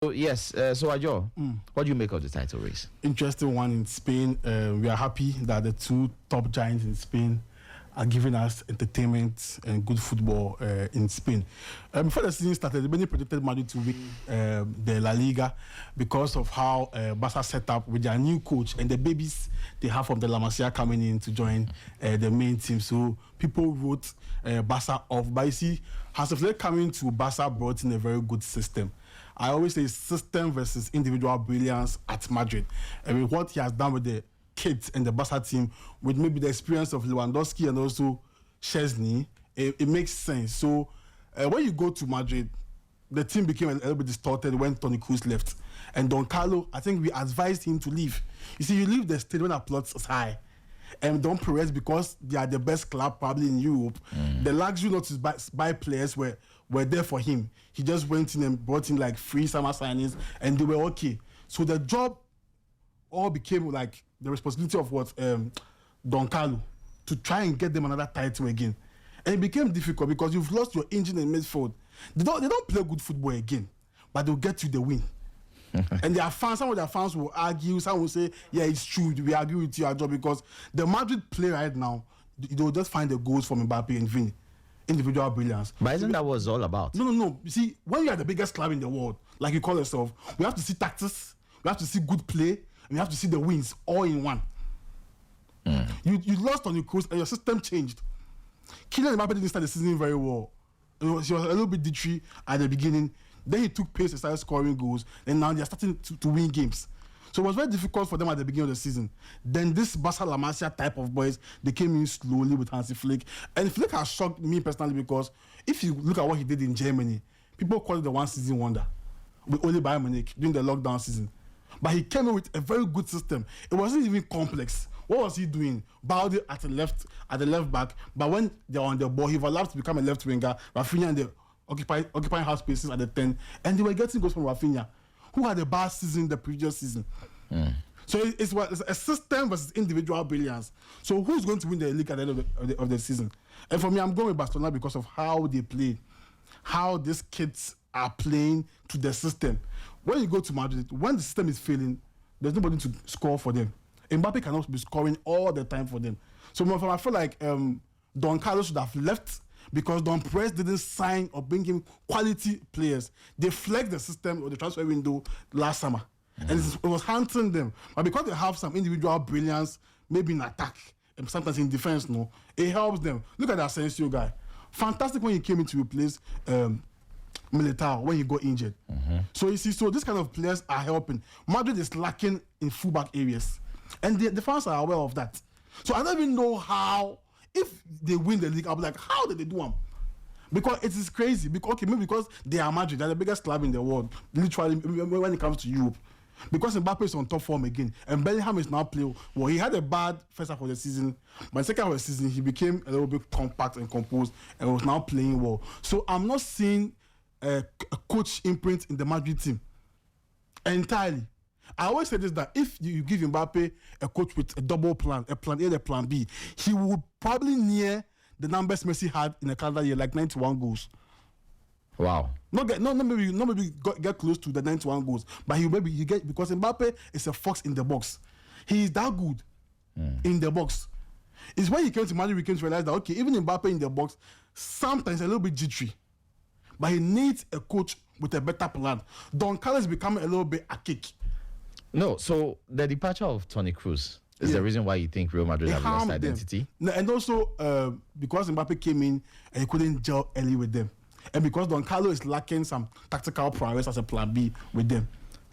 So yes, so Adjor, what do you make of the title race? Interesting one in Spain. We are happy that the two top giants in Spain are giving us entertainment and good football in Spain. Before the season started, many predicted Madrid to win the La Liga because of how Barca set up with their new coach and the babies they have from the La Masia coming in to join the main team. So people wrote Barca off. But you see, Hansi Flick coming to Barca brought in a very good system. I always say system versus individual brilliance at Madrid. I mean, what he has done with the kids and the Barca team, with maybe the experience of Lewandowski and also Chesney, it makes sense. So when you go to Madrid, the team became a little bit distorted when Toni Kroos left. And Don Carlo, I think we advised him to leave. You see, you leave the stage when applause is high. And Don Perez, because they are the best club probably in Europe, the luxury not to buy players were there for him. He just went in and brought in like free summer signings and they were okay. So the job all became like the responsibility of what Don Carlo to try and get them another title again. And it became difficult because you've lost your engine in midfield. They don't play good football again, but they'll get you the win. And their fans, some of their fans will argue, some will say, yeah, it's true, we agree with you, Adjor, because the Madrid play right now, they'll just find the goals from Mbappe and Vini. Individual brilliance. But isn't that what it's all about? No. You see, when you are the biggest club in the world, like you call yourself, we have to see tactics, we have to see good play, and we have to see the wins all in one. You lost on your course and your system changed. Kylian Mbappe didn't start the season very well. He was a little bit jittery at the beginning. Then he took pace and started scoring goals. And now they are starting to win games. So it was very difficult for them at the beginning of the season. Then this Barca La Masia type of boys, they came in slowly with Hansi Flick. And Flick has shocked me personally because if you look at what he did in Germany, people call it the one season wonder. With only Bayern Munich during the lockdown season. But he came in with a very good system. It wasn't even complex. What was he doing? Balde at the left back. But when they're on the ball, he was allowed to become a left winger. Rafinha and the occupying half spaces at the 10. And they were getting goals from Rafinha, who had a bad season the previous season. So it's a system versus individual brilliance. So who's going to win the league at the end of the season? And for me, I'm going with Barcelona because of how they play, how these kids are playing to the system. When you go to Madrid, when the system is failing, there's nobody to score for them. Mbappe cannot be scoring all the time for them. So I feel like Don Carlos should have left because Don Perez didn't sign or bring him quality players. They flexed the system or the transfer window last summer. And it was haunting them. But because they have some individual brilliance, maybe in attack, and sometimes in defense, it helps them. Look at that Asensio guy. Fantastic when he came in to replace Militao when he got injured. So you see, so this kind of players are helping. Madrid is lacking in fullback areas. And the fans are aware of that. So I don't even know how, if they win the league, I'll be like, how did they do them? Because it is crazy. Maybe because they are Madrid, they're the biggest club in the world, literally, when it comes to Europe. Because Mbappe is on top form again, and Bellingham is now playing well. He had a bad first half of the season, but second half of the season, he became a little bit compact and composed, and was now playing well. So I'm not seeing a coach imprint in the Madrid team entirely. I always say this, that if you give Mbappe a coach with a double plan, a plan A and a plan B, he would probably near the numbers Messi had in a calendar year, like 91 goals. Wow. Not maybe get close to the 91 goals, but he get, because Mbappe is a fox in the box. He is that good in the box. It's when he came to Madrid, we came to realize that okay, even Mbappe in the box, sometimes a little bit jittery, but he needs a coach with a better plan. Don Carlos is becoming a little bit archaic. No, so the departure of Toni Kroos is the reason why you think Real Madrid have lost identity. And also because Mbappe came in and he couldn't gel early with them. And because Don Carlo is lacking some tactical prowess as a plan B with them.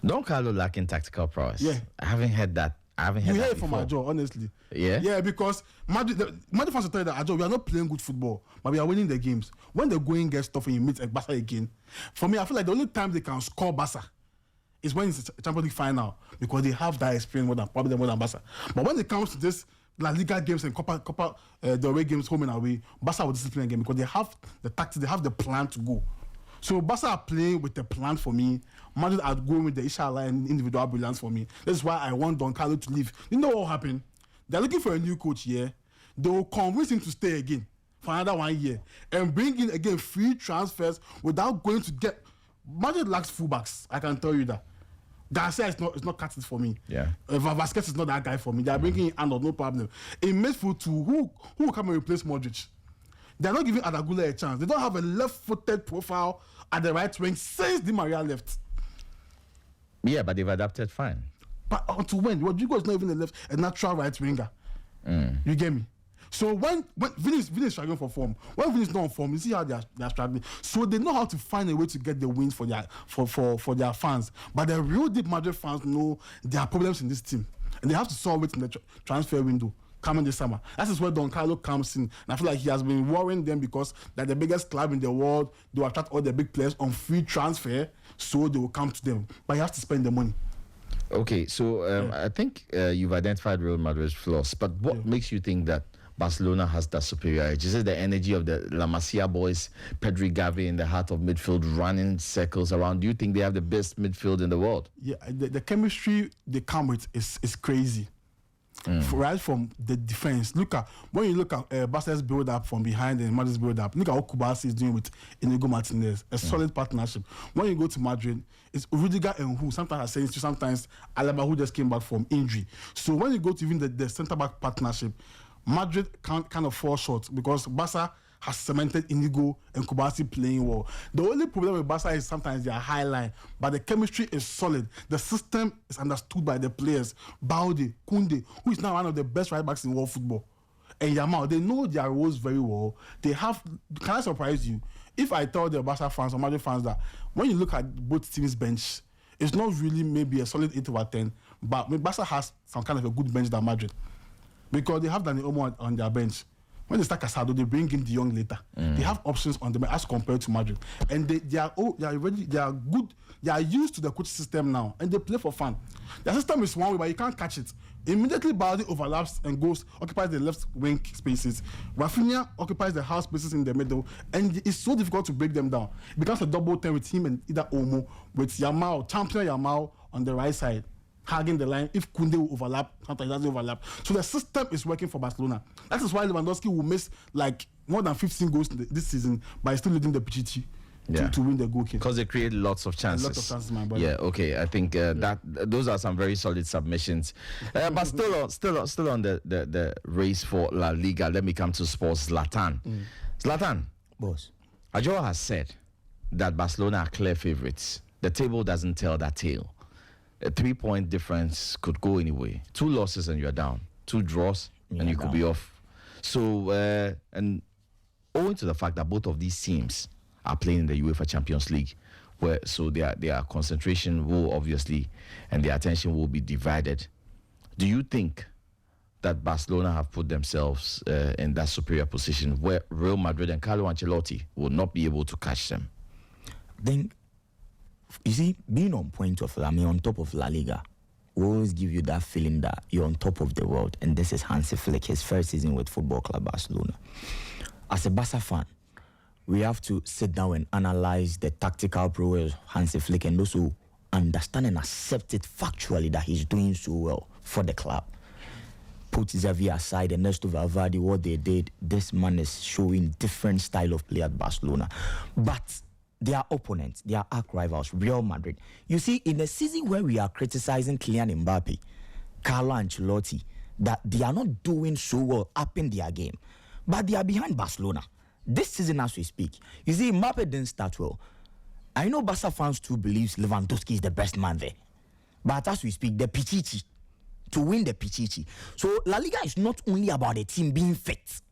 Don Carlo lacking tactical prowess? Yeah. I haven't heard that. You heard it from Adjor, honestly. Yeah? Yeah, because Madrid fans will tell you that, Adjor, we are not playing good football, but we are winning the games. When the going gets tough and you meet Barca again, for me, I feel like the only time they can score Barca is when it's a Champions League final, because they have that experience more than Barca. But when it comes to this La Liga games and Copa the away games, home and away, Barca will discipline again because they have the tactics, they have the plan to go. So Barca are playing with the plan for me. Madrid are going with the inshallah and individual brilliance for me. That's why I want Don Carlo to leave. You know what will happen? They're looking for a new coach here. They will convince him to stay again for another 1 year and bring in again free transfers without going to get Madrid lacks fullbacks. I can tell you that. Garcia is not cutting for me. Yeah. Vasquez is not that guy for me. They are bringing in Arnold, no problem. In midfield too, who will come and replace Modric? They are not giving Adagula a chance. They don't have a left-footed profile at the right wing since Di Maria left. Yeah, but they've adapted fine. But until when? Rodrigo is not even a natural right winger. You get me? So when Vini is struggling for form, when Vini is not on form, you see how they are struggling. So they know how to find a way to get the wins for their fans. But the real deep Madrid fans know there are problems in this team, and they have to solve it in the transfer window coming this summer. That is where Don Carlo comes in, and I feel like he has been worrying them because they're the biggest club in the world. They will attract all the big players on free transfer, so they will come to them. But you have to spend the money. Okay, so I think you've identified Real Madrid's flaws, but what makes you think that Barcelona has that superiority? Is it the energy of the La Masia boys, Pedri, Gavi in the heart of midfield, running circles around? Do you think they have the best midfield in the world? Yeah, the chemistry they come with is crazy. Right from the defense. When you look at Barca's build up from behind and Madrid's build up, look at what Kubasi is doing with Inigo Martinez. A solid partnership. When you go to Madrid, it's Rudiger and who sometimes I say sometimes Alaba who just came back from injury. So when you go to even the centre back partnership, Madrid can't kind of fall short because Barca has cemented Inigo and Kubasi playing well. The only problem with Barca is sometimes their high line, but the chemistry is solid. The system is understood by the players. Balde, Koundé, who is now one of the best right backs in world football, and Yamal, they know their roles very well. They have. Can I surprise you? If I tell the Barca fans or Madrid fans that when you look at both teams' bench, it's not really maybe a solid 8 over 10, but Barca has some kind of a good bench than Madrid because they have Dani Olmo on their bench. When they start Casado, they bring in De Jong later. They have options on them as compared to Madrid, and they are good. They are used to the coach system now, and they play for fun. The system is one way, but you can't catch it. Immediately, Balde overlaps and occupies the left wing spaces. Rafinha occupies the half spaces in the middle, and it's so difficult to break them down. It becomes a double 10 with him and either Olmo, with champion Yamal on the right side, hugging the line. If Koundé will overlap, sometimes he doesn't overlap. So the system is working for Barcelona. That is why Lewandowski will miss like more than 15 goals this season, but he's still leading the PGT to win the goal kick. Because they create lots of chances. Lots of chances, my brother. Yeah, okay. I think that those are some very solid submissions. But still on the race for La Liga. Let me come to Sports Zlatan. Zlatan, boss. Adjor has said that Barcelona are clear favourites. The table doesn't tell that tale. A 3-point difference could go anyway. 2 losses and you're down. 2 draws and you could be off. So, and owing to the fact that both of these teams are playing in the UEFA Champions League, so their concentration will obviously and their attention will be divided. Do you think that Barcelona have put themselves in that superior position where Real Madrid and Carlo Ancelotti will not be able to catch them? I think, you see, being on top of La Liga will always give you that feeling that you're on top of the world. And this is Hansi Flick, his first season with Football Club Barcelona. As a Barca fan, we have to sit down and analyze the tactical prowess of Hansi Flick and also understand and accept it factually that he's doing so well for the club. Put Xavi aside and Ernesto Valverde, what they did, this man is showing different style of play at Barcelona. But their opponents, their arch rivals, Real Madrid. You see, in a season where we are criticizing Kylian Mbappe, Carlo Ancelotti, that they are not doing so well up in their game, but they are behind Barcelona. This season as we speak, you see, Mbappe didn't start well. I know Barca fans too believes Lewandowski is the best man there. But as we speak, the Pichichi, to win the Pichichi. So La Liga is not only about the team being fit,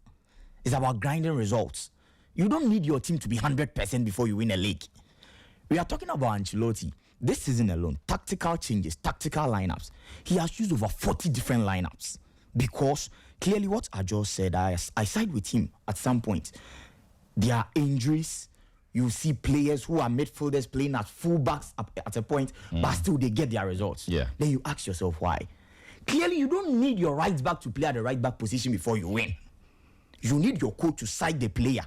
it's about grinding results. You don't need your team to be 100% before you win a league. We are talking about Ancelotti. This season alone, tactical changes, tactical lineups. He has used over 40 different lineups because clearly what Adjor said, I side with him at some point. There are injuries. You see players who are midfielders playing as fullbacks at a point, but still they get their results. Yeah. Then you ask yourself why. Clearly, you don't need your right back to play at the right back position before you win. You need your coach to side the player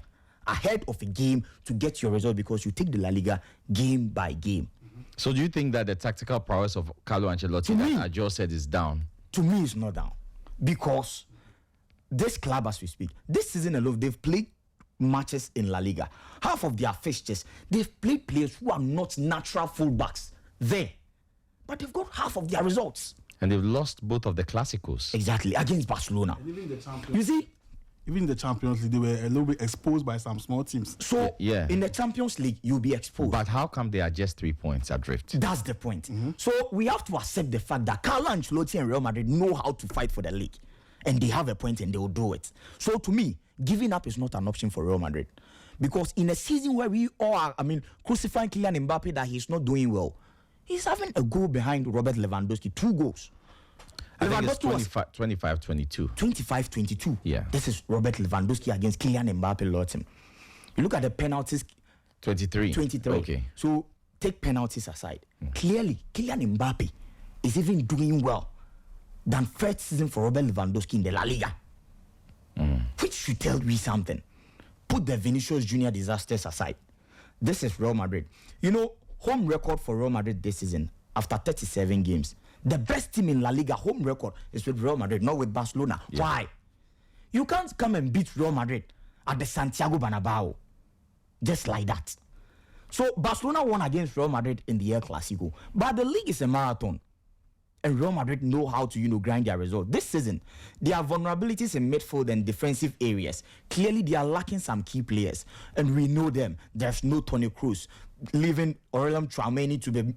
ahead of a game to get your result because you take the La Liga game by game. So do you think that the tactical prowess of Carlo Ancelotti that Adjor said is down? To me, it's not down. Because this club, as we speak, this season alone, they've played matches in La Liga. Half of their fixtures, they've played players who are not natural fullbacks there. But they've got half of their results. And they've lost both of the Clásicos. Exactly, against Barcelona. Even the Champions, You see? even the Champions League, they were a little bit exposed by some small teams. So, Yeah. in the Champions League, you'll be exposed. But how come they are just 3 points adrift? That's the point. So we have to accept the fact that Carlo Ancelotti and Real Madrid know how to fight for the league. And they have a point and they will do it. So to me, giving up is not an option for Real Madrid. Because in a season where we all are, crucifying Kylian Mbappe that he's not doing well, he's having a goal behind Robert Lewandowski, 2 goals. I think it's Lewandowski was 25-22. 25-22. Yeah. This is Robert Lewandowski against Kylian Mbappe, Lawton. You look at the penalties, 23. 23. Okay. So take penalties aside. Clearly, Kylian Mbappe is even doing well than first season for Robert Lewandowski in the La Liga. Which should tell me something. Put the Vinicius Junior disasters aside. This is Real Madrid. You know, home record for Real Madrid this season, after 37 games, the best team in La Liga, home record, is with Real Madrid, not with Barcelona. Yeah. Why? You can't come and beat Real Madrid at the Santiago Bernabeu just like that. So Barcelona won against Real Madrid in the El Clasico, but the league is a marathon, and Real Madrid know how to grind their result. This season, there are vulnerabilities in midfield and defensive areas. Clearly, they are lacking some key players, and we know them. There's no Toni Kroos, leaving Aurelien Tchouameni to be,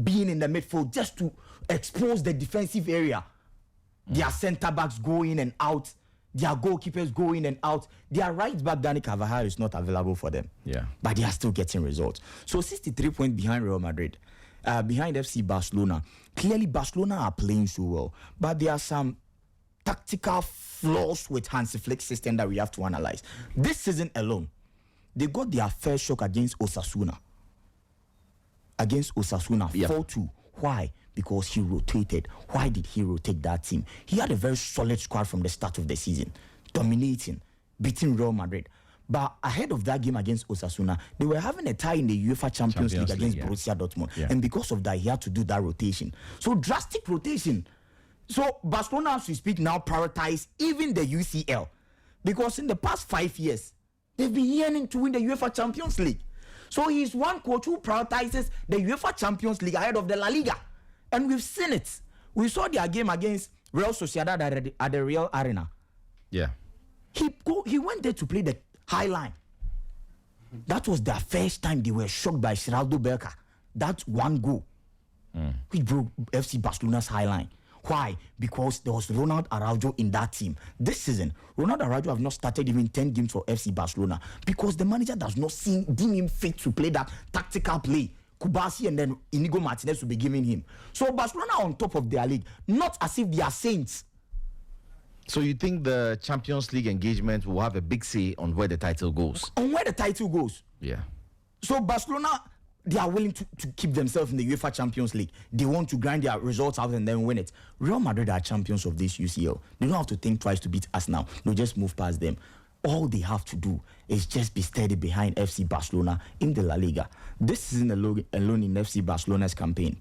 being in the midfield just to expose the defensive area. Their centre backs go in and out. Their goalkeepers go in and out. Their right back, Dani Carvajal, is not available for them. Yeah. But they are still getting results. So 63 points behind Real Madrid, behind FC Barcelona. Clearly, Barcelona are playing so well. But there are some tactical flaws with Hansi Flick's system that we have to analyze. This season alone, they got their first shock against Osasuna. Yeah. 4-2. Why? Because he rotated. Why did he rotate that team? He had a very solid squad from the start of the season, dominating, beating Real Madrid. But ahead of that game against Osasuna, they were having a tie in the UEFA Champions League against Borussia Dortmund. Yeah. And because of that, he had to do that rotation. So drastic rotation. So Barcelona, as we speak now, prioritize even the UCL. Because in the past 5 years, they've been yearning to win the UEFA Champions League. So he's one coach who prioritizes the UEFA Champions League ahead of the La Liga. And we've seen it. We saw their game against Real Sociedad at the Real Arena. Yeah. He went there to play the high line. That was their first time they were shocked by Geraldo Becker. That one goal, which broke FC Barcelona's high line. Why? Because there was Ronald Araujo in that team. This season, Ronald Araujo have not started even 10 games for FC Barcelona because the manager does not deem him fit to play that tactical play. Kubasi and then Inigo Martinez will be giving him. So Barcelona are on top of their league, not as if they are saints. So you think the Champions League engagement will have a big say on where the title goes? On where the title goes. Yeah. So Barcelona, they are willing to keep themselves in the UEFA Champions League. They want to grind their results out and then win it. Real Madrid are champions of this UCL. They don't have to think twice to beat us now. They'll just move past them. All they have to do is just be steady behind FC Barcelona in the La Liga. This season alone in FC Barcelona's campaign,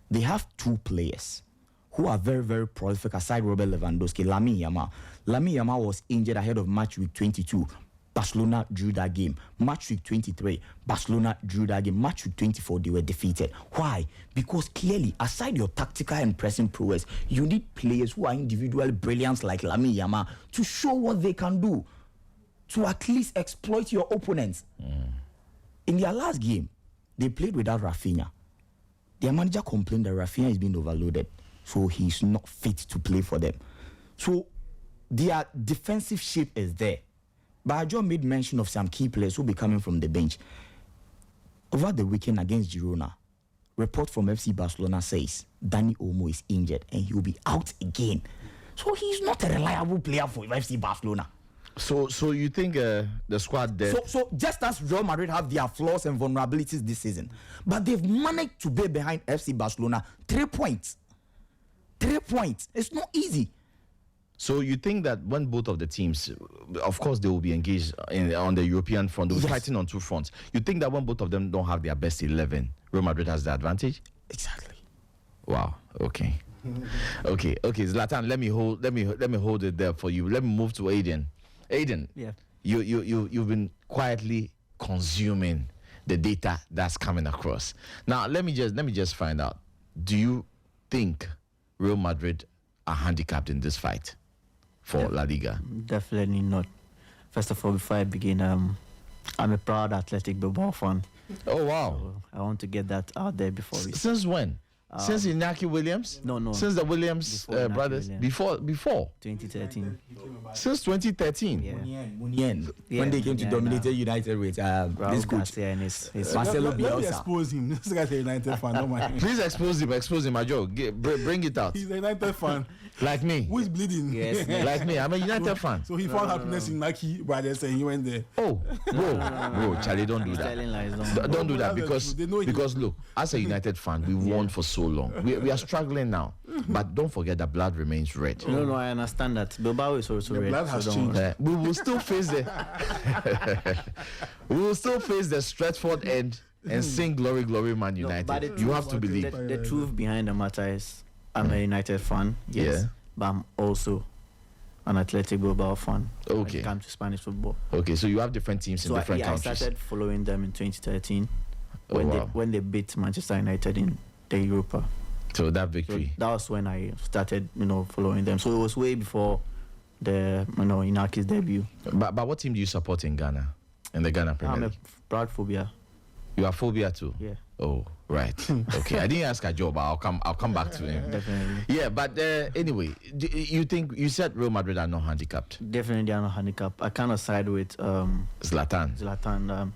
they have 2 players who are very, very prolific aside Robert Lewandowski, Lamine Yamal. Lamine Yamal was injured ahead of match week 22. Barcelona drew that game. Match week 23, Barcelona drew that game. Match week 24, they were defeated. Why? Because clearly, aside your tactical and pressing prowess, you need players who are individually brilliant like Lamine Yamal to show what they can do, to at least exploit your opponents. In their last game, they played without Rafinha. Their manager complained that Rafinha is being overloaded, so he's not fit to play for them. So their defensive shape is there. But Adjor made mention of some key players who will be coming from the bench. Over the weekend against Girona, report from FC Barcelona says Dani Olmo is injured and he will be out again. So he's not a reliable player for FC Barcelona. So you think the squad there? So just as Real Madrid have their flaws and vulnerabilities this season, but they've managed to be behind FC Barcelona 3 points. 3 points. It's not easy. So you think that when both of the teams, of course, they will be engaged on the European front, they'll be fighting on 2 fronts. You think that when both of them don't have their best 11, Real Madrid has the advantage? Exactly. Wow. Okay. Okay. Zlatan, let me hold it there for you. Let me move to Aiden. Aiden. Yeah. you've been quietly consuming the data that's coming across. Now, let me just find out. Do you think Real Madrid are handicapped in this fight for La Liga? Definitely not. First of all, before I begin, I'm a proud Athletic Bilbao fan. Oh wow! So I want to get that out there before we. Since when? Since Iñaki Williams? No. Since the Williams Before Iñaki brothers? Williams. Before? 2013. Since 2013? Yeah. Munian. When they came to dominate United with this Raul coach. Garcia and his Marcelo Let me Bielsa. expose him. This guy's a United fan, not mine. Please expose him, Adjor. Bring it out. He's a United fan. Like me. Who is bleeding? Yes. Like me. I'm a United fan. So he found happiness in Nike brothers and he went there. Oh, bro, Charlie, don't do He's that. telling lies. Don't do that They know him. because look, as a United fan, we won for so long. We are struggling now, but don't forget that blood remains red. No, I understand that. Bilbao is also The red. blood has don't changed. worry. We will still face the Stratford end and sing glory, glory, Man United. but the You truth- have to believe. The truth behind the matter is, I'm a United fan, yes, Yeah. but I'm also an Athletic Bilbao fan. When Okay. it comes to Spanish football. Okay, so you have different teams in So different I countries. started following them in 2013 Oh, wow. when they beat Manchester United in the Europa. So that So victory. that was when I started, following them. So it was way before the, Inaki's debut. But what team do you support in Ghana? In the Ghana Premier I'm a League? proud phobia. You are phobia too? Yeah, Oh, right. Okay. I didn't ask Adjor, but I'll come back to him. definitely. Yeah, but anyway, you said Real Madrid are not handicapped. Definitely are not handicapped. I kind of side with Zlatan. Zlatan.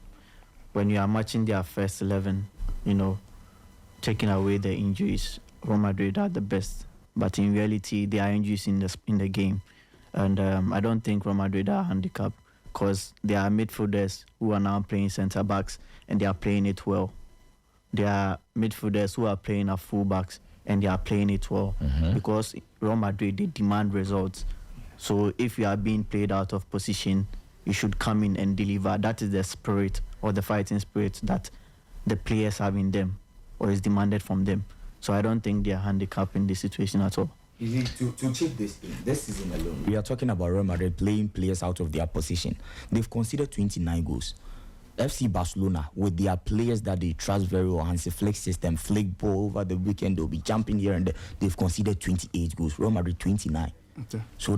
When you are matching their first 11, taking away the injuries, Real Madrid are the best. But in reality, there are injuries in the game. And I don't think Real Madrid are handicapped because there are midfielders who are now playing centre-backs and they are playing it well. There are midfielders who are playing as full-backs and they are playing it well. Because Real Madrid, they demand results. So if you are being played out of position, you should come in and deliver. That is the spirit or the fighting spirit that the players have in them or is demanded from them. So I don't think they are handicapped in this situation at all. You see, to check this season alone, we are talking about Real Madrid playing players out of their position. They've conceded 29 goals. FC Barcelona, with their players that they trust very well, Hansi Flick system, flick ball over the weekend, they'll be jumping here and there. They've conceded 28 goals. Real Madrid 29. Okay. So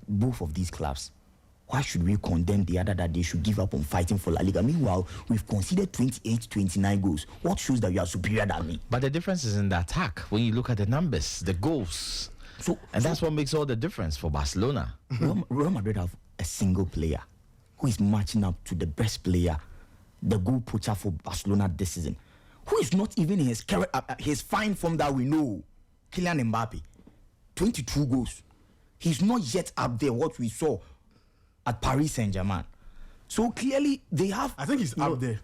both of these clubs, why should we condemn the other that they should give up on fighting for La Liga? Meanwhile, we've conceded 28, 29 goals. What shows that you are superior than me? But the difference is in the attack. When you look at the numbers, the goals. That's what makes all the difference for Barcelona. Real Madrid have a single player who is matching up to the best player, the goal poacher for Barcelona this season, who is not even in his fine form that we know, Kylian Mbappe. 22 goals. He's not yet up there what we saw at Paris Saint-Germain. So clearly they have... I think he's up there.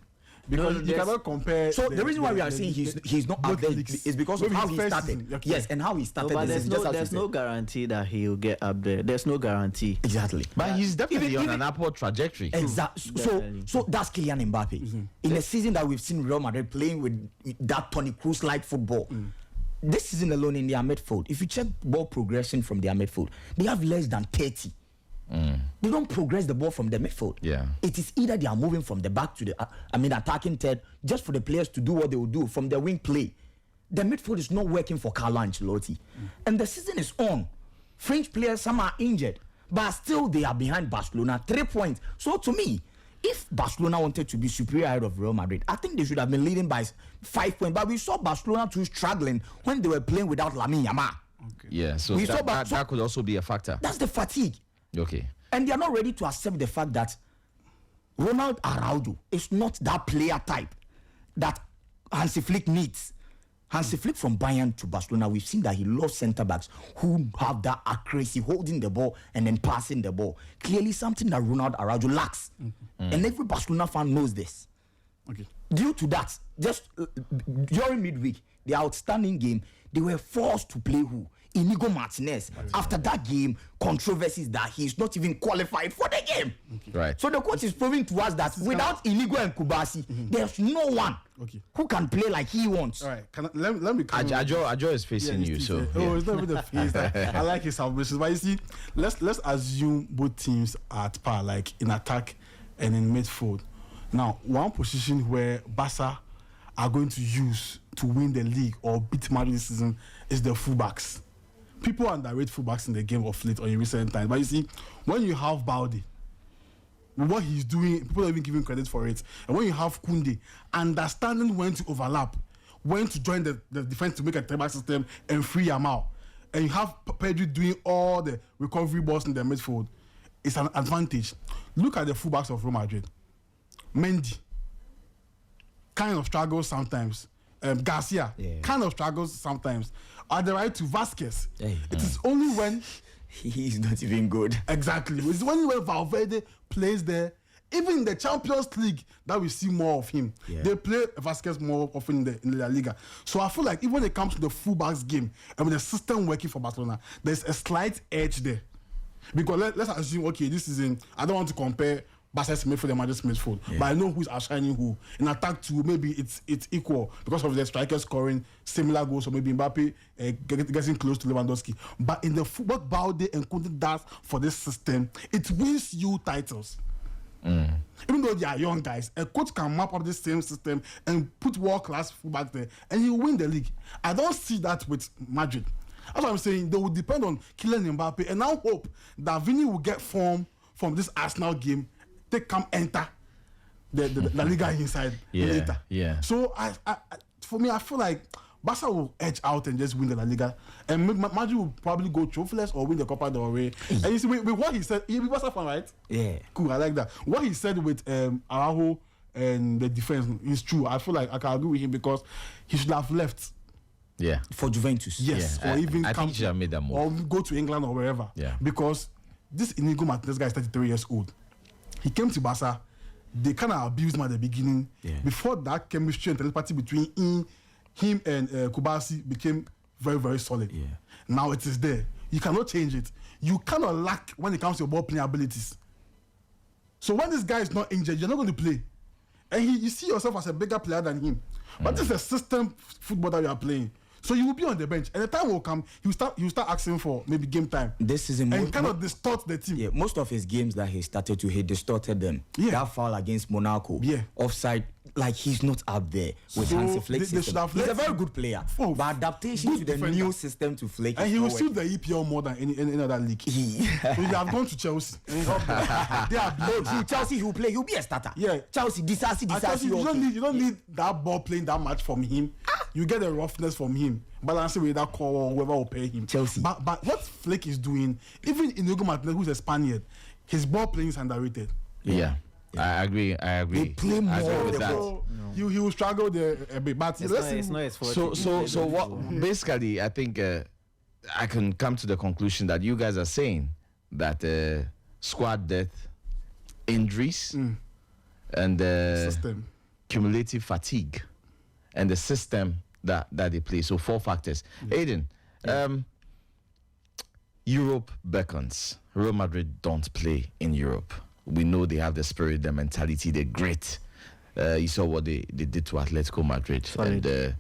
Because you cannot compare. So the reason why we are saying he's not up there is because of how he started. Okay. Yes, and how he started. But this there's no guarantee that he'll get up there. There's no guarantee. Exactly. But he's definitely on an upward trajectory. Exactly. Definitely. So that's Kylian Mbappe. In a season that we've seen Real Madrid playing with that Toni Kroos-like football, this season alone in their midfield, if you check ball progression from their midfield, they have less than 30. They don't progress the ball from the midfield. Yeah. It is either they are moving from the back to the attacking third, just for the players to do what they will do from the wing play. The midfield is not working for Carlo Ancelotti. And the season is on. French players, some are injured, but still they are behind Barcelona, 3 points. So to me, if Barcelona wanted to be superior ahead of Real Madrid, I think they should have been leading by 5 points. But we saw Barcelona too struggling when they were playing without Lamine Yamal. Okay. Yeah, so that could also be a factor. That's the fatigue. Okay. And they are not ready to accept the fact that Ronald Araujo is not that player type that Hansi Flick needs. Hansi Flick from Bayern to Barcelona, we've seen that he loves centre-backs who have that accuracy, holding the ball and then passing the ball. Clearly something that Ronald Araujo lacks. And every Barcelona fan knows this. Okay. Due to that, just during midweek, the outstanding game, they were forced to play who? Inigo Martinez. After that game, controversies that he's not even qualified for the game. Right. So the coach is proving to us that without Inigo and Kubasi, there's no one who can play like he wants. All right, let me come. Adjor is facing you, so it's not even the face. I like his celebrations, but you see, let's assume both teams are at par, like in attack and in midfield. Now, one position where Barca are going to use to win the league or beat Madrid this season is the fullbacks. People underrate fullbacks in the game of late or in recent times. But you see, when you have Balde, what he's doing, people don't even give him credit for it. And when you have Koundé, understanding when to overlap, when to join the defense to make a three-back system and free Yamal, and you have Pedri doing all the recovery balls in the midfield, it's an advantage. Look at the fullbacks of Real Madrid. Mendy kind of struggles sometimes. Garcia kind of struggles sometimes. At the right to Vasquez, it is only when he's not even good. Exactly. It's only when Valverde plays there. Even in the Champions League, that we see more of him. They play Vasquez more often in the La Liga. So I feel like even when it comes to the fullbacks game and with the system working for Barcelona, there's a slight edge there. Because let's assume, okay, this is I don't want to compare Barca's midfield and Madrid's midfield, but I know who's outshining who. In attack too, maybe it's equal because of the striker scoring similar goals, or maybe Mbappe getting close to Lewandowski. But in the what Balde and Conte does for this system, it wins you titles. Even though they are young guys, a coach can map up this same system and put world-class fullback there, and he will win the league. I don't see that with Madrid. That's what I'm saying. They will depend on Kylian Mbappe, and I hope that Vini will get form from this Arsenal game. They come enter the La Liga inside later. Yeah. So for me, I feel like Barca will edge out and just win the La Liga, and Madrid will probably go trophyless or win the Copa del Rey. And you see, with what he said, you're a Barca fan, right? Yeah. Cool, I like that. What he said with Araujo and the defense is true. I feel like I can agree with him because he should have left. Yeah. For Juventus. Yes, Yeah. or even I come think he should have made that move. or go to England or wherever. Yeah. Because this Inigo Martinez guy is 33 years old. He came to Barca. They kind of abused him at the beginning. Yeah. Before that, chemistry and telepathy between him and Kubasi became very, very solid. Yeah. Now it is there. You cannot change it. You cannot lack when it comes to your ball playing abilities. So when this guy is not injured, you're not going to play. And you see yourself as a bigger player than him. But this is a system football that you are playing. So you will be on the bench, and the time will come. He will start asking for maybe game time. This is and kind of distort the team. Yeah, most of his games that he started to, he distorted them. Yeah. That foul against Monaco. Yeah. Offside, like he's not up there with So Hansi Flick they system. should have He's let a very him- good player. Oh, but adaptation good to the defender. new system to Flick And is he will not suit working. the EPL more than any other league. So He- you have gone to Chelsea. And they are Oh, Chelsea, he will play. He'll be a starter. Yeah. Chelsea, Disasi. you don't need that ball playing that much from him. You get the roughness from him, balancing with that core or whoever will pay him. Chelsea. But what Flick is doing, even Inigo Martinez, who's a Spaniard, his ball playing is underrated. Yeah. I agree. They play more I agree with the that. ball. He will struggle there a bit. But It's not his fault. So what? Basically, I think I can come to the conclusion that you guys are saying that squad depth, injuries, and system. cumulative fatigue, and the system that they play. So 4 factors. Aiden, Europe beckons. Real Madrid don't play in Europe. We know they have the spirit, the mentality, the grit. You saw what they did to Atletico Madrid. Solid. And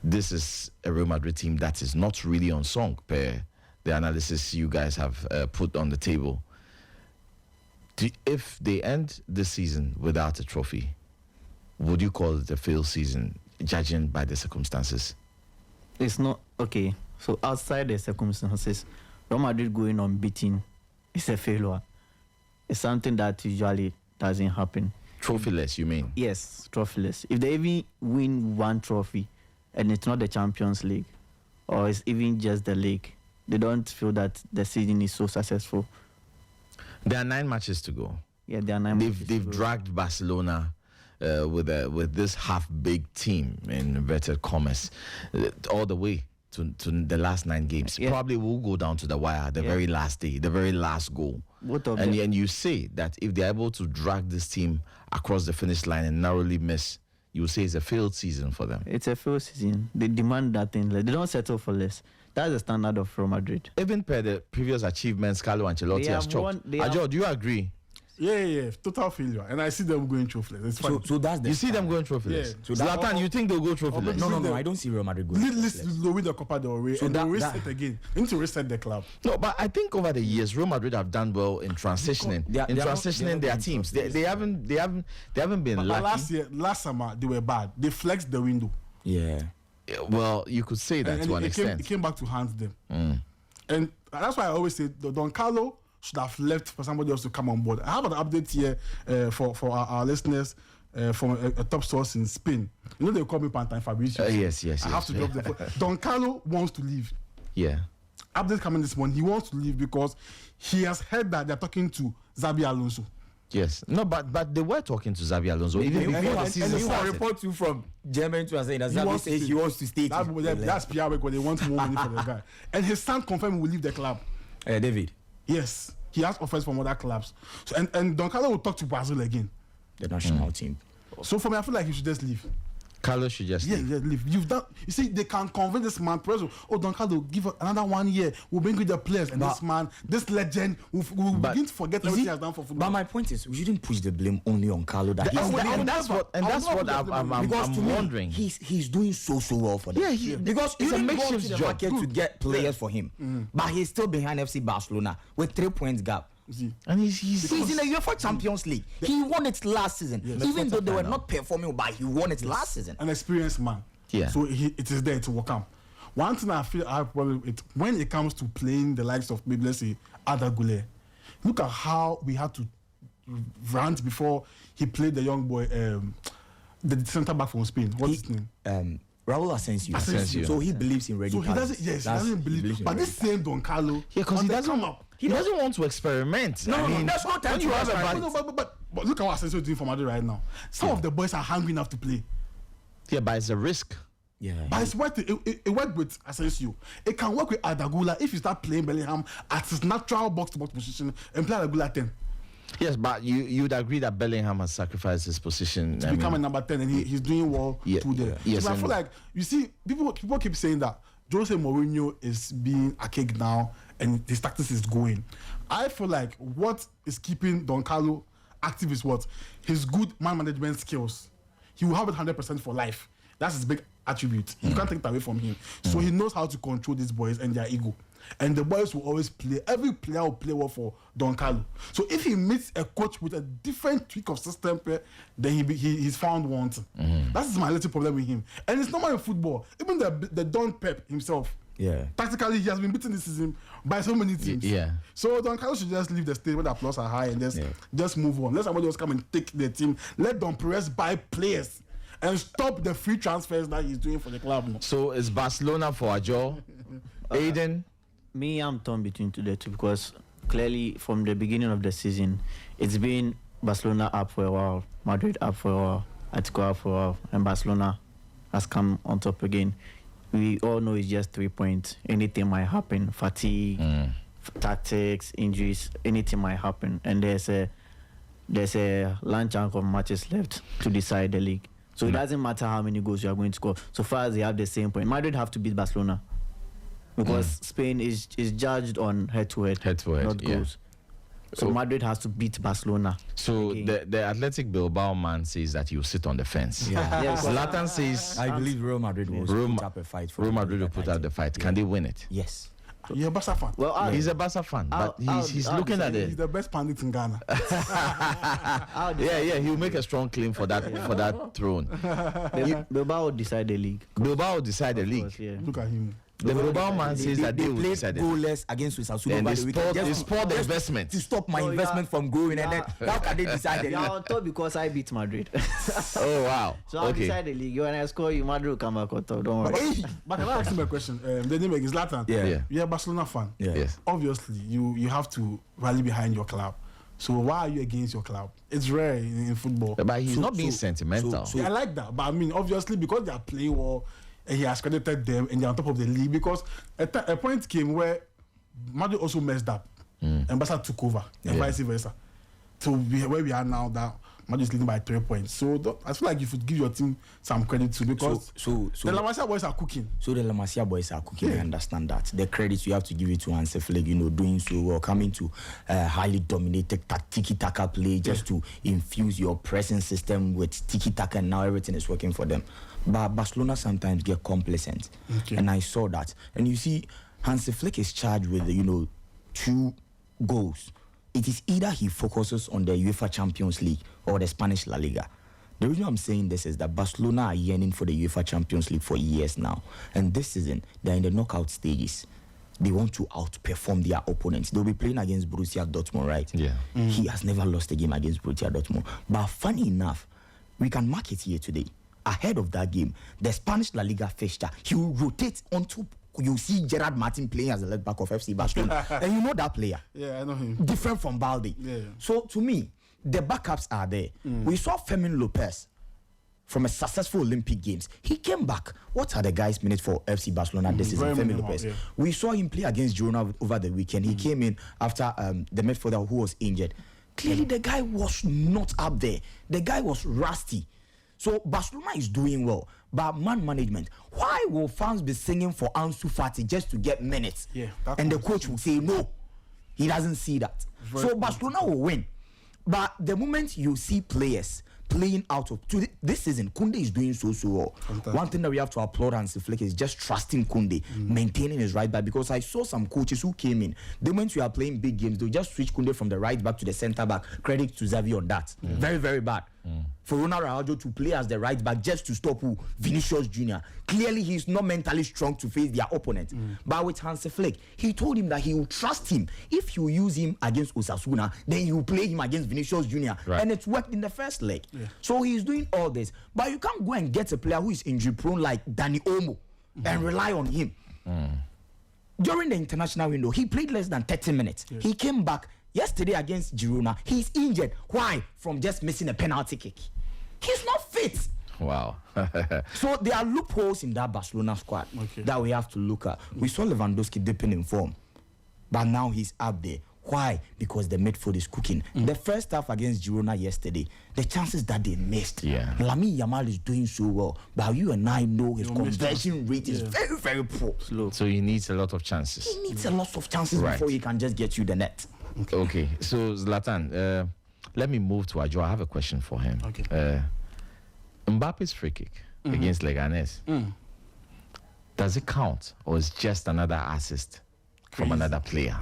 this is a Real Madrid team that is not really unsung per the analysis you guys have put on the table. If they end the season without a trophy, would you call it a failed season, judging by the circumstances? It's not okay. So outside the circumstances, Real Madrid going unbeaten is a failure. It's something that usually doesn't happen. Trophyless, you mean? Yes, trophyless. If they even win one trophy and it's not the Champions League or it's even just the league, they don't feel that the season is so successful. There are 9 matches to go. Yeah, they are 9 matches to They've go. dragged Barcelona with this half-baked team, in inverted commas, all the way to the last 9 games. Yeah. Probably will go down to the wire, the very last day, the very last goal. Both of And them. you say that if they're able to drag this team across the finish line and narrowly miss you say it's a failed season for them. It's a failed season. They demand that thing. Like, they don't settle for less. That's the standard of Real Madrid. Even per the previous achievements Carlo Ancelotti has chopped. Adjor, do you agree? Yeah, total failure. And I see them going trophy. It's funny. So that's the You see them going trophyless? Yeah. So Zlatan, you think they'll go trophyless? No, I don't see Real Madrid going. They'll win the Copa del Rey and they'll reset again. They need to reset the club. No, but I think over the years, Real Madrid have done well in transitioning. Their teams. They haven't been But lucky. last summer, they were bad. They flexed the window. Yeah. Well, you could say that to an extent. It came back to haunt them. And that's why I always say Don Carlo should have left for somebody else to come on board. I have an update here for our listeners from a top source in Spain. You know they call me Pantan Fabricio. Yes. I have to drop the phone. Don Carlo wants to leave. Yeah. Update coming this morning. He wants to leave because he has heard that they're talking to Xabi Alonso. Yes. No, but they were talking to Xabi Alonso even before the season started. report to from Germany to saying that Xabi says he wants to stay. That's PR because they want more money for the guy. And his son confirmed he will leave the club. David. Yes, he has offers from other clubs. So, and Don Carlo will talk to Brazil again. The national team. So for me, I feel like he should just leave. Carlos should just leave. Yeah, leave. You've done. You see, they can convince this man. Don Carlo, give another 1 year. We'll bring you the players, and this man, this legend, will begin to forget everything he has done for football. But my point is, we shouldn't push the blame only on Carlo. That's what I'm wondering. He's doing so well for them. Yeah, because it's a makeshift job job to get players for him, but he's still behind FC Barcelona with 3 points gap. And he's in the UEFA Champions League. He won it last season, even though they were not performing, but he won it last season. An experienced man. Yeah. So it is there to work out. One thing I feel I have problem with when it comes to playing the likes of maybe let's say Arda Güler. Look at how we had to rant before he played the young boy, the centre back from Spain. What's his name? Raul Asensio. So he believes in ready. So he doesn't believe. But this same Don Carlo, because he doesn't want to experiment. No, that's not time to experiment. But look at what Asensio is doing for Madrid right now. Some of the boys are hungry enough to play. Yeah, but it's a risk. Yeah. But it's worth it worked with Asensio. It can work with Arda Güler if you start playing Bellingham at his natural box-to-box position and play Arda Güler 10. Yes, but you'd agree that Bellingham has sacrificed his position to become a number 10, and he's doing well too there. Yes, so I feel like, you see, people keep saying that Jose Mourinho is being archaic now and his tactics is going. I feel like what is keeping Don Carlo active is what? His good man management skills. He will have it 100% for life. That's his big attribute. You can't take it away from him. So he knows how to control these boys and their ego. And the boys will always play. Every player will play well for Don Carlo. So if he meets a coach with a different tweak of system, then he's found wanting. That's my little problem with him. And it's normal in football. Even the Don Pep himself. Yeah. Tactically, he has been beaten this season by so many teams. Yeah. So Don Carlo should just leave the stage where the applause are high and just move on. Let somebody else come and take the team. Let Don Perez buy players and stop the free transfers that he's doing for the club now. So it's Barcelona for Adjor. Aiden? Me, I'm torn between the two because clearly from the beginning of the season, it's been Barcelona up for a while, Madrid up for a while, Atletico up for a while, and Barcelona has come on top again. We all know it's just 3 points. Anything might happen. Fatigue, tactics, injuries, anything might happen. And there's a long chunk of matches left to decide the league. So it doesn't matter how many goals you are going to score. So far as they have the same point, Madrid have to beat Barcelona. Because Spain is judged on head-to-head, not goals. So Madrid has to beat Barcelona. So the Athletic Bilbao man says that you sit on the fence. Zlatan says I believe Real Madrid will put up a fight. Real Madrid will put up the fight. Can they win it? Yes. You're a Barca fan. Well, he's a Barca fan, but he's looking at it. He's the best pandit in Ghana. He'll make a strong claim for that throne. Bilbao will decide the league. Bilbao will decide the league. Course, yeah. Look at him. The Bilbao man says that they will played decide it. goalless against Osasuna. And they spoiled the investment. To stop my investment from growing, and then how can they decide the You're league? on top because I beat Madrid. Oh, wow. So I'll decide the league. When I score you, Madrid will come back on top. Don't worry. But can I ask him a question? The name is Zlatan. Yeah. You're a Barcelona fan. Yeah. Yes. Obviously, you have to rally behind your club. So why are you against your club? It's rare in football. But he's not being sentimental. I like that. But I mean, obviously, because they are playing well, and he has credited them, and they're on top of the league. Because a point came where Madrid also messed up, and Barca took over, and vice versa. So where we are now, that Madrid is leading by 3 points. So I feel like you should give your team some credit too, because So the La Masia boys are cooking. So the La Masia boys are cooking. Yeah. I understand that. The credit you have to give it to Hansi Flick, doing so well, coming to highly dominated tiki-taka play just to infuse your pressing system with tiki-taka, and now everything is working for them. But Barcelona sometimes get complacent, and I saw that. And you see, Hansi Flick is charged with 2 goals. It is either he focuses on the UEFA Champions League or the Spanish La Liga. The reason I'm saying this is that Barcelona are yearning for the UEFA Champions League for years now. And this season, they're in the knockout stages. They want to outperform their opponents. They'll be playing against Borussia Dortmund, right? Yeah. He has never lost a game against Borussia Dortmund. But funny enough, we can mark it here today. Ahead of that game, the Spanish La Liga fixture, he will rotate onto. You see Gerard Martin playing as the left back of FC Barcelona. And you know that player. Yeah, I know him. Different from Balde. Yeah. So to me, the backups are there. We saw Fermin Lopez from a successful Olympic Games. He came back. What are the guys' minutes for FC Barcelona this season? Fermin Lopez. Yeah. We saw him play against Girona over the weekend. He came in after the midfielder who was injured. Clearly, the guy was not up there. The guy was rusty. So Barcelona is doing well, but man management. Why will fans be singing for Ansu Fati just to get minutes? Yeah, and the coach will say no. He doesn't see that. So Barcelona will win. But the moment you see players playing out of this season, Koundé is doing so well. Fantastic. One thing that we have to applaud Hansi Flick is just trusting Koundé, maintaining his right back, because I saw some coaches who came in. The moment you are playing big games, they'll just switch Koundé from the right back to the center back. Credit to Xavi on that. Very, very bad. For Ronaldo to play as the right back just to stop Vinicius Jr. Clearly, he's not mentally strong to face their opponent. But with Hansi Flick, he told him that he will trust him. If he will use him against Osasuna, then he will play him against Vinicius Jr. Right. And it's worked in the first leg. Yeah. So he's doing all this. But you can't go and get a player who is injury prone like Dani Olmo and rely on him. During the international window, he played less than 30 minutes. Yeah. He came back yesterday against Girona. He's injured. Why? From just missing a penalty kick. He's not fit. Wow. So there are loopholes in that Barcelona squad that we have to look at. We saw Lewandowski dipping in form, but now he's up there. Why? Because the midfield is cooking. The first half against Girona yesterday, the chances that they missed. Yeah. Lamine Yamal is doing so well, but you and I know his conversion rate is very, very poor. Slow. So he needs a lot of chances. He needs a lot of chances before he can just get you the net. Okay. So Zlatan, let me move to Adjor. I have a question for him. Okay. Mbappe's free kick against Leganes, does it count, or is just another assist from another player?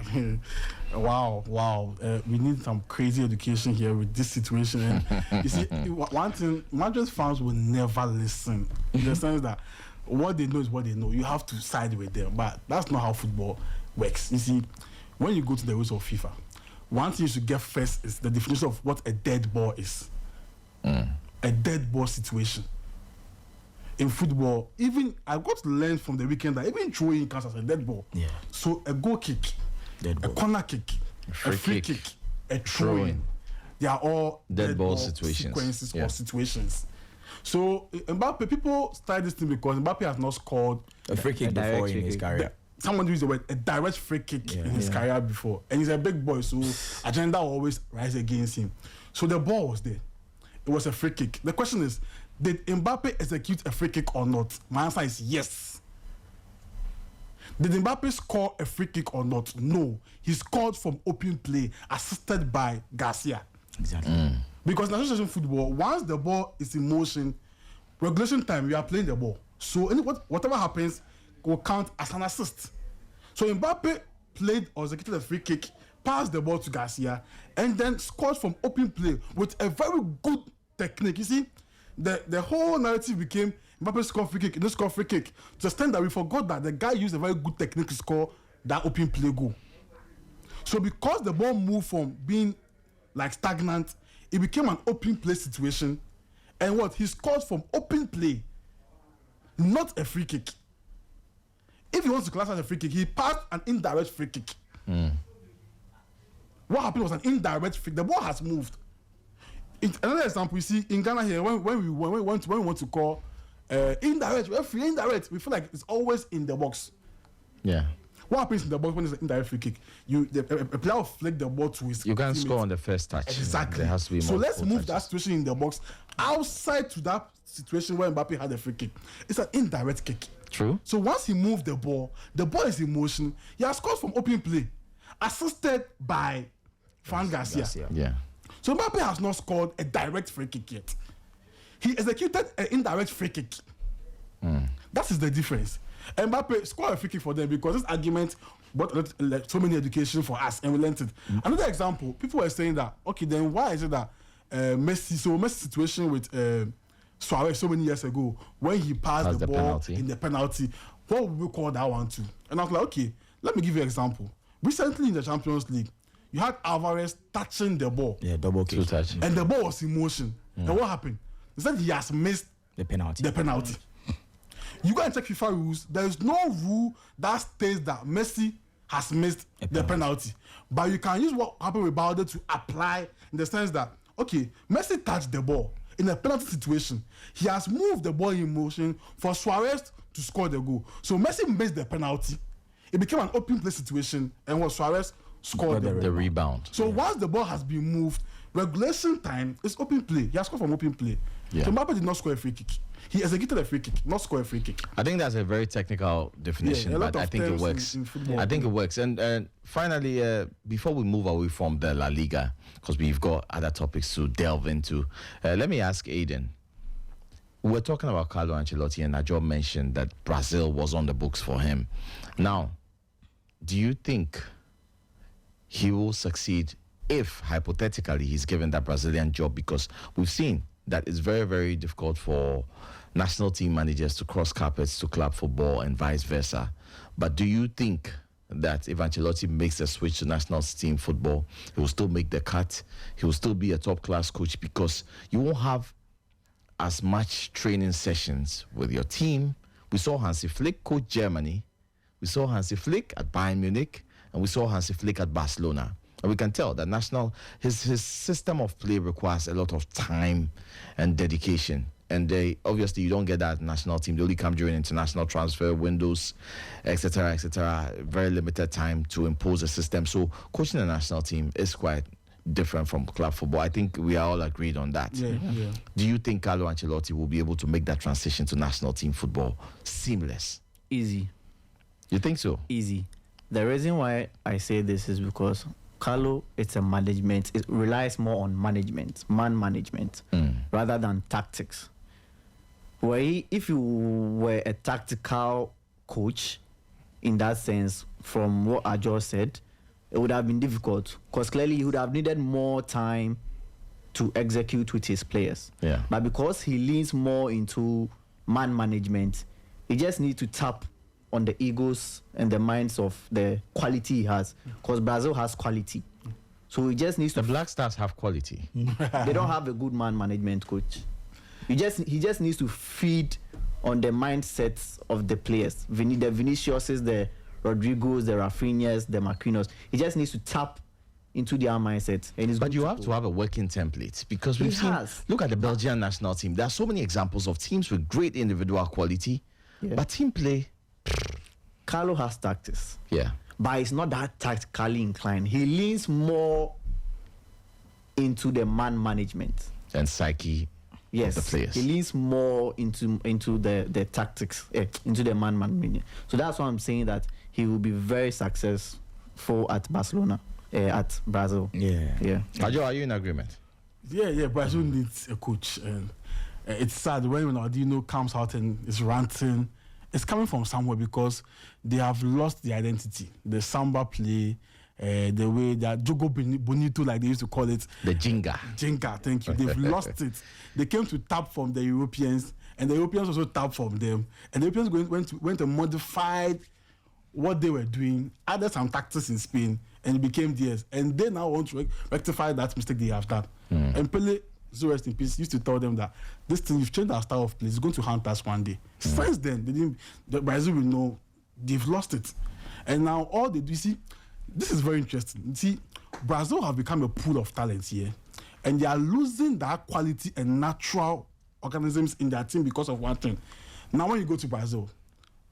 Wow. We need some crazy education here with this situation. You see, one thing, Madrid fans will never listen, in the sense that what they know is what they know. You have to side with them, but that's not how football works. You see, when you go to the rules of FIFA, one thing you should get first is the definition of what a dead ball is. A dead ball situation. In football, even I got to learn from the weekend that even throwing counts as a dead ball. Yeah. So a goal kick, a corner kick, a free kick, a throw-in, they are all dead ball situations. Sequences or situations. So Mbappe, people started this thing because Mbappe has not scored a free kick before in his career. Someone used the word a direct free kick in his career before, and he's a big boy, so agenda will always rise against him. So the ball was there. It was a free kick. The question is, did Mbappe execute a free kick or not? My answer is yes. Did Mbappe score a free kick or not? No. He scored from open play, assisted by Garcia. Exactly. Because in association football, once the ball is in motion, regulation time, you are playing the ball. So whatever happens will count as an assist. So Mbappe played or executed a free kick, passed the ball to Garcia, and then scored from open play with a very good technique. You see, the whole narrative became Mbappe scored free kick, he didn't score free kick. To the extent that we forgot that the guy used a very good technique to score that open play goal. So because the ball moved from being like stagnant, it became an open play situation. And what? He scored from open play, not a free kick. If he wants to class as a free kick, he passed an indirect free kick. What happened was an indirect free kick. The ball has moved. Another example, you see, in Ghana here, when we want to call indirect, we feel like it's always in the box. Yeah. What happens in the box when it's an indirect free kick? A player will flick the ball to his You can't teammates. score on the first touch. Exactly. There has to be so let's multiple move that touches. situation in the box outside to that situation where Mbappe had a free kick. It's an indirect kick. True. So once he moved the ball is in motion. He has scored from open play, assisted by Fran Garcia. Yeah. So Mbappe has not scored a direct free kick yet. He executed an indirect free kick. That is the difference. Mbappe scored a free kick for them because this argument brought so many education for us and we learned it. Another example, people were saying that, okay, then why is it that Messi's situation with Suarez so many years ago, when he passed the ball penalty. in the penalty, what would we call that one too? And I was like, okay, let me give you an example. Recently in the Champions League, you had Alvarez touching the ball. Yeah, double kick. 2 touch. And the ball was in motion. And what happened? Instead, he has missed The penalty. You go and check FIFA rules. There is no rule that states that Messi has missed the penalty. But you can use what happened with Balde to apply in the sense that, okay, Messi touched the ball in a penalty situation. He has moved the ball in motion for Suarez to score the goal. So Messi missed the penalty. It became an open play situation, and what Suarez scored The rebound. So once the ball has been moved, regulation time is open play. He has scored from open play. Yeah. So Mbappe did not score a free kick. He executed a free kick, not score a free kick. I think that's a very technical definition, Yeah, a lot but I of think it terms works. in football. I think it works. And finally, before we move away from the La Liga, because we've got other topics to delve into, let me ask Aiden. We're talking about Carlo Ancelotti, and Adjor mentioned that Brazil was on the books for him. Now, do you think he will succeed if, hypothetically, he's given that Brazilian job? Because we've seen that it's very, very difficult for national team managers to cross carpets to club football and vice versa. But do you think that if Ancelotti makes the switch to national team football, he will still make the cut? He will still be a top-class coach because you won't have as much training sessions with your team. We saw Hansi Flick coach Germany. We saw Hansi Flick at Bayern Munich, and we saw Hansi Flick at Barcelona. And we can tell that his system of play requires a lot of time and dedication. And obviously you don't get that at national team. They only come during international transfer windows, etc., etc. Very limited time to impose a system. So coaching a national team is quite different from club football. I think we are all agreed on that. Yeah. Do you think Carlo Ancelotti will be able to make that transition to national team football seamless? Easy. You think so? Easy. The reason why I say this is because Carlo, it's a management. It relies more on management, man management, rather than tactics. If you were a tactical coach, in that sense, from what Adjor said, it would have been difficult because clearly he would have needed more time to execute with his players. Yeah. But because he leans more into man management, he just needs to tap on the egos and the minds of the quality he has, because Brazil has quality. So he just needs The to. Black Stars have quality. They don't have a good man management coach. He just needs to feed on the mindsets of the players. The Viniciuses, the Rodrigos, the Rafinhas, the Marquinhos. He just needs to tap into their mindset. But you have to have a working template because we've seen. Look at the Belgian national team. There are so many examples of teams with great individual quality, but team play. Carlo has tactics. Yeah. But he's not that tactically inclined. He leans more into the man management And psyche. Yes, of the players. he leans more into the tactics, into the man management. So that's why I'm saying that he will be very successful at Barcelona, at Brazil. Yeah. Adjor, are you in agreement? Yeah. Brazil needs a coach, and it's sad when Ronaldinho comes out and is ranting. It's coming from somewhere because they have lost the identity, the samba play, the way that Jogo Bonito, like they used to call it. The Jinga. Jinga, thank you. They've lost it. They came to tap from the Europeans, and the Europeans also tapped from them. And the Europeans went and modified what they were doing, added some tactics in Spain, and it became theirs. And they now want to rectify that mistake they have done. And Pele, so rest in peace, used to tell them that this thing, you've changed our style of play, it's going to haunt us one day. Since then, the Brazil will know they've lost it. And now all they do, see, this is very interesting. You see, Brazil have become a pool of talents here, and they are losing that quality and natural organisms in their team because of one thing. Now, when you go to Brazil,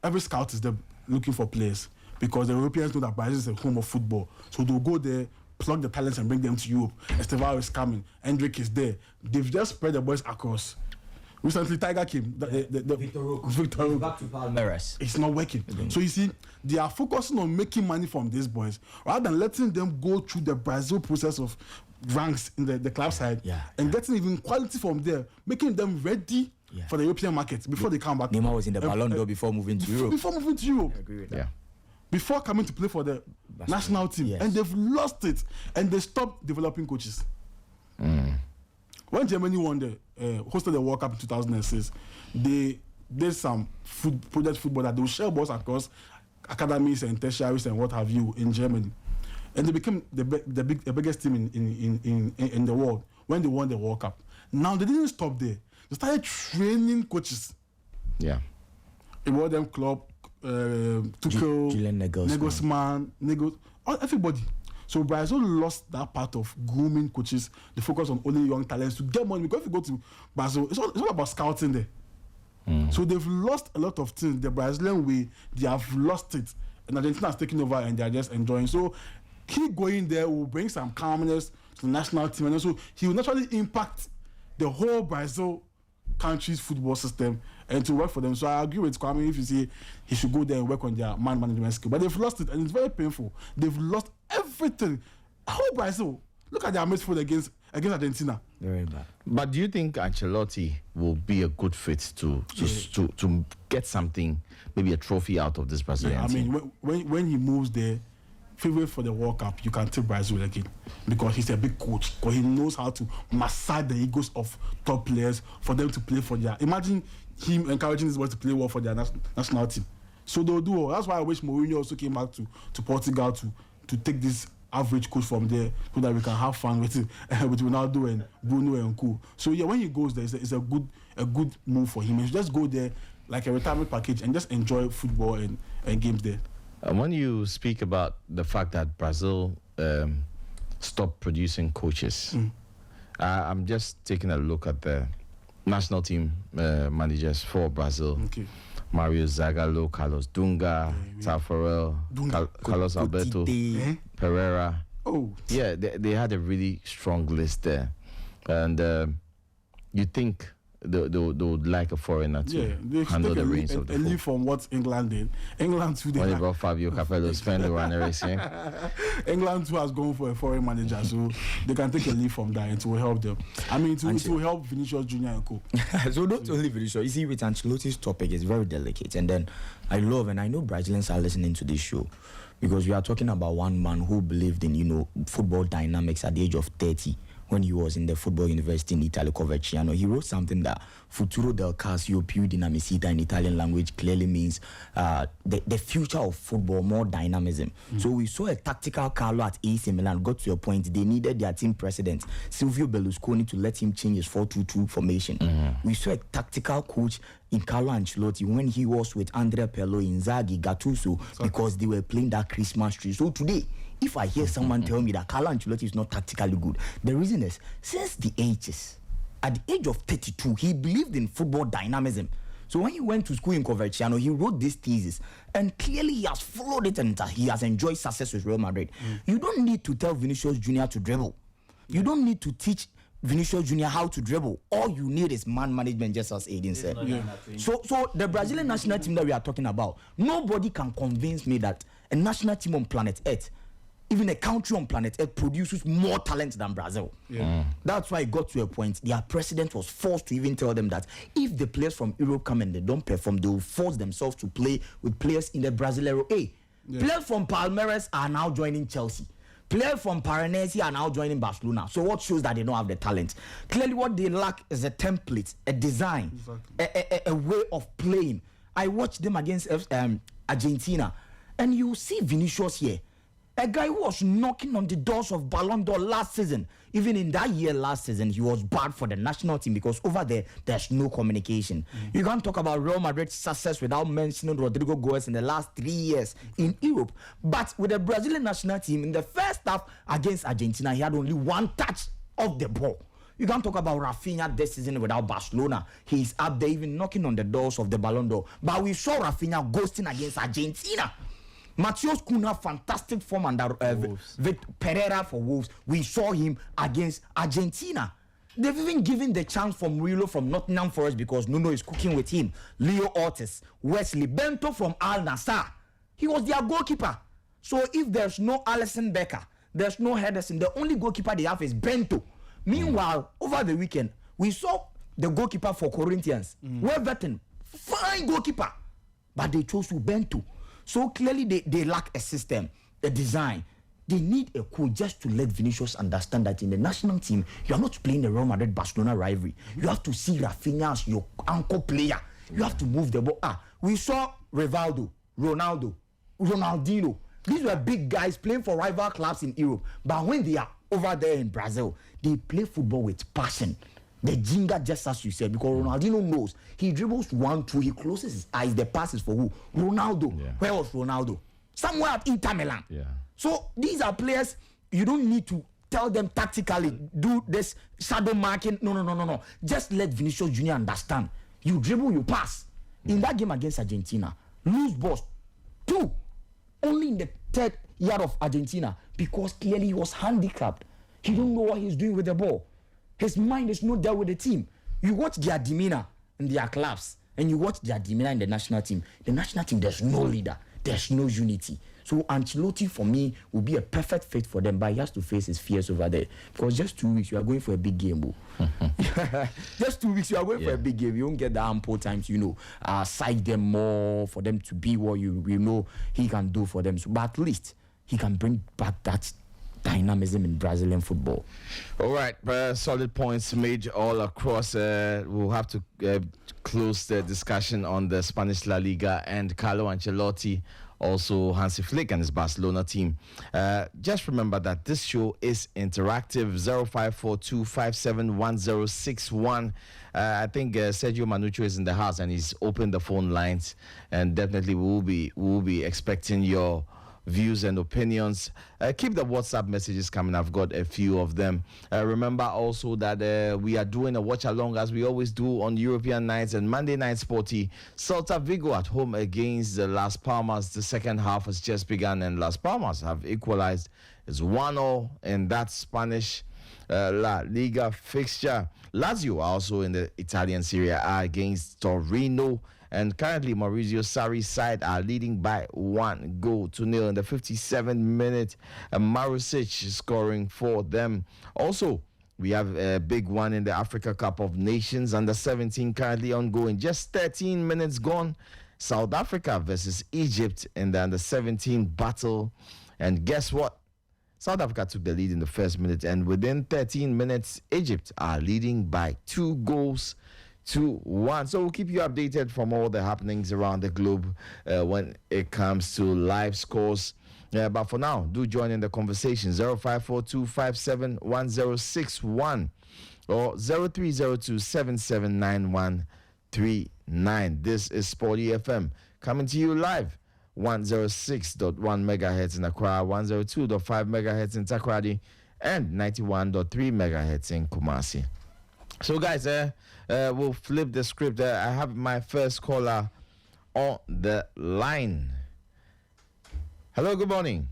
every scout is there looking for players. because the Europeans know that Brazil is a home of football. So they'll go there, plug the talents and bring them to Europe. Estevao is coming. Hendrik is there. They've just spread the boys across. Recently, Tiger came. Victor Roque. Back to Palmeiras. It's not working. So you see, they are focusing on making money from these boys rather than letting them go through the Brazil process of ranks in the club side and getting even quality from there, making them ready for the European market before they come back. Neymar was in the Ballon d'Or before moving to Europe. Before moving to Europe. I agree with that. Yeah. Before coming to play for the national team. Yes. And they've lost it. And they stopped developing coaches. When Germany hosted the World Cup in 2006, they did some project football that they will share balls across academies and tertiaries and what have you in Germany. And they became the biggest team in the world when they won the World Cup. Now they didn't stop there. They started training coaches. Yeah. It was them Klopp, Tuchel, Nagelsmann, everybody. So Brazil lost that part of grooming coaches. They focus on only young talents to get money. Because if you go to Brazil, it's all about scouting there. So they've lost a lot of things. The Brazilian way, they have lost it. And Argentina has taken over and they're just enjoying. So he going there will bring some calmness to the national team. And also he will naturally impact the whole Brazil country's football system and to work for them. So I agree with Kwame if you say he should go there and work on their man management skill. But they've lost it and it's very painful. They've lost everything. How Brazil? Look at their midfield against Argentina. Very bad. But do you think Ancelotti will be a good fit to get something, maybe a trophy out of this Brazilian team? I mean, when he moves there, favorite for the World Cup, you can take Brazil again because he's a big coach. Because he knows how to massage the egos of top players for them to play for their. Imagine him encouraging these boys to play well for their national team. So they'll do well. That's why I wish Mourinho also came back to Portugal to take this average coach from there so that we can have fun with it with Ronaldo and Bruno and Co. So yeah, when he goes there, it's a good move for him. He should just go there like a retirement package and just enjoy football and games there. When you speak about the fact that Brazil stopped producing coaches, I'm just taking a look at the national team managers for Brazil. Okay. Mario Zagallo, Carlos Dunga, Tafarel, Carlos Alberto, Pereira. Oh. Yeah, they had a really strong list there. And you think they would like a foreigner to handle the reins of the football. Leave from what England did. England too. When they brought Fabio Capello, Spendo and everything. England too has gone for a foreign manager, so they can take a leave from that and it will help them. I mean, it will help Vinicius Junior and Co. So not only Vinicius, you see, with Ancelotti's topic, it's very delicate. And then I love, and I know Brazilians are listening to this show, because we are talking about one man who believed in, football dynamics at the age of 30. When he was in the football university in Italy, Coverciano, he wrote something that Futuro del Calcio più dinamicità in Italian language clearly means the future of football, more dynamism. So we saw a tactical Carlo at AC Milan got to a point they needed their team president, Silvio Berlusconi, to let him change his 4-2-2 formation. We saw a tactical coach in Carlo Ancelotti when he was with Andrea Pirlo, Inzaghi, Gattuso, because they were playing that Christmas tree. So today, if I hear someone tell me that Carlo Ancelotti is not tactically good, the reason is, since the ages, at the age of 32, he believed in football dynamism. So when he went to school in Coverciano, he wrote this thesis, and clearly he has followed it and he has enjoyed success with Real Madrid. You don't need to tell Vinicius Junior to dribble. You don't need to teach Vinicius Junior how to dribble. All you need is man management, just as Aiden said. So the Brazilian national team that we are talking about, nobody can convince me that a national team on planet Earth, even a country on planet Earth, produces more talent than Brazil. That's why it got to a point their president was forced to even tell them that if the players from Europe come and they don't perform, they will force themselves to play with players in the Brasileiro A. Players from Palmeiras are now joining Chelsea. Players from Paranesi are now joining Barcelona. So what shows that they don't have the talent? Clearly what they lack is a template, a design, a way of playing. I watched them against Argentina, and you see Vinicius here, a guy who was knocking on the doors of Ballon d'Or last season. Even in that year last season, he was bad for the national team because over there, there's no communication. You can't talk about Real Madrid's success without mentioning Rodrigo Goes in the last 3 years in Europe. But with the Brazilian national team, in the first half against Argentina, he had only one touch of the ball. You can't talk about Rafinha this season without Barcelona. He's up there even knocking on the doors of the Ballon d'Or. But we saw Rafinha ghosting against Argentina. Matheus Cunha, fantastic form under Pereira for Wolves. We saw him against Argentina. They've even given the chance for Murillo from Nottingham Forest because Nuno is cooking with him. Leo Ortiz, Wesley Bento from Al Nassr. He was their goalkeeper. So if there's no Alisson Becker, there's no Henderson, the only goalkeeper they have is Bento. Meanwhile, over the weekend, we saw the goalkeeper for Corinthians, Weverton, fine goalkeeper, but they chose to Bento. So clearly they lack a system, a design. They need a coach just to let Vinicius understand that in the national team, you are not playing the Real Madrid-Barcelona rivalry. You have to see Rafinha as your anchor player. You have to move the ball. We saw Rivaldo, Ronaldo, Ronaldinho. These were big guys playing for rival clubs in Europe. But when they are over there in Brazil, they play football with passion. The ginger, just as you said, because Ronaldinho knows. He dribbles 1-2, he closes his eyes, the passes for who? Ronaldo. Yeah. Where was Ronaldo? Somewhere at Inter Milan. Yeah. So these are players, you don't need to tell them tactically, do this shadow marking. No. Just let Vinicius Jr. understand. You dribble, you pass. In that game against Argentina, lose balls 2, only in the third year of Argentina, because clearly he was handicapped. He don't know what he's doing with the ball. His mind is not there with the team. You watch their demeanor in their clubs, and you watch their demeanor in the national team. The national team, there's no leader. There's no unity. So Ancelotti, for me, will be a perfect fit for them, but he has to face his fears over there. Because just 2 weeks, you are going for a big game. Just 2 weeks, you are going for a big game. You won't get the ample time to, side them more, for them to be what you know he can do for them. So, but at least he can bring back that dynamism in Brazilian football. All right, solid points made all across. We'll have to close the discussion on the Spanish La Liga and Carlo Ancelotti, also Hansi Flick and his Barcelona team. Just remember that this show is interactive. 0542571061. I think Sergio Manuccio is in the house and he's opened the phone lines, and definitely we'll be expecting your views and opinions. Keep the WhatsApp messages coming. I've got a few of them. Remember also that we are doing a watch along, as we always do, on European nights and Monday Night Sporty. Celta Vigo at home against the Las Palmas. The second half has just begun and Las Palmas have equalized. It's 1-0 in that Spanish La Liga fixture. Lazio also in the Italian Serie A against Torino. And currently, Maurizio Sarri's side are leading by 1-0 in the 57th minute. Marusic scoring for them. Also, we have a big one in the Africa Cup of Nations. Under 17 currently ongoing. Just 13 minutes gone. South Africa versus Egypt in the under 17 battle. And guess what? South Africa took the lead in the first minute. And within 13 minutes, Egypt are leading by 2-1. So we'll keep you updated from all the happenings around the globe when it comes to live scores. But for now, do join in the conversation. 0542571061 or 0302779139. This is Sporty FM coming to you live. 106.1 megahertz in Accra, 102.5 megahertz in Takoradi, and 91.3 megahertz in Kumasi. So, guys, we'll flip the script. I have my first caller on the line. Hello, good morning.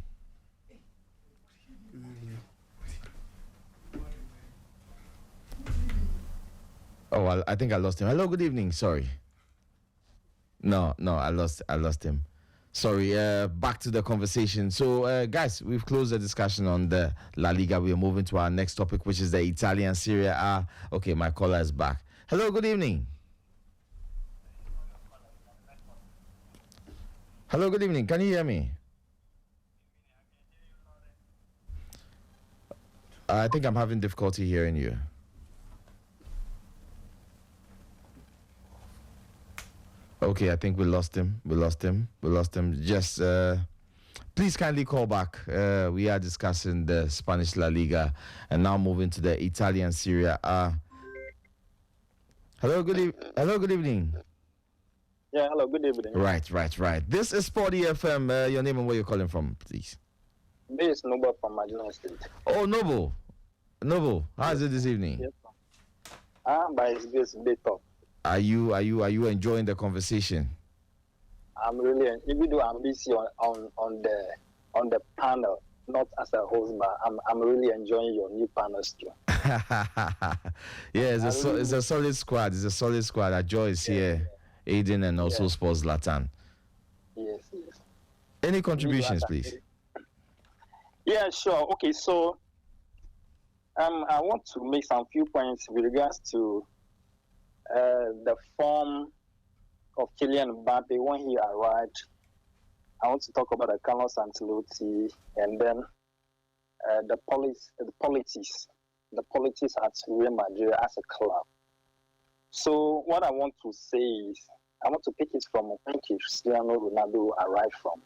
Oh, I think I lost him. Hello, good evening. Sorry. No, I lost him. Sorry, back to the conversation. So, guys, we've closed the discussion on the La Liga. We are moving to our next topic, which is the Italian Serie A. Okay, my caller is back. Hello, good evening. Hello, good evening. Can you hear me? I think I'm having difficulty hearing you. Okay, I think we lost him. Just please kindly call back. We are discussing the Spanish La Liga and now moving to the Italian Serie A. Hello, good evening. Yeah, hello, good evening. Right. This is Sporty FM. Your name and where you're calling from, please. This is Noble from Marginal State. Oh, Noble. How is it this evening? Yes, but it's a bit tough. Are you enjoying the conversation? I'm really, even though I'm busy on the panel, not as a host, but I'm really enjoying your new panels too. Yeah, it's a solid squad. It's a solid squad. Adjor is here, Aiden, and also Sports Zlatan. Yes. Any contributions, please? Yeah, sure. Okay, so I want to make some few points with regards to the form of Kylian Mbappe when he arrived. I want to talk about the Carlos Ancelotti and then the politics at Real Madrid as a club. So what I want to say is, I want to pick it from when Cristiano Ronaldo arrived from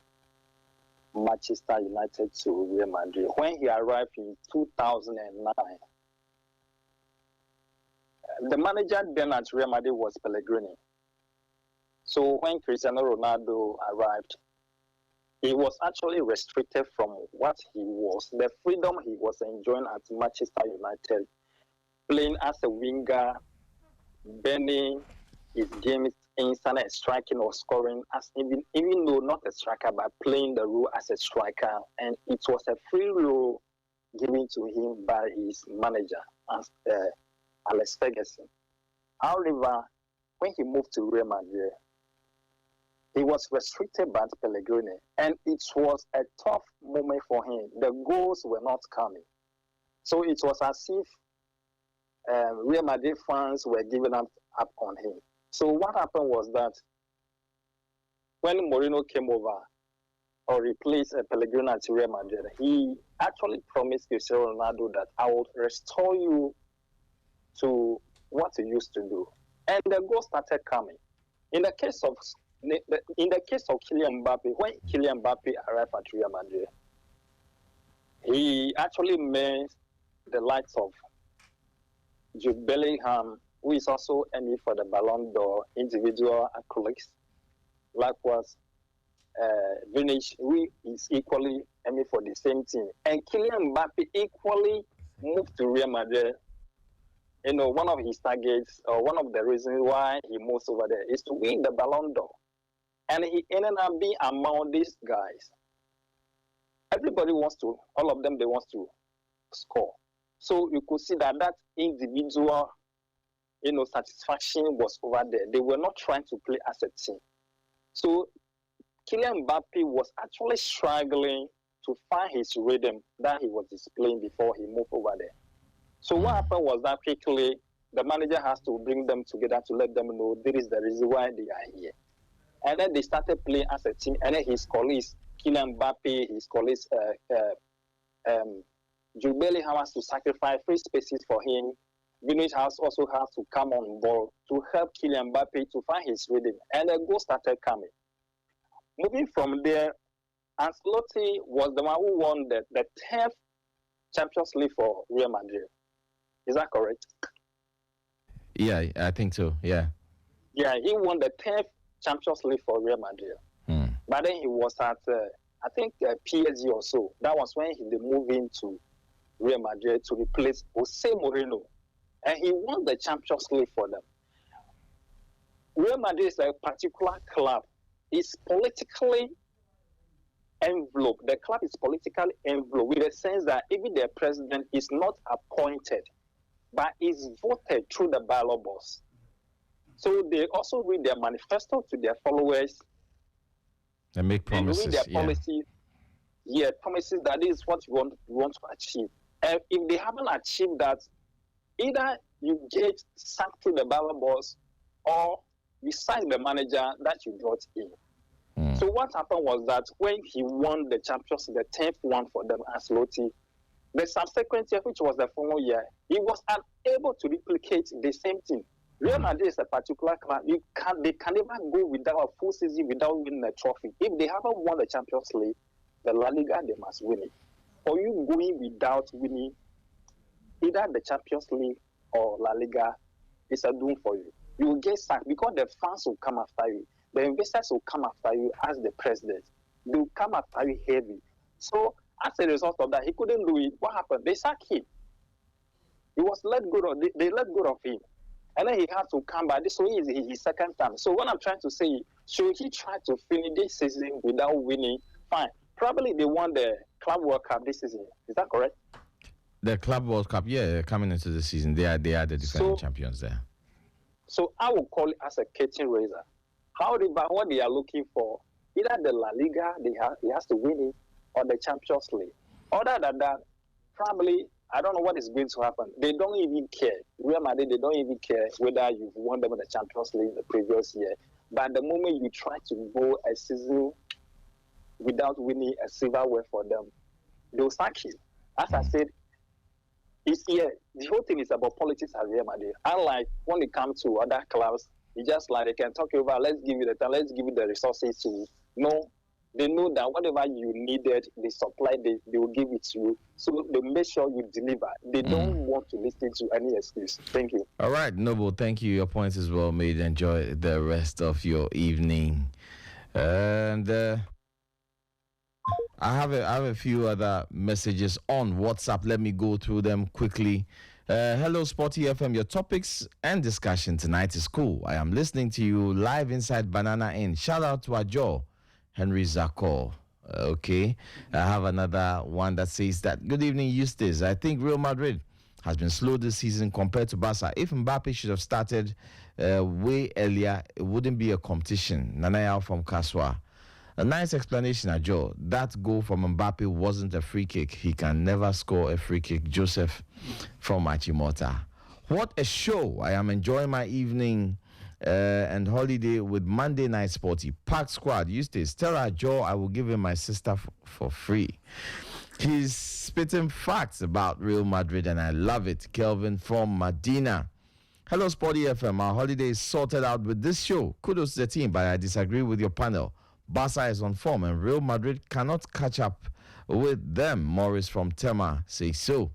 Manchester United to Real Madrid. When he arrived in 2009, the manager then at Real Madrid was Pellegrini. So when Cristiano Ronaldo arrived, he was actually restricted from what he was, the freedom he was enjoying at Manchester United, playing as a winger, bending his games inside and striking or scoring, as even though not a striker, but playing the role as a striker. And it was a free role given to him by his manager, Alex Ferguson. However, when he moved to Real Madrid, he was restricted by Pellegrini, and it was a tough moment for him. The goals were not coming. So it was as if Real Madrid fans were giving up on him. So what happened was that when Mourinho came over or replaced Pellegrini at Real Madrid, he actually promised Cristiano Ronaldo that I will restore you to what you used to do. And the goals started coming. In the case of Kylian Mbappe, when Kylian Mbappe arrived at Real Madrid, he actually made the likes of Jude Bellingham, who is also aiming for the Ballon d'Or individual accolades. Likewise, Vinicius, who is equally aiming for the same thing. And Kylian Mbappe equally moved to Real Madrid. You know, one of his targets, or one of the reasons why he moves over there is to win the Ballon d'Or. And he ended up being among these guys. Everybody wants to, all of them, they want to score. So you could see that individual, satisfaction was over there. They were not trying to play as a team. So Kylian Mbappe was actually struggling to find his rhythm that he was displaying before he moved over there. So what happened was that quickly, the manager has to bring them together to let them know this is the reason why they are here. And then they started playing as a team. And then his colleagues, Kylian Mbappe, his colleagues, Jude Bellingham has to sacrifice free spaces for him. Vinicius also has to come on board to help Kylian Mbappe to find his rhythm. And the goal started coming. Moving from there, Ancelotti was the one who won the 10th Champions League for Real Madrid. Is that correct? Yeah, I think so, yeah. Yeah, he won the 10th Champions League for Real Madrid. But then he was at, PSG or so. That was when they moved into Real Madrid to replace Jose Mourinho. And he won the Champions League for them. Real Madrid is a particular club. It's politically enveloped. The club is politically enveloped with the sense that even their president is not appointed, but is voted through the ballot box. So they also read their manifesto to their followers. They make promises. They read their policies. Yeah, promises that this is what you want to achieve. And if they haven't achieved that, either you get sacked through the ballot box or you sack the manager that you brought in. So what happened was that when he won the Champions League, the 10th one for them, Ancelotti, the subsequent year, which was the following year, he was unable to replicate the same thing. Real Madrid is a particular club. They can never go without a full season without winning a trophy. If they haven't won the Champions League, the La Liga, they must win it. Or you going without winning either the Champions League or La Liga, it's a doom for you. You will get sacked because the fans will come after you. The investors will come after you as the president. They will come after you heavy. So as a result of that, he couldn't do it. What happened? They sacked him. He was let go of. They let go of him. And then he had to come back. So he is his second time. So what I'm trying to say, Should he try to finish this season without winning? Fine. Probably they won the Club World Cup this season. Is that correct? The Club World Cup, yeah, coming into the season, they are the defending champions there. So I would call it as a curtain raiser. But what they are looking for, either the La Liga, he has to win it, or the Champions League. Other than that, probably, I don't know what is going to happen. They don't even care. Real Madrid, they don't even care whether you've won them in the Champions League the previous year. But the moment you try to go a season without winning a silverware for them, they'll sack you. As I said, the whole thing is about politics at Real Madrid. Unlike when it comes to other clubs, it's just like they can talk over, let's give you the time, let's give you the resources to. No, they know that whatever you needed, they supply, they will give it to you. So they make sure you deliver. They don't want to listen to any excuse. Thank you. All right, Noble, thank you. Your point is well made. Enjoy the rest of your evening. And I have a few other messages on WhatsApp. Let me go through them quickly. Hello, SportyFM. Your topics and discussion tonight is cool. I am listening to you live inside Banana Inn. Shout out to Adjor, Henry Zako. Okay. I have another one that says that, good evening, Eustace. I think Real Madrid has been slow this season compared to Barca. If Mbappe should have started way earlier, it wouldn't be a competition. Nanaya from Kaswa. A nice explanation, Adjor. That goal from Mbappe wasn't a free kick. He can never score a free kick. Joseph from Achimota. What a show. I am enjoying my evening and holiday with Monday Night Sporty. Packed squad. Eustace, tell Adjor I will give him my sister for free. He's spitting facts about Real Madrid and I love it. Kelvin from Medina. Hello, SportyFM. Our holiday is sorted out with this show. Kudos to the team, but I disagree with your panel. Barca is on form and Real Madrid cannot catch up with them. Morris from Tema says so.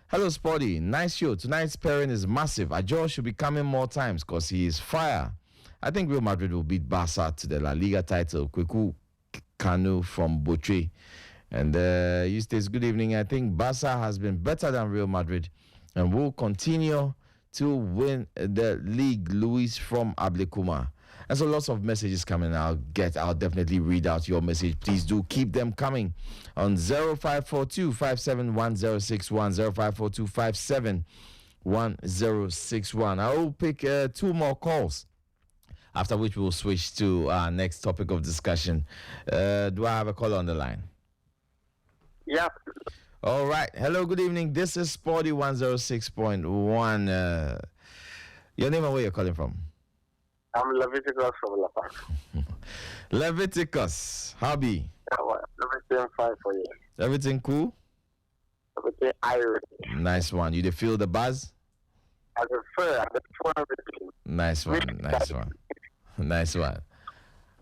Hello, Sporty. Nice show. Tonight's pairing is massive. Adjor should be coming more times because he is fire. I think Real Madrid will beat Barca to the La Liga title. Kweku Kanu from Botre. And Eustace, good evening. I think Barca has been better than Real Madrid and will continue to win the league. Luis from Ablekuma. And so lots of messages coming. I'll definitely read out your message. Please do keep them coming on 0542 571061 0542 571061. I will pick two more calls, after which we'll switch to our next topic of discussion. Do I have a caller on the line? Yeah. All right. Hello, good evening. This is Sporty 106.1. Your name and where you're calling from? I'm Leviticus from La Paz. Leviticus, hobby. Everything fine for you. Everything cool? Everything Irish. Nice one. You feel the buzz? I prefer everything. Nice one. Nice one.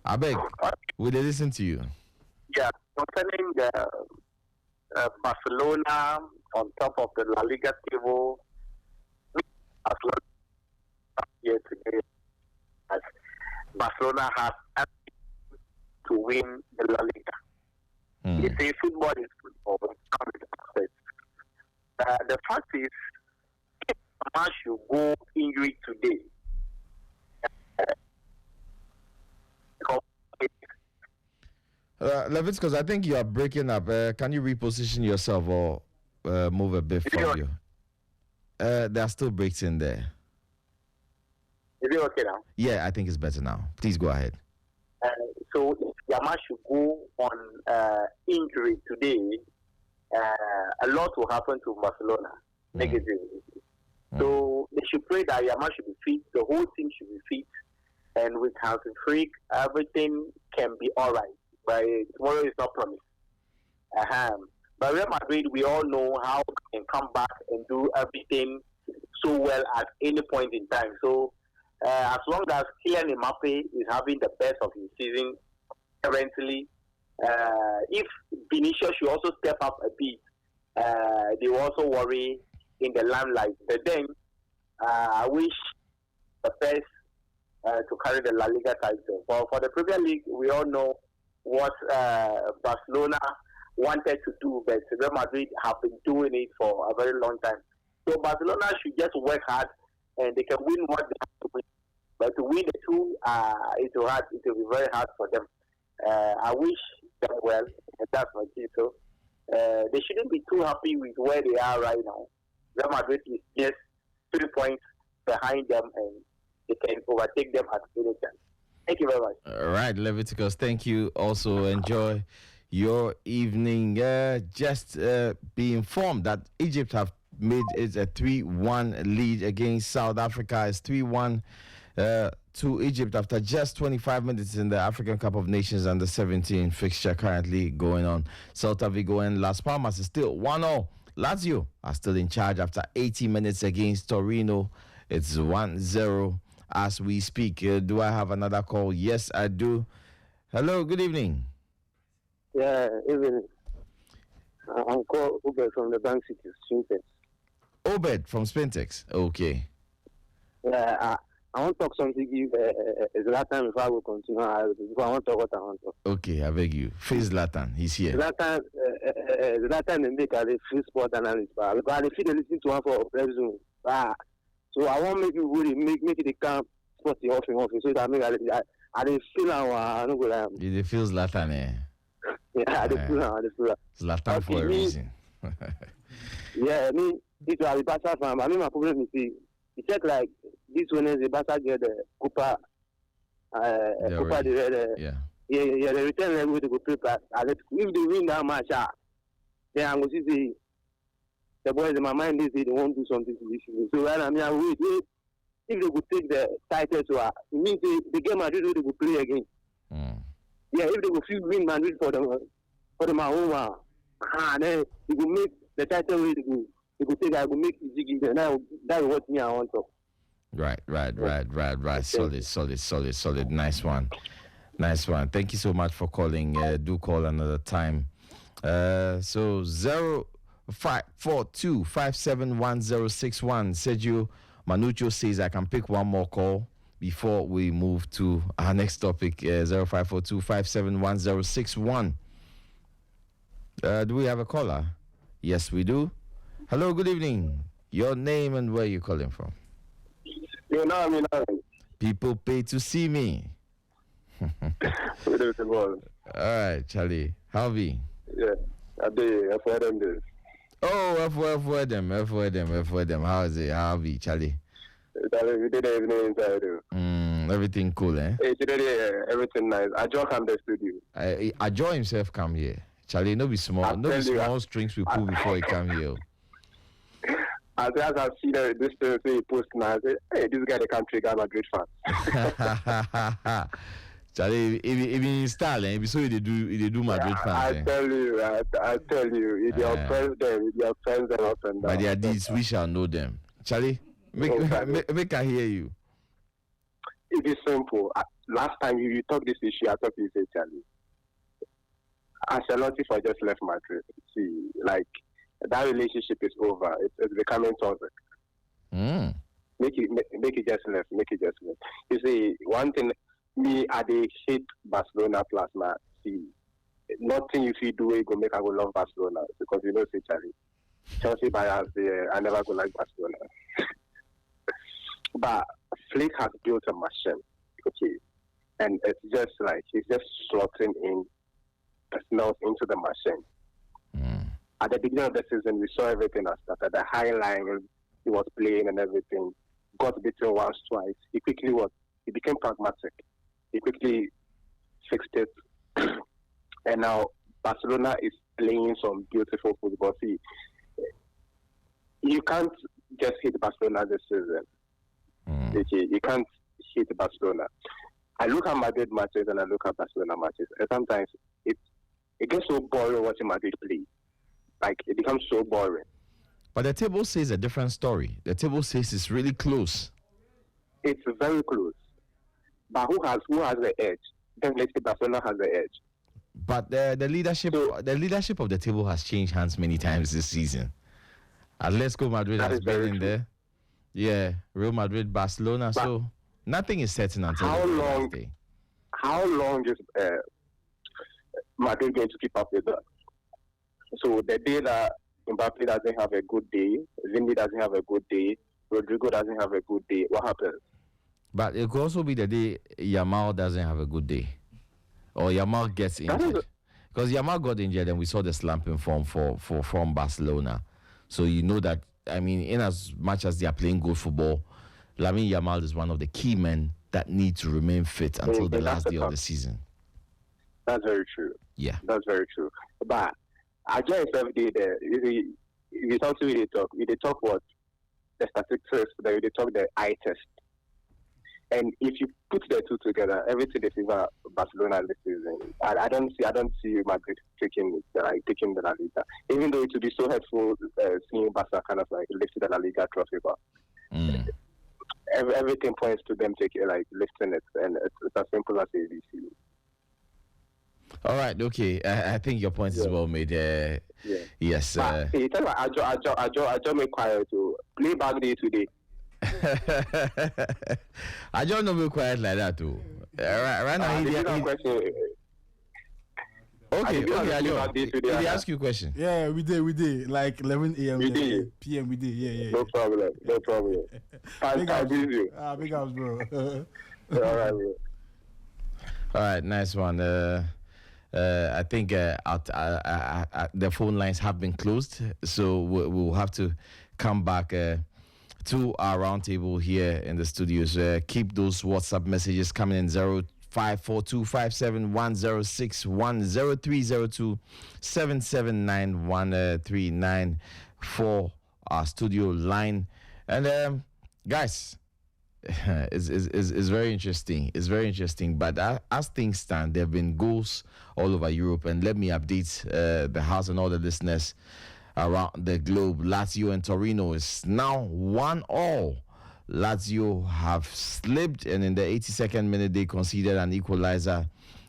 I beg, will they listen to you? Yeah, concerning the Barcelona on top of the La Liga table, as well here today, as Barcelona has to win the La Liga. They say football is football, but the fact is, if a match should go injury today, Leviticus, I think you are breaking up. Can you reposition yourself or move a bit from you? There are still breaks in there. Is it okay now? Yeah, I think it's better now. Please go ahead. So if Yamal should go on injury today, a lot will happen to Barcelona negatively. So they should pray that Yamal should be fit, the whole team should be fit, and with Hansi Flick, everything can be all right. But tomorrow is not promised. But Real Madrid, we all know how they can come back and do everything so well at any point in time. So as long as Kylian Mbappe is having the best of his season currently, if Vinicius should also step up a bit, they will also worry in the limelight. But then, I wish the best to carry the La Liga title. But for the Premier League, we all know what Barcelona wanted to do, but Real Madrid have been doing it for a very long time. So Barcelona should just work hard, and they can win what they have to win. But to win the two, it will be very hard for them. I wish them well, and that's my team. So they shouldn't be too happy with where they are right now. Real Madrid is just 3 points behind them, and they can overtake them at any time. Thank you very much. All right, Leviticus, thank you. Also, enjoy your evening. Just be informed that Egypt have made it a 3-1 lead against South Africa. It's 3-1 to Egypt after just 25 minutes in the African Cup of Nations under 17 fixture currently going on. Celta Vigo and Las Palmas is still 1-0. Lazio are still in charge after 80 minutes against Torino. It's 1-0 as we speak. Do I have another call? Yes, I do. Hello, good evening. Yeah, evening. I'm called Obed from the Bank City, Spintex. Obed from Spintex. Okay. Yeah, I want to talk something. Zlatan, before I will continue, I want to talk what I want to talk. Okay, I beg you. Face Zlatan, he's here. Zlatan and make a free sport analyst, but I feel they listen to one for President. So I want to make you really make it a camp sporty offering, so that I didn't feel I don't go like. You feel Zlatan, eh? Yeah, I didn't feel Zlatan for a reason. Yeah, I mean, it was a Barca fan. I mean, my problem is, it's just like this Wednesday, Barca get the Copa, Copa the the return level to go play. If they win that match, then I'm going to see the boys in my mind. They won't do something to this season. So right now, wait. If they could take the title to her, it means the game Madrid they will play again. Yeah, if they could win Madrid for the Mahoma, then they will make the title way to go. They could take that, will make the jiggy. That is what me I want to. Right. Solid. Nice one. Thank you so much for calling. Do call another time. So 0542571061. Sergio Manucho says I can pick one more call before we move to our next topic. 0542571061. Do we have a caller? Yes, we do. Hello, good evening. Your name and where you calling from? People pay to see me. All right, Charlie. How be? Yeah, I did. I've heard them this. Oh, I've heard them. How is it? How be, Charlie? We did everything inside. Everything cool, eh? Hey, today, everything nice. Adjor come to the studio. Adjor himself come here. Charlie, no be small strings we pull before he come here. As I see this thing say post now, I say, hey, this guy the country guy Madrid fan. Charlie, if he install, if so they do Madrid fans. I tell you, if your friends them, if your friends and up and down. By their deeds, we shall know them. Charlie, make I hear you. It is simple. Last time you talked this issue, I thought you said, Charlie, Ancelotti for just left Madrid. See, like that relationship is over. It's becoming toxic. Make it just left. You see, one thing. Me, I hate Barcelona plus now. See, nothing if you do it go make I go love Barcelona because you know, say Charlie, Chelsea buyers, I never go like Barcelona. But Flick has built a machine, okay, and it's just like he's just slotting in personals into the machine. At the beginning of the season, we saw everything as that. At the high line, he was playing and everything. Got beaten once, twice. He became pragmatic. He quickly fixed it. And now Barcelona is playing some beautiful football. See, you can't just hit Barcelona this season. Okay, you can't hit Barcelona. I look at Madrid matches and I look at Barcelona matches. And sometimes it gets so boring watching Madrid play. Like, it becomes so boring. But the table says a different story. The table says it's really close. It's very close. But who has the edge? Definitely Barcelona has the edge. But the leadership of the table has changed hands many times this season. Atletico Madrid has been in there. Yeah, Real Madrid, Barcelona. But so nothing is certain until the last day. How long is Madrid going to keep up with that? So the day that Mbappe doesn't have a good day, Vini doesn't have a good day, Rodrigo doesn't have a good day, what happens? But it could also be the day Yamal doesn't have a good day, or Yamal gets injured. Because Yamal got injured, and we saw the slumping form from Barcelona. So you know that, I mean, in as much as they are playing good football, Lamine Yamal is one of the key men that need to remain fit until the last day of the season. That's very true. Yeah. That's very true. But Adjor himself did there. If you talk to they talk what the statistics, they talk the eye test. And if you put the two together, everything they favor Barcelona this season, I don't see Madrid taking the La Liga. Even though it would be so helpful seeing Barca kind of like lifting the La Liga trophy, but everything points to them taking lifting it, and it's as simple as ABC. All right, okay. I think your point is well made. Yes. But you tell me, Adjor make quiet to play back day today. I don't know be quiet like that too. Right now, Did he ask you a question? Yeah, we did. Like 11 a.m. PM, we did. Yeah. No problem. Big ups, bro. All right, bro. All right, nice one. I think the phone lines have been closed, so we'll have to come back to our roundtable here in the studios. Keep those WhatsApp messages coming in 0542571061 0302-779-1394 for our studio line. And guys, it's very interesting. It's very interesting. But as things stand, there have been goals all over Europe. And let me update the house and all the listeners around the globe. Lazio and Torino is now 1-1. Lazio have slipped, and in the 82nd minute, they conceded an equalizer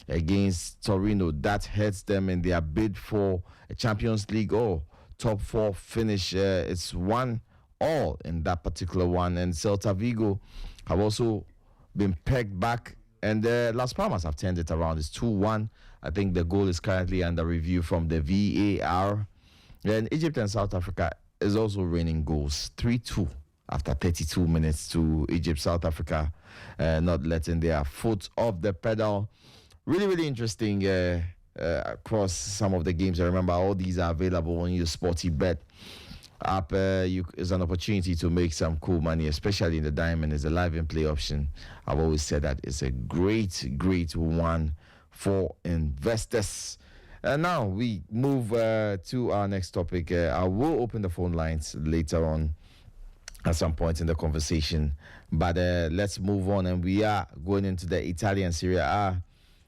against Torino. That hurts them in their bid for a Champions League or top 4 finish. It's 1-1 in that particular one. And Celta Vigo have also been pegged back, and Las Palmas have turned it around. It's 2-1. I think the goal is currently under review from the VAR. And Egypt and South Africa is also raining goals. 3-2 after 32 minutes to Egypt. South Africa not letting their foot off the pedal. Really, really interesting across some of the games. I remember all these are available on your SportyBet app. Is an opportunity to make some cool money, especially in the diamond. It's a live and play option. I've always said that it's a great one for investors. And now we move to our next topic. I will open the phone lines later on at some point in the conversation. But let's move on. And we are going into the Italian Serie A.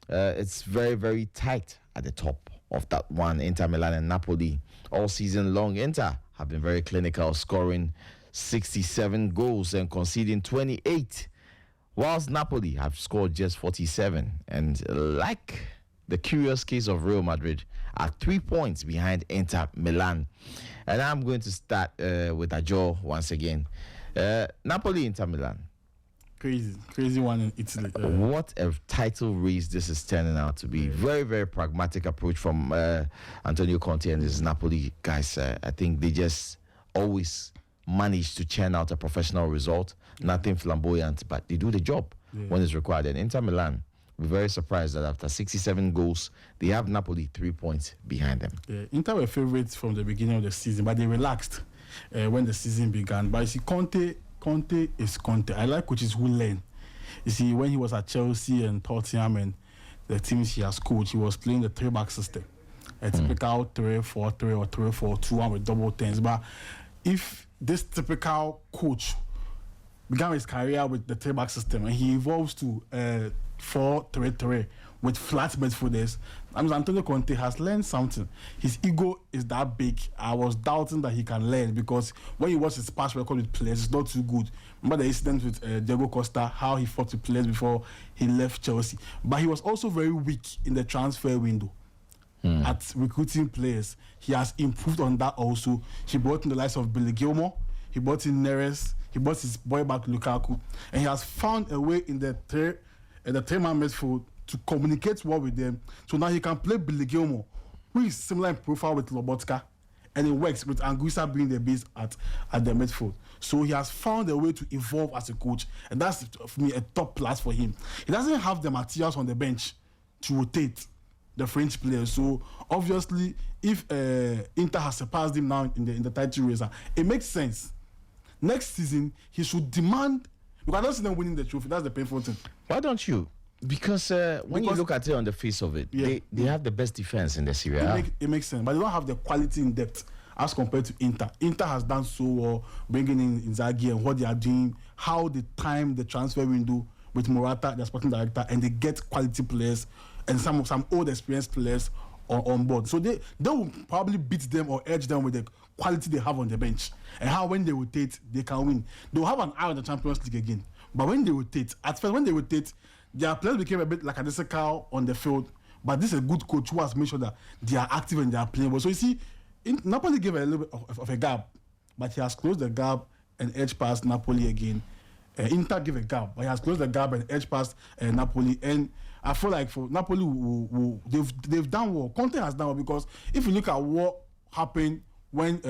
It's very, very tight at the top of that one. Inter Milan and Napoli all season long. Inter have been very clinical, scoring 67 goals and conceding 28, whilst Napoli have scored just 47. And like the curious case of Real Madrid, are 3 points behind Inter Milan. And I'm going to start with Adjor once again. Napoli, Inter Milan. Crazy one in Italy. What a title race this is turning out to be. Very, very pragmatic approach from Antonio Conte and his Napoli guys. I think they just always manage to churn out a professional result. Nothing flamboyant, but they do the job when it's required. And Inter Milan, we're very surprised that after 67 goals, they have Napoli 3 points behind them. Yeah, Inter were favourites from the beginning of the season, but they relaxed when the season began. But you see, Conte is Conte. I like coaches who learn. You see, when he was at Chelsea and Tottenham and the teams he has coached, he was playing the 3-back system. A typical 3-4-3 or 3-4-2 with double tens. But if this typical coach began his career with the 3-back system and he evolves to 4-3-3 with flat midfielders, Antonio Conte has learned something. His ego is that big. I was doubting that he can learn, because when you watch his past record with players, it's not too good. Remember the incident with Diego Costa, how he fought with players before he left Chelsea. But he was also very weak in the transfer window at recruiting players. He has improved on that also. He brought in the likes of Billy Gilmore, he brought in Neres, he brought his boy back Lukaku, and he has found a way in the 3-man midfield to communicate well with them. So now he can play Billy Gilmore, who is similar in profile with Lobotka, and it works with Anguissa being the base at the midfield. So he has found a way to evolve as a coach, and that's for me a top plus for him. He doesn't have the materials on the bench to rotate the French players. So obviously, if Inter has surpassed him now in the title race, it makes sense. Next season, he should demand, because I don't see them winning the trophy. That's the painful thing. Why don't you? Because when you look at it on the face of it, they have the best defense in the Serie A. It makes sense, but they don't have the quality in depth as compared to Inter. Inter has done so well, bringing in Inzaghi and what they are doing, how they time the transfer window with Morata, their sporting director, and they get quality players and some old experienced players on board. So they will probably beat them or edge them with the quality they have on the bench, and how when they rotate, they can win. They'll have an eye on the Champions League again. But when they rotate, their players became a bit like a discal on the field. But this is a good coach who has made sure that they are active and they are playing well. So you see, Napoli gave a little bit of a gap, but he has closed the gap and edge past Napoli again. Inter gave a gap, but he has closed the gap and edge past Napoli. And I feel like for Napoli, they've done well. Conte has done well, because if you look at what happened when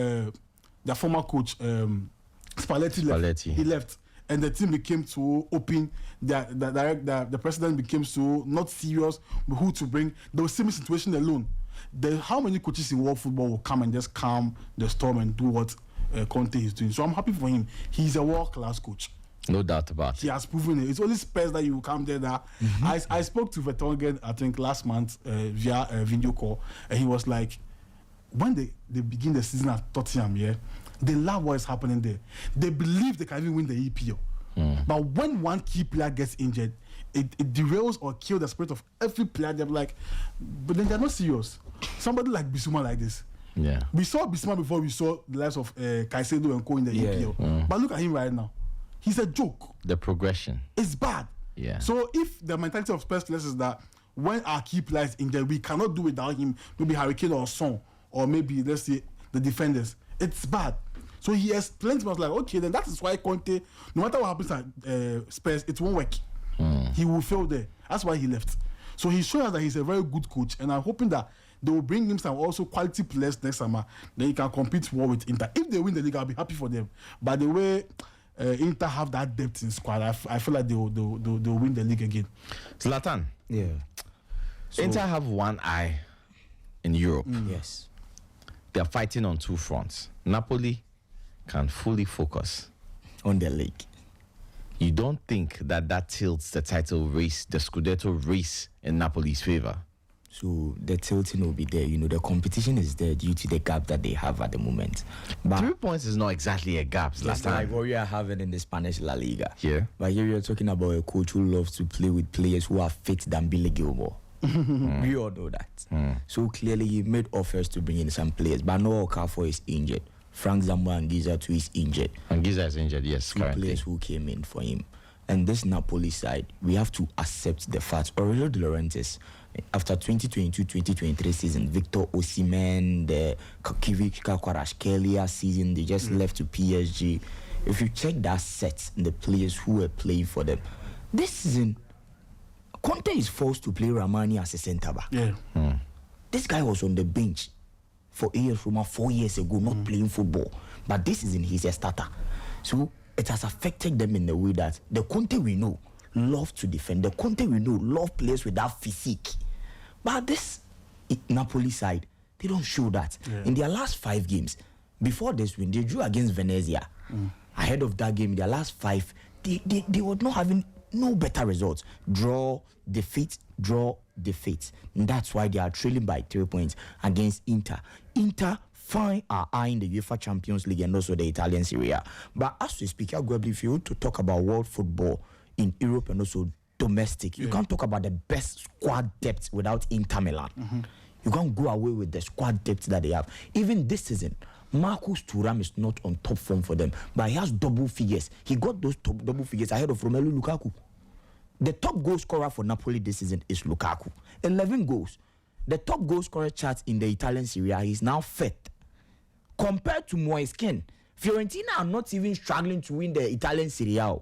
their former coach Spalletti left, he left, and the team became so open. The president became so not serious with who to bring. There was same situation alone. How many coaches in world football will come and just calm the storm and do what Conte is doing? So I'm happy for him. He's a world-class coach. No doubt about it. He has proven it. It's only Spurs that you will come there. That I spoke to Vertonghen, I think last month via a video call, and he was like, when they begin the season at Tottenham, they love what is happening there. They believe they can even win the EPL. But when one key player gets injured, it derails or kills the spirit of every player. They're like, but then they're not serious. Somebody like Bissouma like this. Yeah. We saw Bissouma before we saw the likes of Caicedo and Co in the EPL. But look at him right now. He's a joke. The progression. It's bad. Yeah. So if the mentality of Spurs players is that when our key player is injured, we cannot do without him, maybe Harry Kane or Son, or maybe, let's say, the defenders, it's bad. So he explained to us like, okay, then that is why Conte, no matter what happens at Spurs, it won't work. He will fail there. That's why he left. So he showed us that he's a very good coach, and I'm hoping that they will bring him some also quality players next summer. Then he can compete well with Inter. If they win the league, I'll be happy for them. But the way Inter have that depth in squad, I feel like they'll win the league again. Zlatan. Yeah. So, Inter have one eye in Europe. Yes. They are fighting on two fronts. Napoli can fully focus on the league. You don't think that tilts the title race, the Scudetto race, in Napoli's favor? So the tilting will be there. The competition is there due to the gap that they have at the moment. But 3 points is not exactly a gap. just like what we are having in the Spanish La Liga. Yeah. But here we are talking about a coach who loves to play with players who are fit than Billy Gilmore. We all know that. So clearly he made offers to bring in some players, but no Okafor is injured. Frank Zambo Anguissa too is injured. Anguissa is injured, yes, Two currently. players who came in for him. And this Napoli side, we have to accept the fact. Aurelio De Laurentiis, after 2022-2023 season, Victor Osimhen, the Kivika Kvaratskhelia season, they just left to PSG. If you check that set, the players who were playing for them, this season, Conte is forced to play Ramani as a centre-back. Yeah. This guy was on the bench for AS Roma 4 years ago, not playing football. But this season, he's a starter. So it has affected them in the way that the Conte we know love to defend. The Conte we know love players with that physique. But this Napoli side, they don't show that. Yeah. In their last 5 games, before this win, they drew against Venezia. Ahead of that game, their last 5, they were not having no better results. Draw, defeat, draw, defeat. And that's why they are trailing by 3 points against Inter. Inter find our eye in the UEFA Champions League and also the Italian Serie A. But as we speak, if you want to talk about world football in Europe and also domestic, you can't talk about the best squad depth without Inter Milan. You can't go away with the squad depth that they have. Even this season, Marcus Thuram is not on top form for them, but he has double figures. He got those double figures ahead of Romelu Lukaku. The top goal scorer for Napoli this season is Lukaku. 11 goals. The top goal scorer chart in the Italian Serie A is now 5th. Compared to Moiskin, Fiorentina are not even struggling to win the Italian Serie A.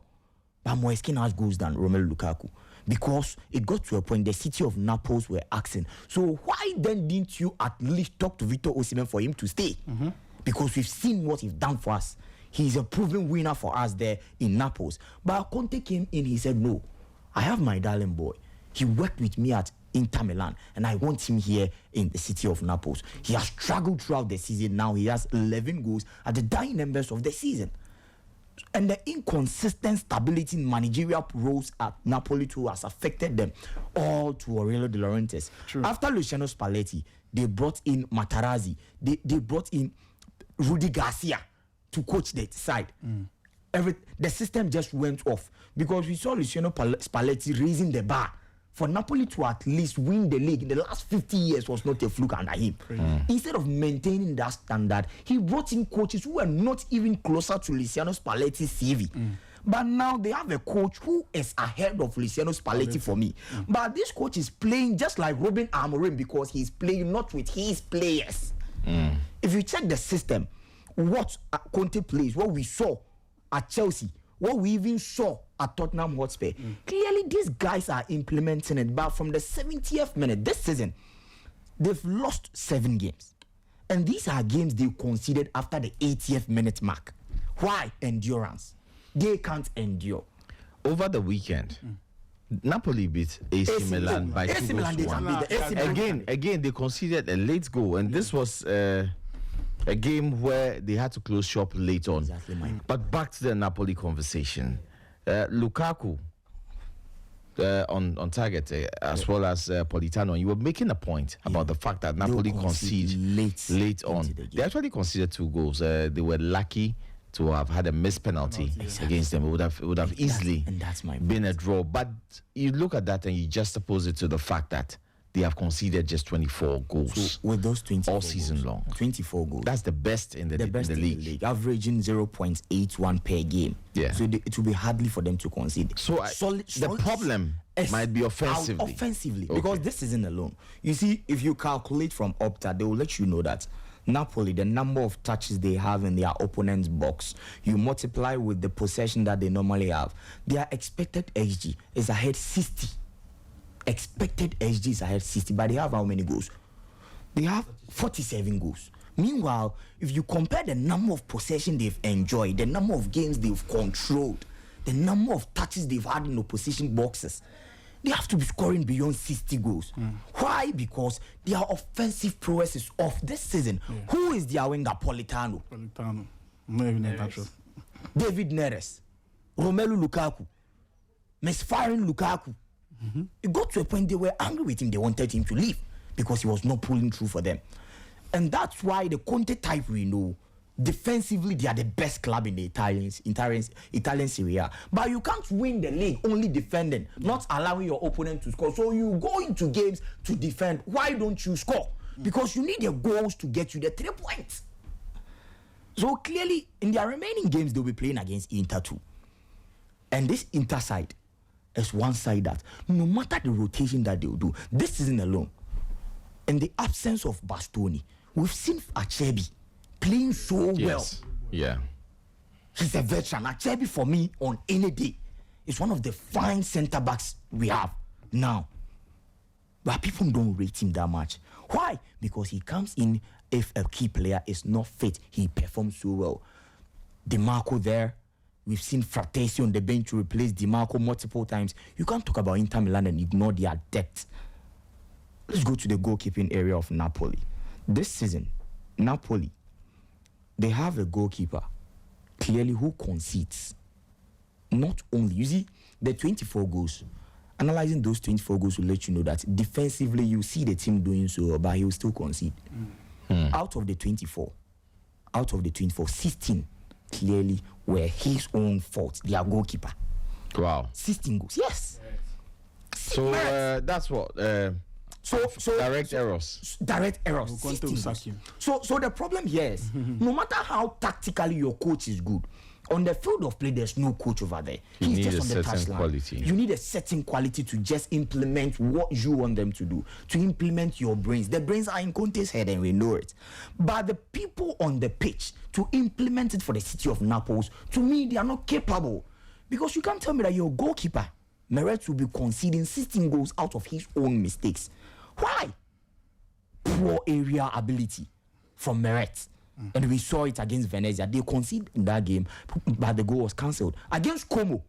But Moiskin has goals than Romelu Lukaku. because it got to a point the city of Naples were asking, so why then didn't you at least talk to Victor Osimhen for him to stay? Because we've seen what he's done for us. He's a proven winner for us there in Naples. But Conte came in, he said, no, I have my darling boy. He worked with me at Inter Milan, and I want him here in the city of Naples. He has struggled throughout the season. Now he has 11 goals at the dying embers of the season. And the inconsistent stability in managerial roles at Napoli too has affected them all to Aurelio De Laurentiis. After Luciano Spalletti, they brought in Materazzi. They brought in Rudy Garcia to coach the side. The system just went off because we saw Luciano Spalletti raising the bar. For Napoli to at least win the league in the last 50 years was not a fluke under him. Instead of maintaining that standard, he brought in coaches who were not even closer to Luciano Spalletti's CV. But now they have a coach who is ahead of Luciano Spalletti for me. But this coach is playing just like Ruben Amorim because he's playing not with his players. If you check the system, what Conte plays, what we saw at Chelsea, what we even saw at Tottenham Hotspur, clearly these guys are implementing it. But from the 70th minute this season, they've lost 7 games. And these are games they conceded after the 80th minute mark. Why? Endurance. They can't endure. Over the weekend, Napoli beat AC Milan by 2 goals to 1. Again, they conceded a late goal, and this was a game where they had to close shop late on. Exactly, but back to the Napoli conversation. Lukaku on target as well as Politano. You were making a point about the fact that Napoli conceded late on. They actually conceded 2 goals. They were lucky to have had a missed penalty against them. It would have easily been a draw. But you look at that and you juxtapose it to the fact that they have conceded just 24 goals. So with those 24 all season goals, long. 24 goals. That's the best in the league. Averaging 0.81 per game. Yeah. So it will be hardly for them to concede. So the problem might be offensively. Because this isn't alone. You see, if you calculate from Opta, they will let you know that Napoli, the number of touches they have in their opponent's box, you multiply with the possession that they normally have. Their expected XG is ahead 60. Expected XG is ahead 60, but they have how many goals? They have 47 goals. Meanwhile, if you compare the number of possession they've enjoyed, the number of games they've controlled, the number of touches they've had in opposition boxes, they have to be scoring beyond 60 goals. Why? Because their offensive prowess is off this season. Who is their winger? Politano. Not even natural. David Neres. Romelu Lukaku. Misfiring Lukaku. It got to a point they were angry with him. They wanted him to leave because he was not pulling through for them. And that's why the Conte type we know, defensively they are the best club in the Italian Serie A. But you can't win the league only defending, not allowing your opponent to score. So you go into games to defend. Why don't you score? Because you need your goals to get you the 3 points. So clearly in their remaining games they'll be playing against Inter too. And this Inter side is one side that no matter the rotation that they'll do, this season alone, in the absence of Bastoni, we've seen Acerbi playing so well. Yeah. He's a veteran. Acerbi for me on any day is one of the fine centre backs we have now. But people don't rate him that much. Why? Because he comes in, if a key player is not fit, he performs so well. DiMarco there. We've seen Fratesi on the bench to replace DiMarco multiple times. You can't talk about Inter Milan and ignore their depth. Let's go to the goalkeeping area of Napoli. This season, Napoli, they have a goalkeeper, clearly who concedes. Not only, you see, the 24 goals. Analyzing those 24 goals will let you know that defensively, you see the team doing so well, but he will still concede. Out of the 24, 16 clearly were his own fault. Their goalkeeper. Wow. 16 goals. Yes. So that's what. Direct errors. Direct errors. 16 goals. So the problem here is, no matter how tactically your coach is good, on the field of play, there's no coach over there. He's just on the touchline. You need a certain quality to just implement what you want them to do, to implement your brains. The brains are in Conte's head and we know it. But the people on the pitch, to implement it for the city of Naples, to me, they are not capable. Because you can't tell me that your goalkeeper Meret will be conceding 16 goals out of his own mistakes. Why? Poor area ability from Meret. And we saw it against Venezia. They conceded in that game, but the goal was cancelled. Against Como,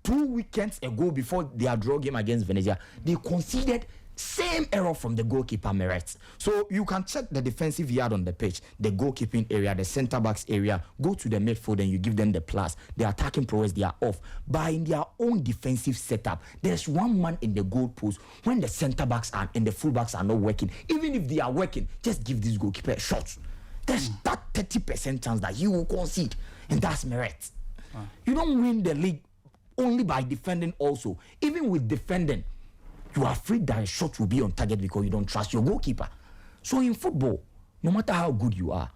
2 weekends ago before their draw game against Venezia, they conceded same error from the goalkeeper Meret. So you can check the defensive yard on the pitch, the goalkeeping area, the centre backs area, go to the midfield and you give them the plus. The attacking prowess, they are off. But in their own defensive setup, there's one man in the goal post when the centre backs and the full backs are not working. Even if they are working, just give this goalkeeper a shot. There's that 30% chance that he will concede, and that's Meret. You don't win the league only by defending also. Even with defending, you are afraid that a shot will be on target because you don't trust your goalkeeper. So in football, no matter how good you are,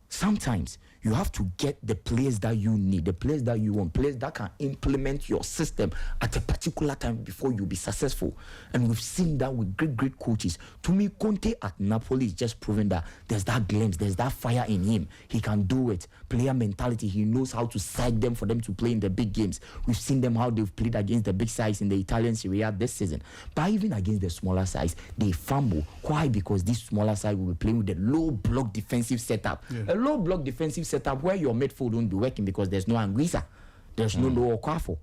sometimes you have to get the players that you need, the players that you want, players that can implement your system at a particular time before you'll be successful. And we've seen that with great coaches. To me, Conte at Napoli is just proving that there's that glimpse, there's that fire in him. He can do it. Player mentality, he knows how to psych them for them to play in the big games. We've seen them how they've played against the big sides in the Italian Serie A this season. But even against the smaller sides, they fumble. Why? Because this smaller side will be playing with a low block defensive setup. A low block defensive setup where your midfield won't be working because there's no Anguissa, there's no Okafor.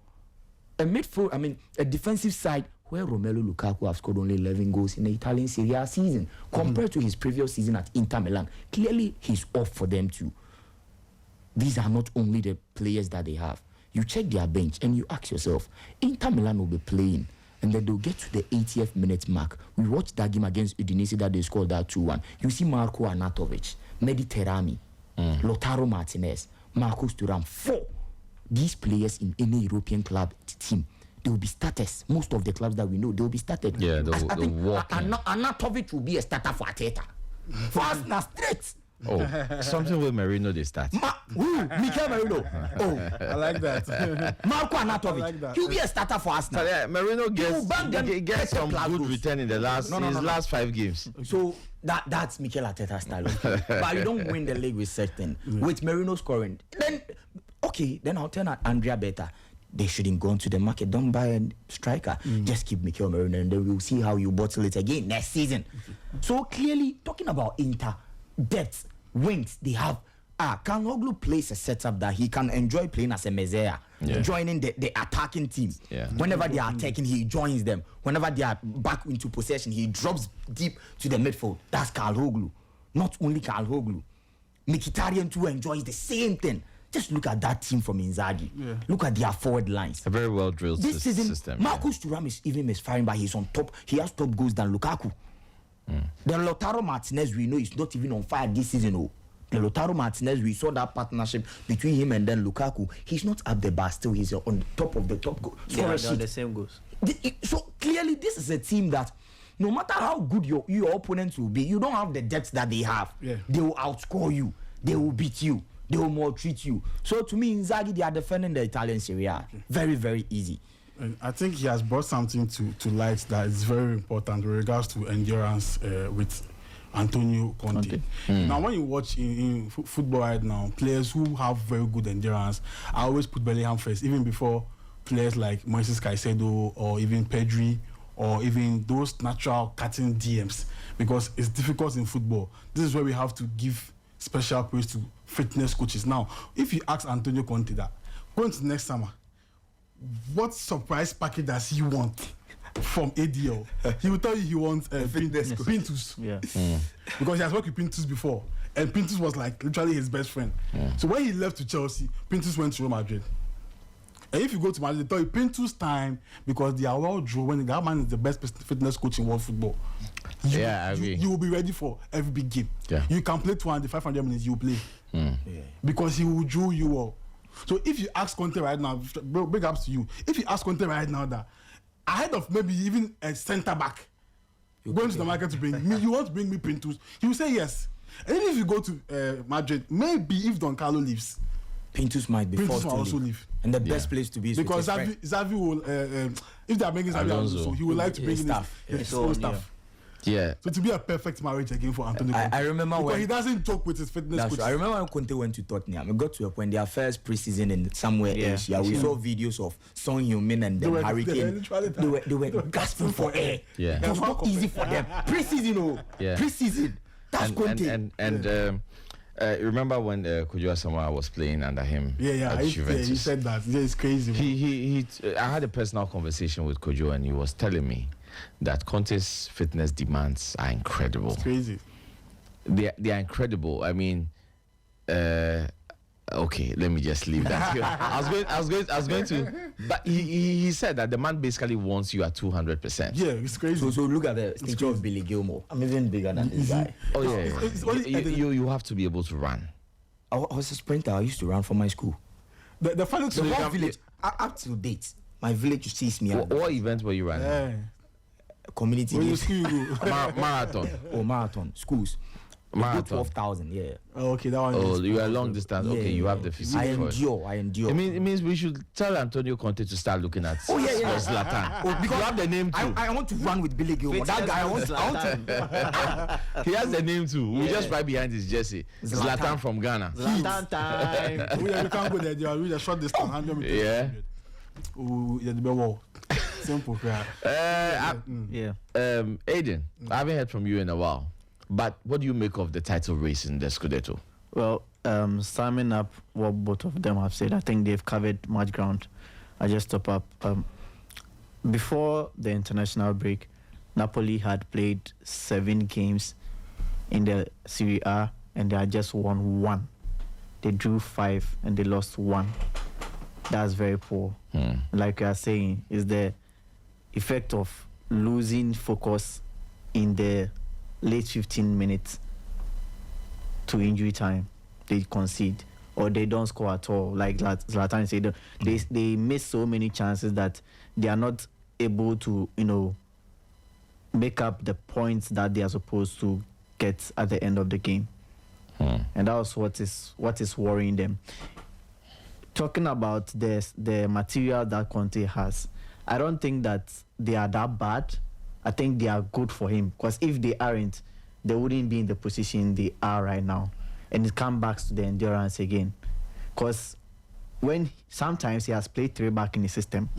A defensive side where Romelu Lukaku have scored only 11 goals in the Italian Serie A season compared to his previous season at Inter Milan. Clearly, he's off for them too. These are not only the players that they have. You check their bench and you ask yourself, Inter Milan will be playing and then they'll get to the 80th minute mark. We watched that game against Udinese that they scored that 2-1. You see Marko Arnautovic, Mediterami, Lautaro Martinez, Marcus Thuram, 4. These players in any European club team, they will be starters. Most of the clubs that we know, they will be started. Yeah, they'll walk in. Arnautovic will be a starter for Arteta. For Arsenal, straight. Oh, something with Mourinho they start. Mikel Mourinho. Oh, I like that. Marco Arnautovic. like that. He'll be a starter for Arsenal. So, yeah, Mourinho gets some plus good goals. return in the last 5 games. So that's Mikel Arteta's style. But you don't win the league with certain. With Mourinho scoring, then I'll turn at Andrea Beta. They shouldn't go into the market. Don't buy a striker. Just keep Mikel Mourinho, and then we'll see how you bottle it again next season. So clearly, talking about Inter, depth, wings, they have. Kaloglu plays a setup that he can enjoy playing as a Mezea, joining the attacking team. Yeah. Whenever they are attacking, he joins them. Whenever they are back into possession, he drops deep to the midfield. That's Kaloglu. Not only Kaloglu. Mkhitaryan too enjoys the same thing. Just look at that team from Inzaghi. Look at their forward lines. A very well drilled This season, system. Marcus Thuram is even misfiring, but he's on top. He has top goals than Lukaku. The Lautaro Martinez we know is not even on fire this season. Oh. The Lautaro Martinez, we saw that partnership between him and then Lukaku. He's not up there, but still he's on top of the top goal. They're the same goals. So clearly, this is a team that no matter how good your opponents will be, you don't have the depth that they have. They will outscore you. They will beat you. They will maltreat you. So to me, Inzaghi, they are defending the Italian Serie A. Very, very easy. And I think he has brought something to light that is very important with regards to endurance with Antonio Conte. Now, when you watch in football right now, players who have very good endurance, I always put Bellingham first, even before players like Moises Caicedo or even Pedri or even those natural cutting DMs, because it's difficult in football. This is where we have to give special praise to fitness coaches. Now, if you ask Antonio Conte that, going to next summer, what surprise package does he want from ADL? He will tell you he wants Pintus. Because he has worked with Pintus before, and Pintus was like literally his best friend. So when he left to Chelsea, Pintus went to Real Madrid. And if you go to Madrid, they tell you Pintus time, because they are well drawn. When that man is the best fitness coach in world football. I agree. You will be ready for every big game. You can play 500 minutes, you will play. Because he will draw you up. So if you ask Conte right now, big ups to you. If you ask Conte right now that ahead of maybe even a centre back going to the market to bring me, you want to bring me Pintus, he will say yes. And even if you go to Madrid, maybe if Don Carlo leaves, Pintus might be forced to also leave. And the best place to be is because Xavi will, if they are making Xavi Alonso, he would like to bring in his own staff. Yeah. So to be a perfect marriage again for Antonio Conte. I remember because when he doesn't joke with his fitness that's coaches. true. I remember when Conte went to Tottenham. It got to a point their first preseason in somewhere else. Yeah, we saw videos of Son Heung-min and then Harry Kane. They were gasping for air. Yeah. It was not easy for them. Preseason, preseason. That's Conte. Remember when Kojo Asamoah was playing under him? At Juventus? He said that. Yeah, it's crazy. I had a personal conversation with Kojo, and he was telling me that Conte's fitness demands are incredible. It's crazy. They are incredible. I mean, okay, let me just leave that here. I was going to, but he said that the man basically wants you at 200%. Yeah, it's crazy. So look at the picture of Billy Gilmore. I'm even bigger than this guy. Oh yeah, you have to be able to run. I was a sprinter. I used to run for my school. The final The whole village, up to date, my village sees me. What event were you running? Community Where you games. school you go? Marathon. Marathon schools. Marathon. 12,000, yeah. Oh, okay, that one. Oh, you are long distance. Okay, you have the physique I for it. endure. It means we should tell Antonio Conte to start looking at Zlatan. Because you have the name too. I want to run with Billy Gilmore. That guy, I want to. He has the name too. We just right behind his jersey. Zlatan from Ghana. Zlatan time. We can't go there. We just short distance. 100 meters. Yeah. Oh, yeah, the wall. Simple. Aiden, I haven't heard from you in a while. But what do you make of the title race in the Scudetto? Well, summing up what both of them have said, I think they've covered much ground. I just top up. Before the international break, Napoli had played 7 games in the Serie A and they had just won 1. They drew 5 and they lost 1. That's very poor. Like you are saying, is the effect of losing focus in the late 15 minutes to injury time. They concede or they don't score at all. Like Zlatan said, they miss so many chances that they are not able to, make up the points that they are supposed to get at the end of the game. And that was what is worrying them. Talking about the material that Conte has, I don't think that they are that bad. I think they are good for him, because if they aren't, they wouldn't be in the position they are right now. And it comes back to the endurance again. Because sometimes he has played 3-back in the system,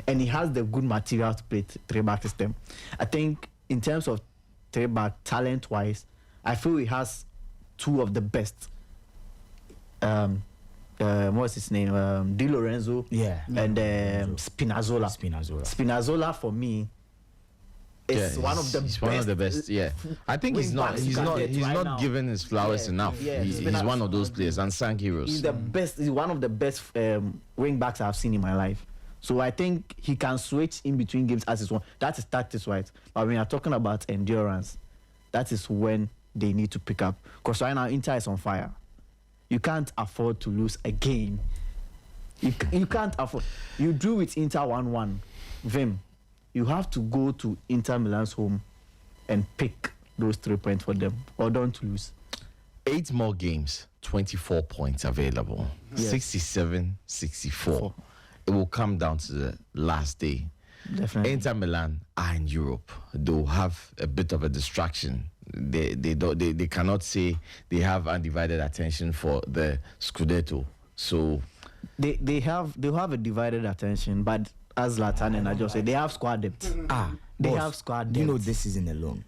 and he has the good material to play 3-back system. I think in terms of 3-back, talent-wise, I feel he has 2 of the best. What's his name? Di Lorenzo. And Spinazzola. Spinazzola for me is one of the best. One of the best. Yeah, I think he's not given his flowers enough. He's one of those players, unsung heroes. He's the best. He's one of the best wing backs I've seen in my life. So I think he can switch in between games as his one. That is tactics, right? But when you're talking about endurance, that is when they need to pick up. Because right now Inter is on fire. You can't afford to lose a game. You can't afford. You drew with Inter 1-1. Vim, you have to go to Inter Milan's home and pick those 3 points for them, or don't lose. 8 more games, 24 points available. Yes. 67, 64. It will come down to the last day. Definitely. Inter Milan are in Europe. They'll have a bit of a distraction. They cannot say they have undivided attention for the Scudetto. So they'll have a divided attention, but as Zlatan and Adjor said, they have squad depth. They have squad depth. You know, this season alone,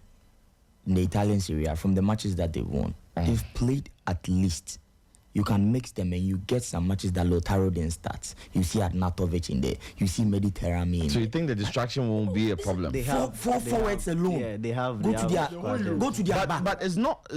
in the Italian Serie A, from the matches that they've won, they've played at least. You can mix them and you get some matches that Lautaro didn't start. You see Arnautovic in there. You see Mediterranean in So you there. think the distraction won't be a problem? They have four forwards alone. Yeah, they have. Go they to have their squad depth. go to their back. But it's not.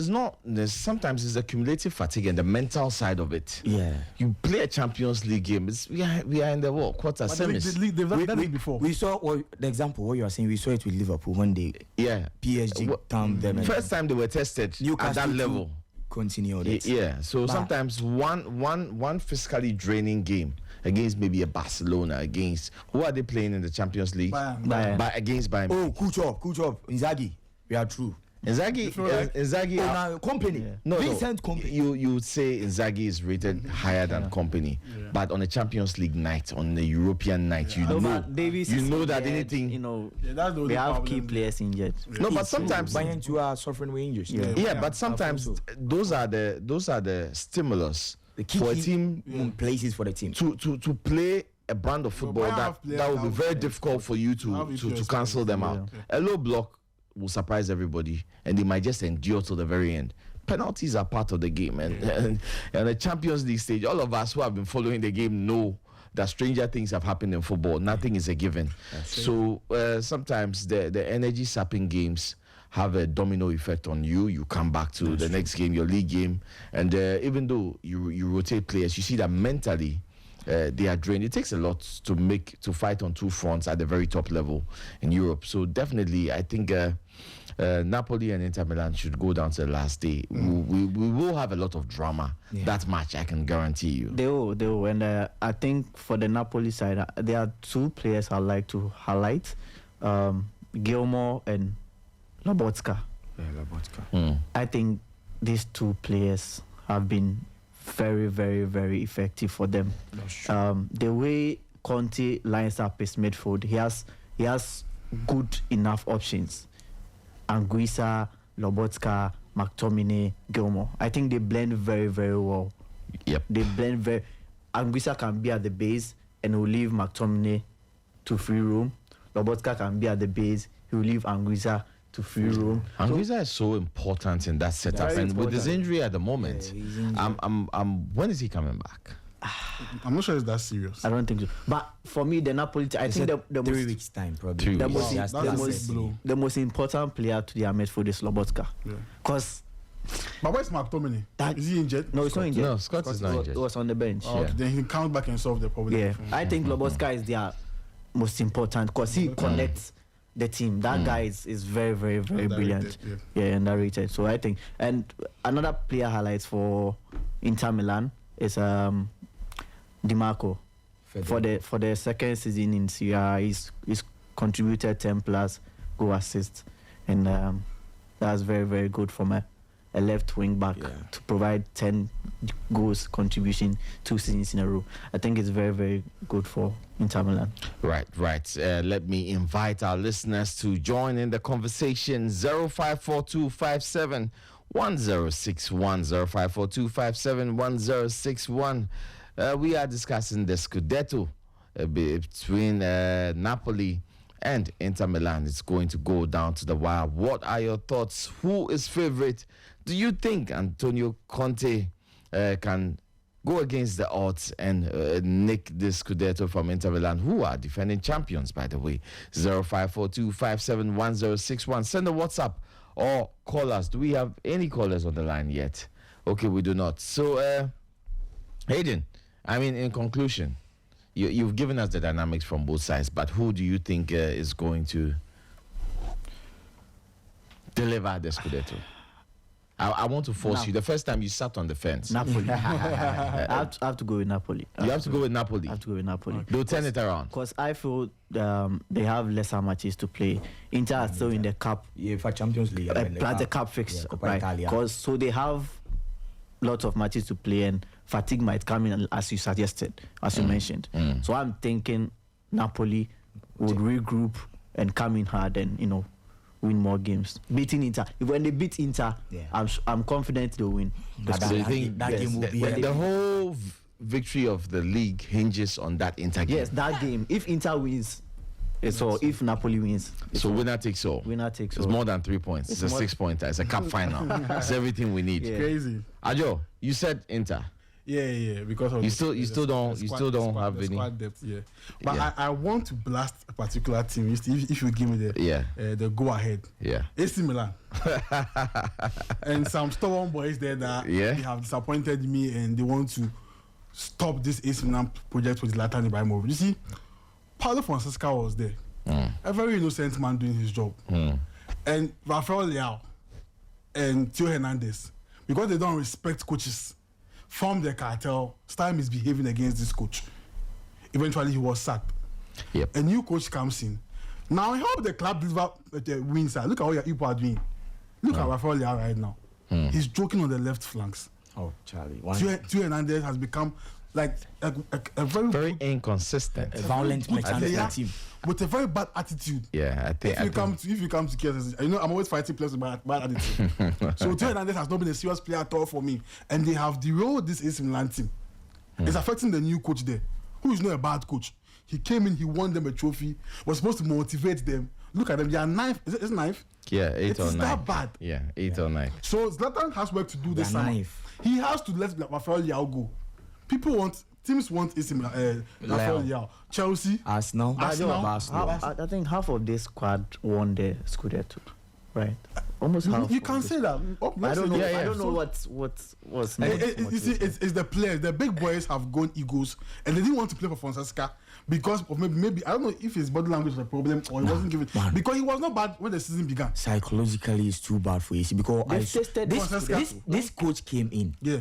Sometimes it's the cumulative fatigue and the mental side of it. Yeah. You play a Champions League game. We are in the quarter semis. They've done it before. We saw the example what you are saying. We saw it with Liverpool when they PSG thumped them. First time they were tested at that level. Continued it. Yeah. So sometimes one physically draining game against maybe a Barcelona, against who are they playing in the Champions League? Bayern. Against Bayern. Oh, Kuchop, Inzaghi. We are true. Inzaghi. Company. Yeah. No, Vincent Company. You would say Inzaghi is rated higher than Company, but on a Champions League night, on the European night, you know that anything. You know, that's the only they have problem. key players injured. No, but sometimes. Bayern you are suffering with injuries. Yeah, but sometimes those are the stimulus The for a key team places for the team. to play a brand of football Bayern that have players will be that very will- difficult for you to cancel them out. A low block will surprise everybody, and they might just endure till the very end. Penalties are part of the game, and the Champions League stage, all of us who have been following the game know that stranger things have happened in football. Nothing is a given. So sometimes the energy sapping games have a domino effect on you. You come back to the next game, your league game, and even though you rotate players, you see that mentally they are drained. It takes a lot to fight on two fronts at the very top level in Europe. So definitely, I think Napoli and Inter Milan should go down to the last day. We will have a lot of drama. That match, I can guarantee you. They will. And I think for the Napoli side, there are two players I'd like to highlight: Gilmour and Lobotka. I think these two players have been very, very, very effective for them. The way Conte lines up his midfield, he has good enough options. Anguissa, Lobotka, McTominay, Gilmour. I think they blend very, very well. Yep. They blend very. Anguissa can be at the base and will leave McTominay to free room. Lobotka can be at the base. He will leave Anguissa to free room. Anguissa is so important in that setup, and with his injury at the moment, when is he coming back? I'm not sure it's that serious. I don't think so. But for me, the Napoli, I think the 3 most, weeks time probably. The the most important player to their midfield is Lobotka. Because But where's McTominay? Is he injured? no, it's not injured. No, Scott is not It injured. was on the bench. Oh, okay, then he can count back and solve the problem. Yeah, I think Lobotka is their most important because he connects the team. That guy is very, very, very brilliant. Yeah, underrated. So I think, and another player highlights for Inter Milan is Di Marco. For the second season in Serie A, he's contributed 10 plus goal assists, and that's very, very good from a left wing back to provide 10 goals contribution 2 seasons in a row. I think it's very, very good for Inter Milan. Right. Let me invite our listeners to join in the conversation. 0542571061, 0542571061. We are discussing the Scudetto between Napoli and Inter Milan. It's going to go down to the wire. What are your thoughts? Who is favorite? Do you think Antonio Conte can go against the odds and nick this Scudetto from Inter Milan, who are defending champions, by the way? 0542571061. Send a WhatsApp or call us. Do we have any callers on the line yet? Okay, we do not. So, Hayden, I mean, in conclusion, you've given us the dynamics from both sides, but who do you think is going to deliver the Scudetto? I want to force you. The first time you sat on the fence. Napoli. I have to go with Napoli. You have to go with Napoli. I have to go with Napoli. They'll turn it around. Because I feel they have lesser matches to play. Inter are still in the cup. Yeah, for Champions League. Plus the cup fix, Coppa right? Italia. Because so they have lots of matches to play, and fatigue might come in, as you suggested, as you mentioned. So I'm thinking Napoli would regroup and come in hard and win more games, beating Inter. When they beat Inter, I'm confident they'll win. So you think that game will be the whole victory of the league hinges on that Inter game? Yes, that game. If Inter wins, it's all. If Napoli wins, so winner takes all. Winner takes all. It's more than 3 points. It's a 6-pointer. It's a cup final. It's everything we need. Yeah. Crazy. Adjor, you said Inter. Yeah, because of You still don't have the any squad depth. Yeah, but Yeah. I want to blast a particular team. If you give me the go ahead. Yeah. AC Milan. And some stubborn boys there that they have disappointed me, and they want to stop this AC Milan project with Zlatan Ibrahimovic. You see, Paulo Fonseca was there, a very innocent man doing his job, and Rafael Leao and Theo Hernandez, because they don't respect coaches, formed the cartel, started misbehaving against this coach. Eventually, he was sacked. Yep. A new coach comes in. Now, I hope the club deliver the wins. Look at what your people are doing. Look at Rafael Leao right now. He's joking on the left flanks. Oh, Charlie. Tio Hernandez has become like a very inconsistent, a violent player team with a very bad attitude. Yeah, I think. If you come to KSS, I'm always fighting players with bad attitude. So Tio Hernandez has not been a serious player at all for me, and they have derailed this AC Milan team. It's affecting the new coach there, who is not a bad coach. He came in, he won them a trophy, was supposed to motivate them. Look at them, they are ninth. Is it ninth? Yeah, 8 or 9. It's that bad. Yeah, 8 or 9. So Zlatan has work to do this summer. Ninth. He has to let Rafael Leao go. Teams want Rafael Leao. Chelsea, Arsenal. I think half of this squad won the Scudetto, right? Almost half. You can say that. I don't know. Yeah. I don't know what's you see, it's the players. The big boys have gone egos, and they didn't want to play for Fonseca because of maybe I don't know if his body language was a problem or he wasn't given because he was not bad when the season began. Psychologically, it's too bad for AC because this coach came in. Yeah.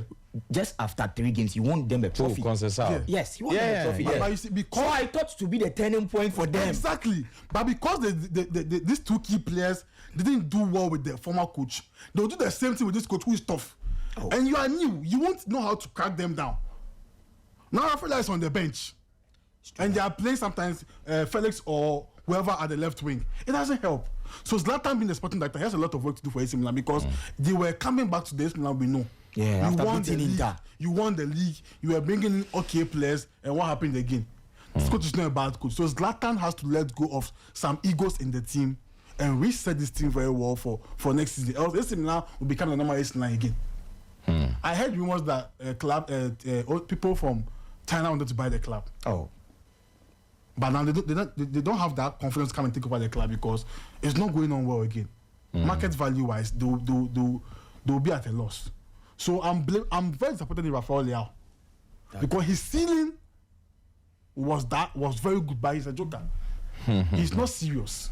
Just after 3 games, he won them a trophy. Conceição. Yes, he won them a trophy. But you see, because So I thought to be the turning point for them. Exactly. But because these 2 key players didn't do well with their former coach, they'll do the same thing with this coach who is tough. And you are new. You won't know how to crack them down. Now Rafael is on the bench. And they are playing sometimes Felix or whoever at the left wing. It doesn't help. So Zlatan being the sporting director, he has a lot of work to do for AC Milan because they were coming back to the AC Milan we know. Yeah, you won the league. You won the league. You were bringing in okay players, and what happened again? This coach is not a bad coach. So Zlatan has to let go of some egos in the team and reset this team very well for next season. Else AC Milan will become the number AC Milan again. I heard rumors that people from China wanted to buy the club. Oh. But now they don't have that confidence to come and take over the club because it's not going on well again. Market value wise, they'll be at a loss. So I'm very disappointed in Rafael Leao because his ceiling was very good, but he's a joker. He's not serious.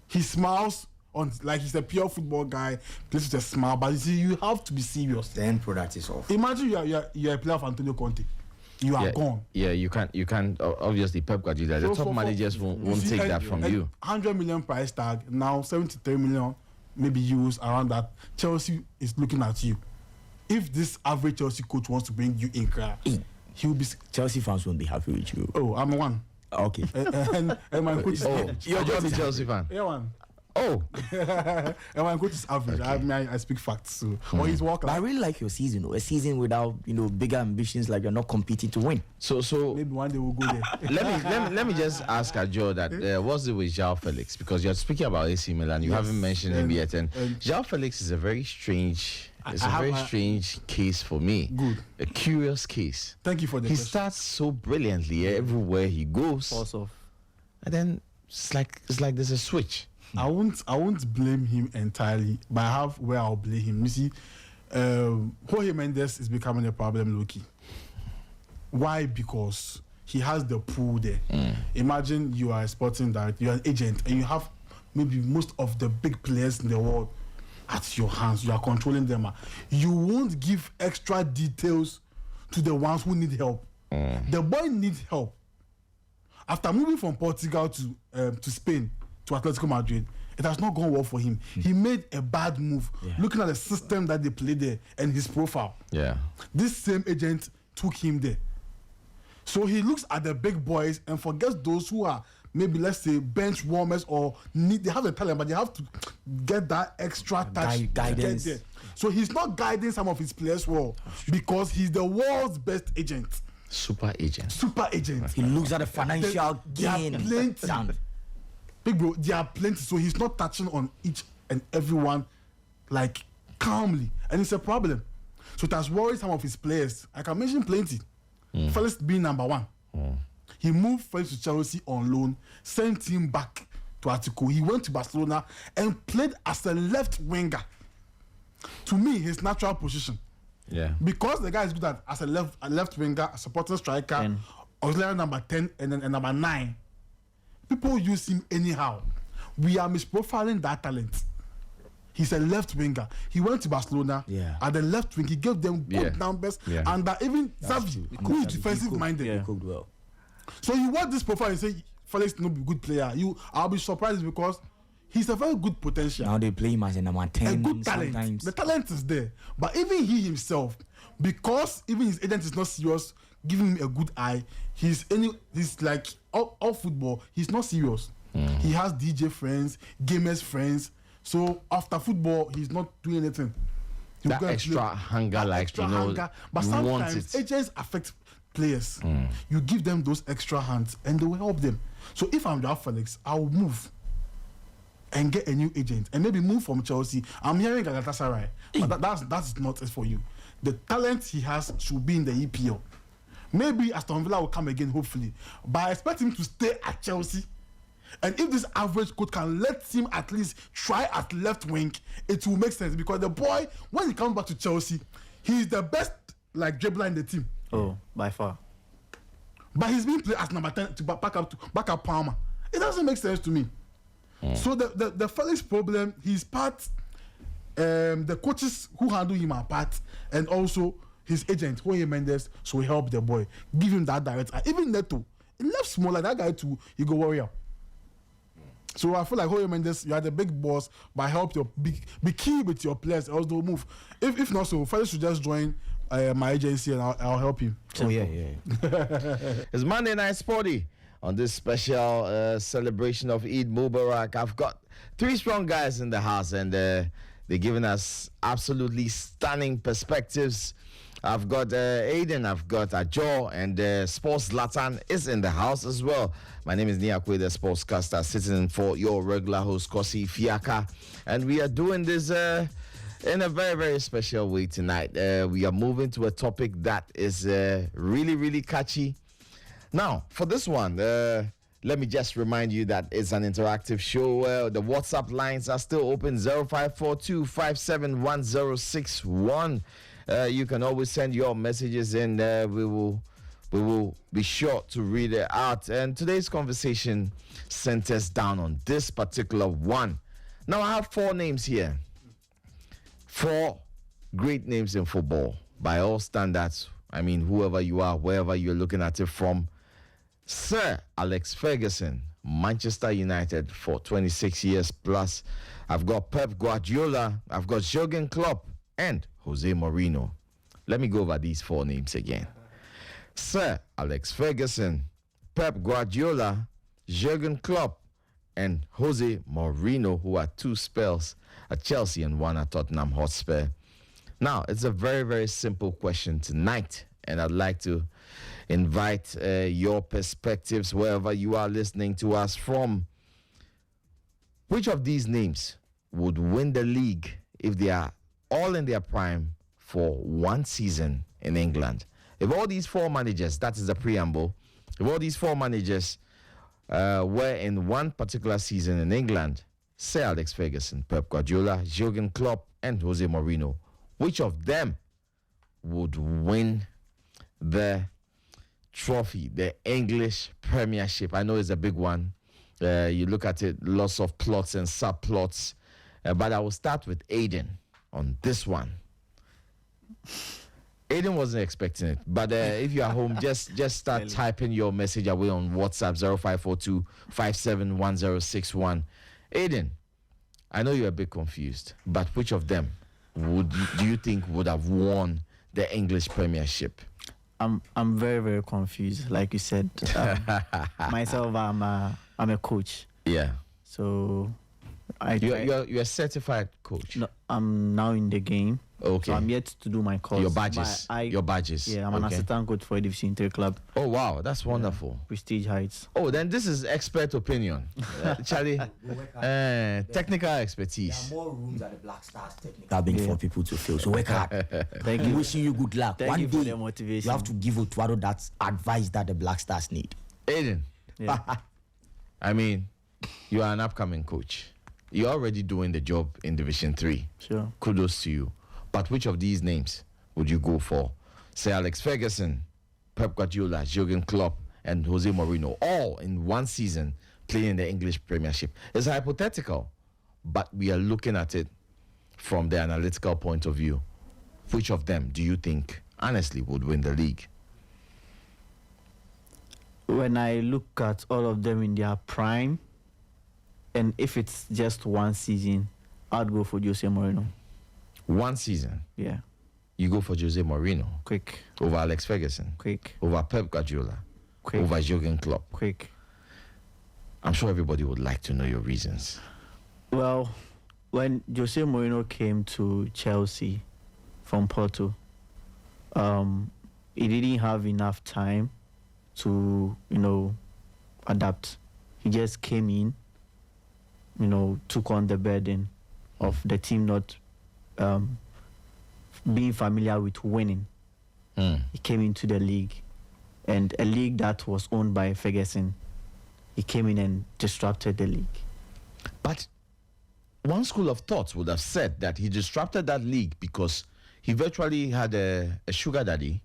He smiles like he's a pure football guy, plays with a smile, but you see, you have to be serious. The end product is off. Imagine you're a player of Antonio Conte. You are gone. Yeah, you can't. Obviously, Pep Guardiola, the top managers won't take that from you. 100 million price tag now, 73 million, maybe euros around that. Chelsea is looking at you. If this average Chelsea coach wants to bring you in, he will be. Chelsea fans won't be happy with you. Oh, I'm one. Okay. and my coach is. Your job is Chelsea fan. Yeah, one. Oh. And my coach is average. Okay. I speak facts. So. Or he's walking. But I really like your season. A season without bigger ambitions, like you're not competing to win. So maybe one day we'll go there. let me just ask Adjor that what's it with João Felix, because you're speaking about AC Milan, you haven't mentioned him yet, and João Felix is a very strange. It's a very strange case for me. Good. A curious case. Thank you for the He question. starts so brilliantly everywhere he goes. False off. And then it's like there's a switch. I won't blame him entirely, but I have where I'll blame him. You see, Jorge Mendes is becoming a problem, Loki. Why? Because he has the pool there. Imagine you are a sporting director, you're an agent, and you have maybe most of the big players in the world at your hands. You are controlling them. You won't give extra details to the ones who need help. The boy needs help. After moving from Portugal to Spain, to Atletico Madrid, it has not gone well for him. He made a bad move, looking at the system that they play there and his profile. Yeah. This same agent took him there. So he looks at the big boys and forgets those who are maybe, let's say, bench warmers or they have the talent, but they have to get that extra touch guidance. To get there. So he's not guiding some of his players well because he's the world's best agent. Super agent. He looks at the financial gain. Big bro, there are plenty, so he's not touching on each and everyone like calmly, and it's a problem. So it has worried some of his players. I can mention plenty. Felix being number 1. He moved Felix to Chelsea on loan, sent him back to Atletico. He went to Barcelona and played as a left winger. To me, his natural position. Yeah. Because the guy is good as a left winger, a supporting striker, auxiliary number 10, and then number 9. People use him anyhow. We are misprofiling that talent. He's a left winger. He went to Barcelona. At the left wing, he gave them good numbers. And even Xavi, who is defensive minded. He cooked well. So you watch this profile and say Felix is not a good player. I'll be surprised because he's a very good potential. Now they play him as a number 10. A good talent. Sometimes. The talent is there. But even he himself, because even his agent is not serious, giving him a good eye, he's like all football, he's not serious. He has DJ friends, gamers friends. So after football, he's not doing anything. He's That gonna extra play- hunger, that like, extra you know, hunger. But you want sometimes it. agents affect players. You give them those extra hands and they will help them. So if I'm Joao Felix, I'll move and get a new agent and maybe move from Chelsea. I'm hearing Galatasaray, but that's not it for you. The talent he has should be in the EPL. Maybe Aston Villa will come again, hopefully. But I expect him to stay at Chelsea. And if this average coach can let him at least try at left wing, it will make sense. Because the boy, when he comes back to Chelsea, he's the best like dribbler in the team. Oh, by far. But he's being played as number 10 to back up Palmer. It doesn't make sense to me. So the Felix problem, his part, the coaches who handle him are part, and also his agent, Jorge Mendes, so help the boy. Give him that direct. Even Neto, he left small like that guy too, he go warrior. So I feel like Jorge Mendes, you are the big boss, but help your be key with your players, else don't move. If not so, Felix should just join my agency and I'll help him. Oh, yeah. It's Monday Night Sporty. On this special celebration of Eid Mubarak, I've got three strong guys in the house, and they're giving us absolutely stunning perspectives. I've got Aiden, I've got Adjor, and Sports Zlatan is in the house as well. My name is Niakwe, the sportscaster, sitting in for your regular host, Kosi Fiaka. And we are doing this in a very, very special way tonight. We are moving to a topic that is really, really catchy. Now, for this one, let me just remind you that it's an interactive show. The WhatsApp lines are still open, 0542 571061. You can always send your messages in. We will be sure to read it out. And today's conversation centers down on this particular one. Now, I have four names here. Four great names in football by all standards. I mean, whoever you are, wherever you're looking at it from. Sir Alex Ferguson, Manchester United for 26 years plus. I've got Pep Guardiola, I've got Jurgen Klopp, and Jose Mourinho. Let me go over these four names again. Sir Alex Ferguson, Pep Guardiola, Jurgen Klopp, and Jose Mourinho, who had two spells at Chelsea and one at Tottenham Hotspur. Now, it's a very, very simple question tonight, and I'd like to invite your perspectives wherever you are listening to us from. Which of these names would win the league if they are all in their prime for one season in England? If all these four managers, that is the preamble, if all these four managers were in one particular season in England, Sir Alex Ferguson, Pep Guardiola, Jurgen Klopp, and Jose Mourinho, which of them would win the trophy, the English Premiership? I know it's a big one. You look at it, lots of plots and subplots. But I will start with Aiden on this one. Aiden wasn't expecting it. But if you're home, just start typing your message away on WhatsApp, 0542 571061. Aiden, I know you're a bit confused, but which of them do you think would have won the English Premiership? I'm very, very confused. Like you said, myself, I'm a coach. Yeah. So you're a certified coach. No, I'm now in the game. Okay. So I'm yet to do my course. Your badges. Your badges. Yeah, I'm an assistant coach for a Division 3 club. Oh wow, that's wonderful. Prestige Heights. Oh, then this is expert opinion, Charlie. Technical expertise. There are more rooms at the Black Stars Technical for people to fill. So work hard. Thank you. Wishing you good luck. Thank One you day for the motivation. you have to give Otuado that advice that the Black Stars need. Aiden, Yeah. I mean, you are an upcoming coach. You're already doing the job in Division 3. Sure. Kudos to you. But which of these names would you go for? Sir Alex Ferguson, Pep Guardiola, Jurgen Klopp, and Jose Mourinho, all in one season playing in the English Premiership. It's hypothetical, but we are looking at it from the analytical point of view. Which of them do you think, honestly, would win the league? When I look at all of them in their prime, And if it's just one season, I'd go for Jose Mourinho. One season, Yeah, you go for Jose Mourinho quick, over Alex Ferguson, quick, over Pep Guardiola, quick, over Jurgen Klopp. quick. I'm sure everybody would like to know your reasons. Well, when Jose Mourinho came to Chelsea from Porto, he didn't have enough time to, adapt. He just came in, took on the burden of the team not being familiar with winning. He came into the league, and a league that was owned by Ferguson. He came in and disrupted the league. But one school of thought would have said that he disrupted that league because he virtually had a sugar daddy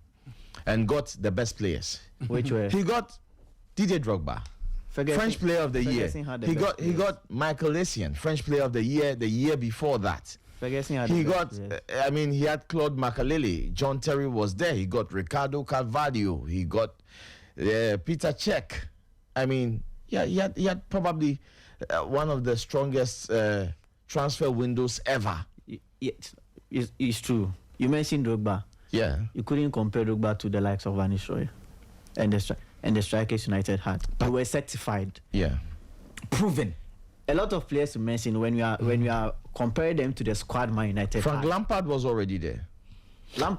and got the best players. Which were He got Didier Drogba, Ferguson- French Player of the Year. Ferguson had the He best got Michael Essien, French Player of the year before that. Ferguson had He the got, best players. he had Claude Makelele. John Terry was there. He got Ricardo Carvalho. He got Peter Cech. He had probably one of the strongest transfer windows ever. It's true. You mentioned Drogba. Yeah. You couldn't compare Drogba to the likes of Van Nistelrooy and the strikers United had. They were certified, Yeah. Proven. a lot of players to mention when we are comparing them to the squad Man United Frank had. Lampard was already there.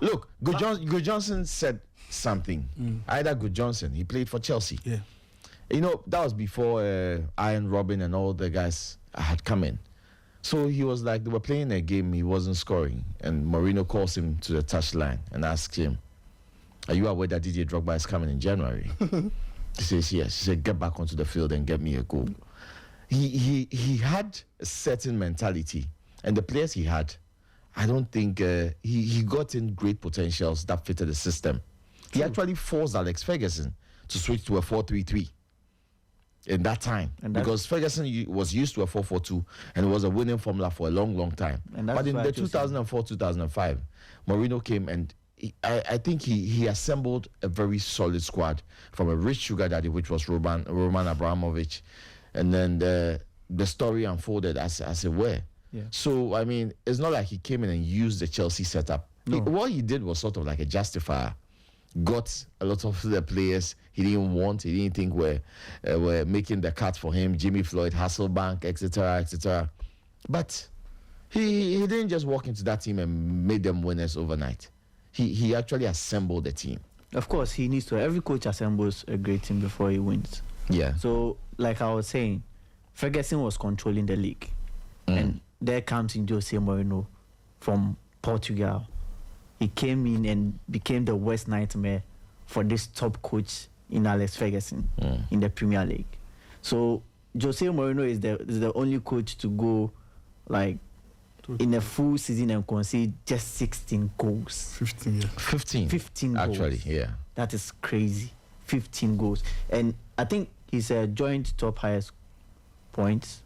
Look, Good Johnson said something. Either Good Johnson, he played for Chelsea. Yeah. That was before Iron Robin and all the guys had come in. So he was like, they were playing a game, he wasn't scoring. And Mourinho calls him to the touchline and asks him, "Are you aware that Didier Drogba is coming in January?" He says, "Yes." He said, "Get back onto the field and get me a goal." He had a certain mentality. And the players he had, I don't think he got in great potentials that fitted the system. He actually forced Alex Ferguson to switch to a 4-3-3 in that time, because Ferguson was used to a 4-4-2 and it was a winning formula for a long, long time. But in the 2004-2005, Mourinho came and I think he assembled a very solid squad from a rich sugar daddy, which was Roman Abramovich, and then the story unfolded as it were. Yeah. So it's not like he came in and used the Chelsea setup. No. What he did was sort of like a justifier. Got a lot of the players he didn't want, he didn't think were making the cut for him, Jimmy Floyd, Hasselbank, etc., etc. But he didn't just walk into that team and made them winners overnight. He actually assembled the team. Of course, he needs to. Every coach assembles a great team before he wins. Yeah. So, like I was saying, Ferguson was controlling the league. And there comes in Jose Mourinho from Portugal. He came in and became the worst nightmare for this top coach in Alex Ferguson in the Premier League. So Jose Mourinho is the only coach to go like in a full season and concede just 16 goals. 15, yeah. 15 goals. actually, yeah. That is crazy. 15 goals. And I think he's a joint top highest points.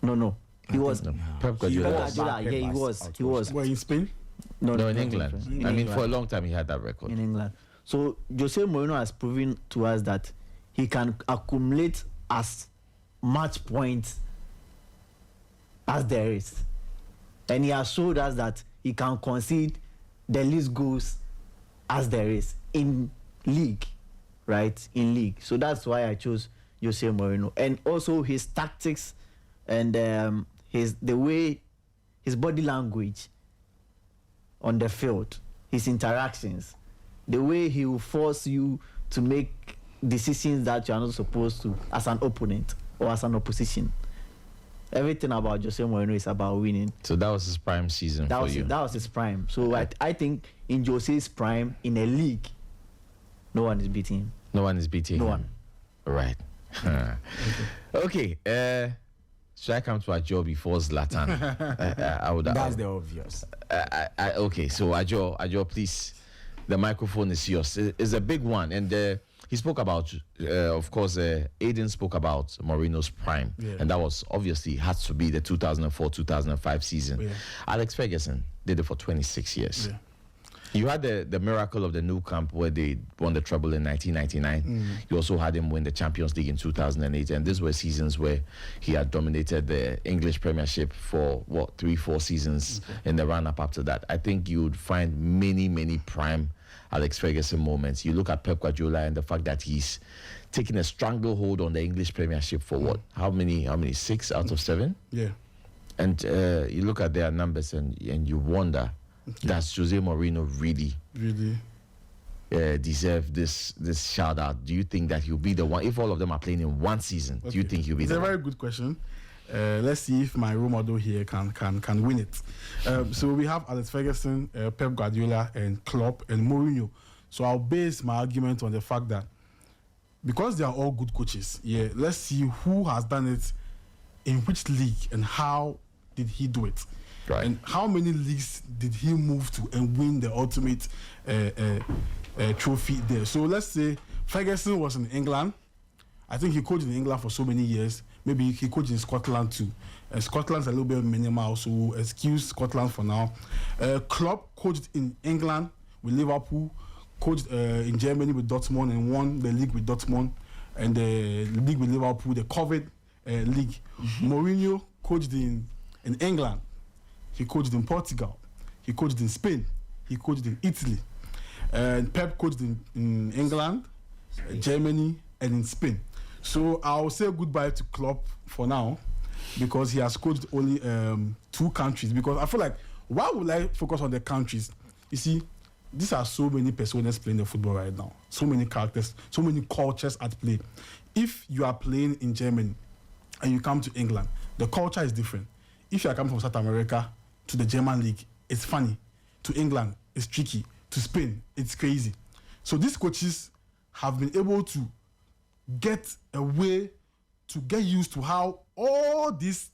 No. He was. Pep Guardiola. He was. Were in Spain? No, in not England. In For a England. long time he had that record. In England. So Jose Mourinho has proven to us that he can accumulate as much points as there is. And he has showed us that he can concede the least goals as there is in league, right? In league. So that's why I chose Jose Mourinho. And also his tactics and his body language on the field, his interactions, the way he will force you to make decisions that you are not supposed to as an opponent or as an opposition. Everything about Jose Mourinho is about winning. So that was his prime season for you. That was his prime. So I think in Jose's prime, in a league, no one is beating him. No one is beating No him. one. Right. Okay. Should I come to Adjor before Zlatan? I would. That's the obvious. Okay, so Adjor, please. The microphone is yours. It's a big one, and he spoke about, of course, Aiden spoke about Mourinho's prime, and that was obviously had to be the 2004-2005 season. Yeah. Alex Ferguson did it for 26 years. Yeah. You had the miracle of the Nou Camp where they won the treble in 1999. You also had him win the Champions League in 2008. And these were seasons where he had dominated the English Premiership for, 3-4 seasons in the run-up after that. I think you would find many prime Alex Ferguson moments. You look at Pep Guardiola and the fact that he's taking a stranglehold on the English Premiership for how many 6 out of 7? Yeah. And you look at their numbers and you wonder, does Jose Mourinho really deserve this shout out? Do you think that he'll be the one, if all of them are playing in one season, do you think he'll be the one? It's a very good question. Let's see if my role model here can win it. So we have Alex Ferguson, Pep Guardiola, and Klopp and Mourinho. So I'll base my argument on the fact that because they are all good coaches, let's see who has done it in which league and how did he do it. Right. And how many leagues did he move to and win the ultimate trophy there? So let's say Ferguson was in England. I think he coached in England for so many years. Maybe he coached in Scotland too. Scotland's a little bit minimal, so excuse Scotland for now. Klopp coached in England with Liverpool, coached in Germany with Dortmund and won the league with Dortmund, and the league with Liverpool, the COVID league. Mourinho coached in England. He coached in Portugal. He coached in Spain. He coached in Italy. And Pep coached in England, Germany, and in Spain. So I'll say goodbye to Klopp for now because he has coached only 2 countries. Because I feel like, why would I focus on the countries? You see, these are so many personas playing the football right now. So many characters, so many cultures at play. If you are playing in Germany and you come to England, the culture is different. If you are coming from South America to the German league, it's funny. To England, it's tricky. To Spain, it's crazy. So these coaches have been able to get a way to get used to how all these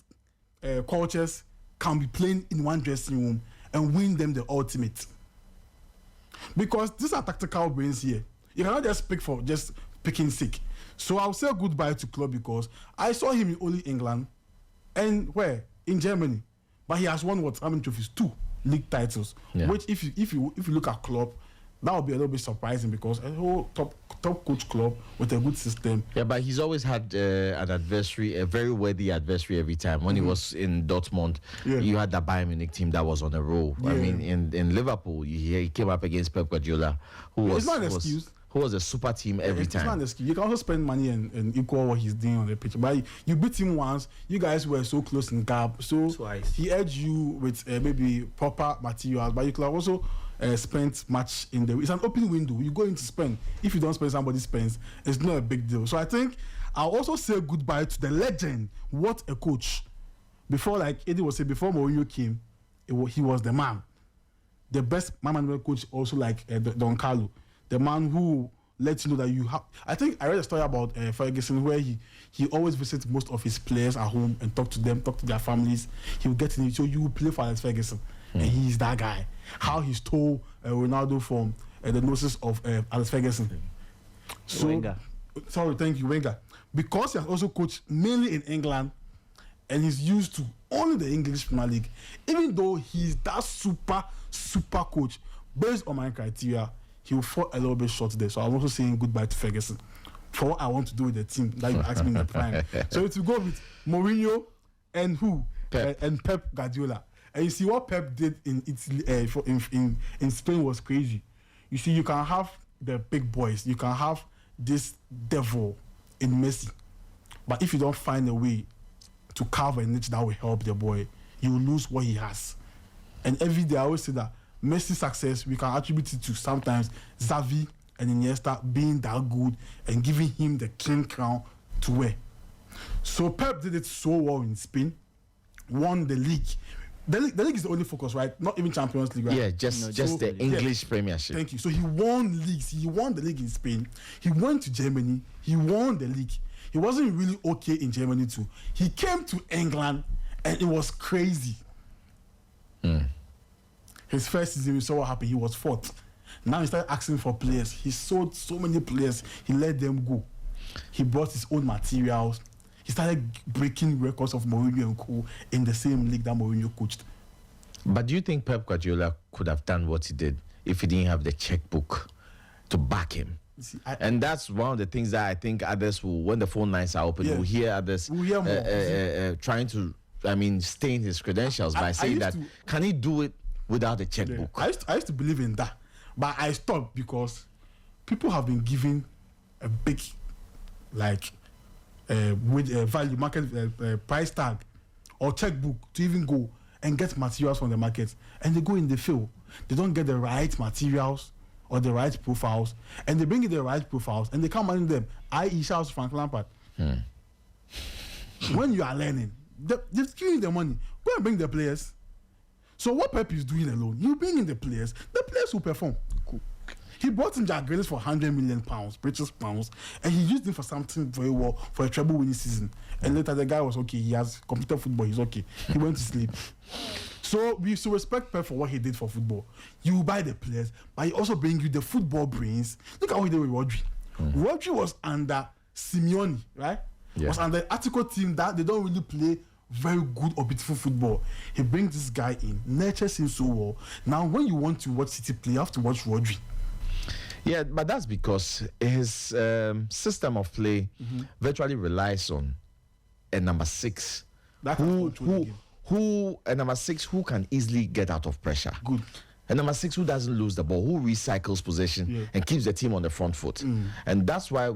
cultures can be playing in one dressing room and win them the ultimate. Because these are tactical brains here. You cannot just pick for just picking sick. So I'll say goodbye to Klopp because I saw him in only England and where? In Germany. But he has won how many trophies? 2 league titles. Yeah. Which if you look at Klopp, that would be a little bit surprising because a whole top coach Klopp with a good system. Yeah, but he's always had an adversary, a very worthy adversary every time. When he was in Dortmund, you had the Bayern Munich team that was on a roll. Yeah. I mean, in Liverpool, he came up against Pep Guardiola, who was a super team every time. It's not an excuse. You can also spend money and equal what he's doing on the pitch. But you beat him once. You guys were so close in gap. So twice. He edged you with maybe proper materials. But you could have also spent much in the... It's an open window. You go in to spend. If you don't spend, somebody spends. It's not a big deal. So I think I'll also say goodbye to the legend. What a coach. Before, like Eddie was saying, before Mourinho came, he was the man. The best man coach also like Don Carlo. The man who lets you know that you have... I think I read a story about Ferguson where he always visits most of his players at home and talk to them, talk to their families. He will get in it. So you will play for Alex Ferguson. And he's that guy. How he stole Ronaldo from the noses of Alex Ferguson. So, Wenger. Sorry, thank you, Wenger. Because he has also coached mainly in England and he's used to only the English Premier League, even though he's that super coach, based on my criteria, he will fall a little bit short there. So I'm also saying goodbye to Ferguson for what I want to do with the team that you asked me in the prime. So if you go with Mourinho and who? Pep. And Pep Guardiola. And you see what Pep did in Italy, in Spain was crazy. You see, you can have the big boys. You can have this devil in Messi. But if you don't find a way to carve a niche that will help the boy, you will lose what he has. And every day I always say that Messi's success, we can attribute it to sometimes Xavi and Iniesta being that good and giving him the king crown to wear. So Pep did it so well in Spain, won the league. The league is the only focus, right? Not even Champions League, right? Yeah, just the English Premiership. Thank you. So he won leagues. He won the league in Spain. He went to Germany. He won the league. He wasn't really okay in Germany too. He came to England and it was crazy. His first season, we saw what happened. He was 4th. Now he started asking for players. He sold so many players. He let them go. He brought his own materials. He started breaking records of Mourinho and co in the same league that Mourinho coached. But do you think Pep Guardiola could have done what he did if he didn't have the checkbook to back him. See, And that's one of the things that I think others will, when the phone lines are open, will hear others trying to, stain his credentials by saying that, can he do it without a checkbook? I used to believe in that, but I stopped because people have been given a big, with a value market price tag or checkbook to even go and get materials from the market, and they go in the field. They don't get the right materials or the right profiles, and they bring in the right profiles, and they can't manage them. I.e., shouts Frank Lampard. When you are learning, they're giving you the money. Go and bring the players. So what Pep is doing alone, you bring in the players will perform. Cool. He brought in Jack Grealish for £100 million, British pounds, and he used him for something very well for a treble winning season. And later the guy was okay. He has completed football. He's okay. He went to sleep. So we should respect Pep for what he did for football. You buy the players, but he also bring you the football brains. Look at what he did with Rodri. Rodri was under Simeone, right? Yeah. Was under the Attico team that they don't really play very good or beautiful football. He brings this guy in, nurtures him so well. Now, when you want to watch City play, you have to watch Rodri. Yeah, but that's because his system of play virtually relies on a number 6 who can easily get out of pressure. Good. A number 6 who doesn't lose the ball, who recycles possession and keeps the team on the front foot. And that's why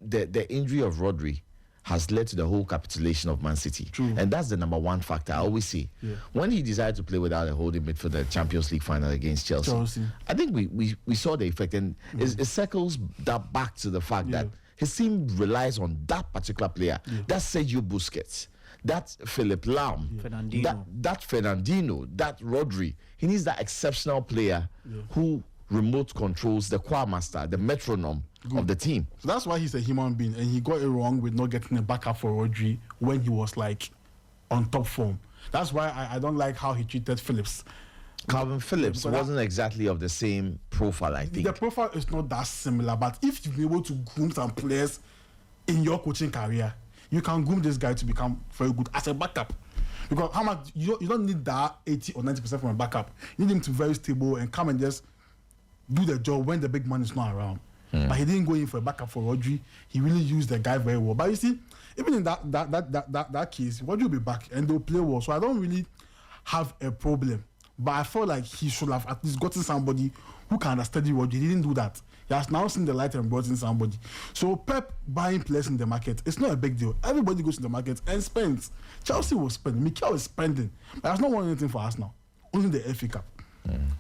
the injury of Rodri has led to the whole capitulation of Man City. True. And that's the number one factor I always see. Yeah. When he decided to play without a holding mid for the Champions League final against Chelsea. I think we saw the effect, and it circles that back to the fact that his team relies on that particular player. That's Sergio Busquets, that's Philip Lahm, that Fernandinho, that Rodri. He needs that exceptional player who remote controls the choir master, the metronome of the team. So that's why he's a human being, and he got it wrong with not getting a backup for Rodri when he was on top form. That's why I don't like how he treated Phillips. Calvin Phillips wasn't exactly of the same profile, I think. The profile is not that similar, but if you've been able to groom some players in your coaching career, you can groom this guy to become very good as a backup. Because how much you don't need that 80 or 90% from a backup. You need him to be very stable and come and just do the job when the big man is not around. But he didn't go in for a backup for Rodri. He really used the guy very well. But you see, even in that case, Rodri will be back and they'll play well. So I don't really have a problem. But I feel like he should have at least gotten somebody who can understand Rodri. He didn't do that. He has now seen the light and brought in somebody. So Pep buying players in the market, it's not a big deal. Everybody goes to the market and spends. Chelsea will spend. Mikel is spending. But has not won anything for us now. Only the FA Cup.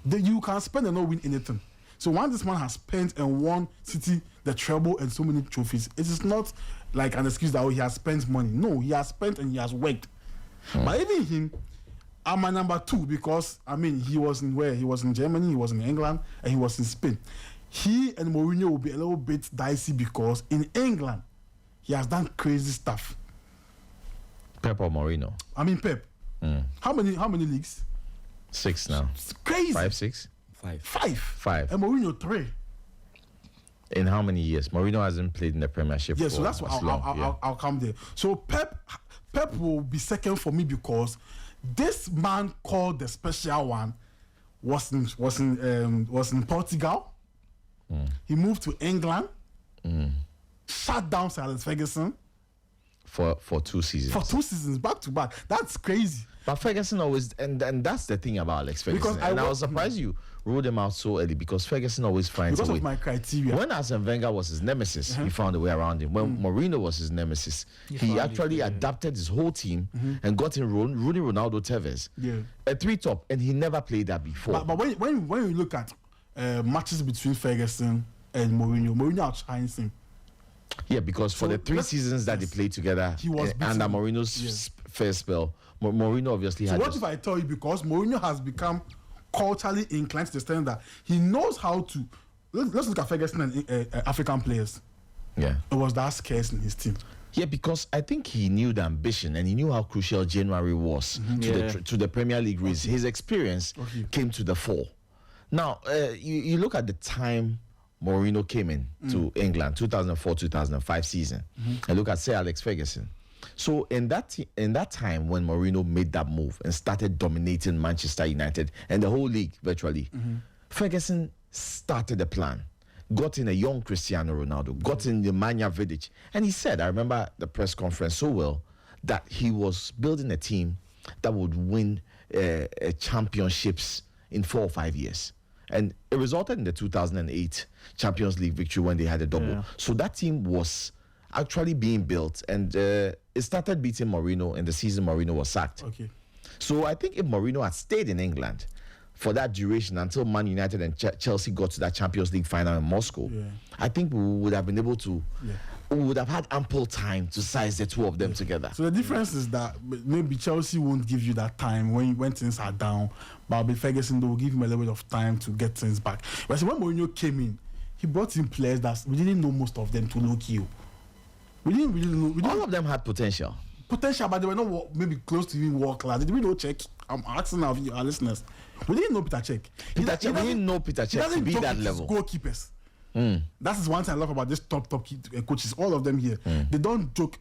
You can spend and not win anything. So once this man has spent and won City the treble and so many trophies, it is not like an excuse that he has spent money. No, he has spent and he has worked. But even him, I'm a number 2 because he was in where? He was in Germany, he was in England, and he was in Spain. He and Mourinho will be a little bit dicey because in England he has done crazy stuff. Pep or Mourinho? Pep. How many leagues? 6 now. It's crazy. 5, 6? 5. And Mourinho 3. In how many years? Mourinho hasn't played in the Premiership. Yeah, so that's what I'll come there. So Pep will be second for me because this man called the special one was in Portugal. He moved to England. Shut down Sir Alex Ferguson for 2 seasons. For 2 seasons back to back. That's crazy. But Ferguson always, and that's the thing about Alex Ferguson. Because I was surprised you ruled him out so early because Ferguson always finds a way. Because of my criteria. When Arsene Wenger was his nemesis, he found a way around him. When Mourinho was his nemesis, he actually adapted his whole team and got in Rooney, Ronaldo, Tevez. Yeah. A 3-top, and he never played that before. But when you look at matches between Ferguson and Mourinho outshines him. Yeah, because for the 3 seasons that they played together, he was under Mourinho's first spell, Mourinho obviously had. So what if I tell you, because Mourinho has become culturally inclined to the extent that he knows how to. Let's look at Ferguson and African players. Yeah, it was that scarce in his team. Yeah, because I think he knew the ambition and he knew how crucial January was to the Premier League race. His experience came to the fore. Now, you look at the time Mourinho came in to England, 2004-2005 season, and look at Sir Alex Ferguson. So in that time when Mourinho made that move and started dominating Manchester United and the whole league virtually, Ferguson started the plan, got in a young Cristiano Ronaldo, got in the Nemanja Vidic, and he said, I remember the press conference so well, that he was building a team that would win championships in 4 or 5 years. And it resulted in the 2008 Champions League victory when they had a double. Yeah. So that team was actually being built, and it started beating Mourinho, and the season Mourinho was sacked. Okay. So I think if Mourinho had stayed in England for that duration until Man United and Chelsea got to that Champions League final in Moscow, I think we would have been able to, we would have had ample time to size the two of them together. So the difference is that maybe Chelsea won't give you that time when things are down, but with Ferguson, they will give him a little bit of time to get things back. But when Mourinho came in, he brought in players that we didn't know most of them to low key. We didn't really know. All of them had potential. Potential, but they were not maybe close to even world class. Did we know Cech? I'm asking our listeners. We didn't know Peter Cech. We didn't know Peter Cech to be that level. Goalkeepers. That is one thing I love about this top coaches. All of them here, they don't joke.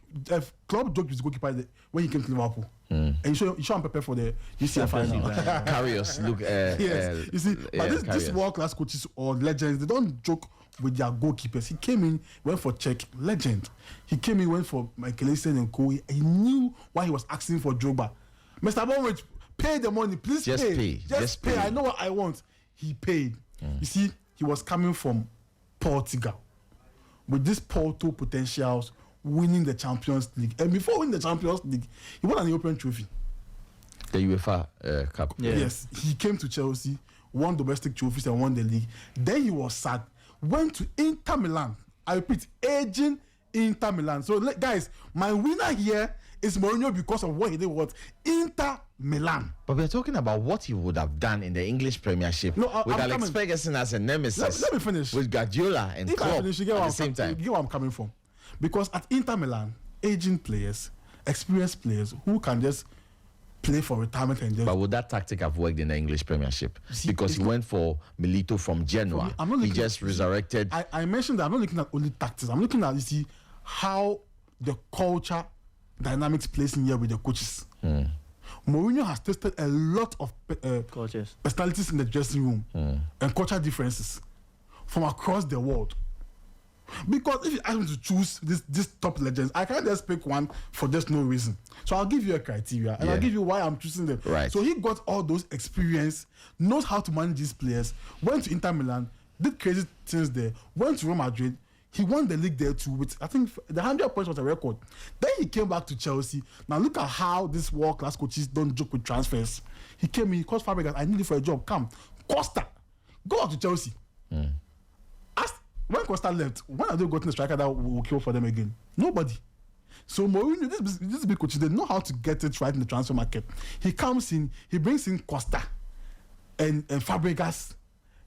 Klopp joked with his goalkeeper when he came to Liverpool, and you show him prepare for the UCL final. Karius, look. Yes, you see, but this world class coaches or legends, they don't joke with their goalkeepers. He came in, went for Cech, legend. He came in, went for Michael Essien and Co. He knew why he was asking for Drogba. Mr. Bonwich, pay the money, please pay. Just pay. I know what I want. He paid. You see, he was coming from Portugal with this Porto potentials, winning the Champions League. And before winning the Champions League, he won an European trophy. The UEFA Cup. Yeah. Yes, he came to Chelsea, won domestic trophies and won the league. Then he was sacked, went to Inter Milan. I repeat, aging Inter Milan. So guys, my winner here is Mourinho because of what he did with Inter Milan. But we're talking about what he would have done in the English Premiership with Alex Ferguson as a nemesis. Let me finish. With Guardiola and Klopp at the same time. You get where I'm coming from. Because at Inter Milan, aging players, experienced players who can just play for retirement and just... But would that tactic have worked in the English Premiership? Because he went for Milito from Genoa. He just resurrected... I mentioned that I'm not looking at only tactics. I'm looking at, you see, how the culture dynamics plays in here with the coaches. Mourinho has tested a lot of personalities in the dressing room and culture differences from across the world. Because if you ask me to choose this top legends, I can't just pick one for just no reason. So I'll give you a criteria and I'll give you why I'm choosing them. Right. So he got all those experience, knows how to manage these players, went to Inter Milan, did crazy things there, went to Real Madrid. He won the league there too with, I think, the 100 points was a record. Then he came back to Chelsea. Now look at how these world-class coaches don't joke with transfers. He came in, he called Fabregas, I need you for a job. Come. Costa, go out to Chelsea. When Costa left, when are they gotten a striker that will kill for them again? Nobody. So Mourinho, this big coaches, they know how to get it right in the transfer market. He comes in, he brings in Costa and Fabregas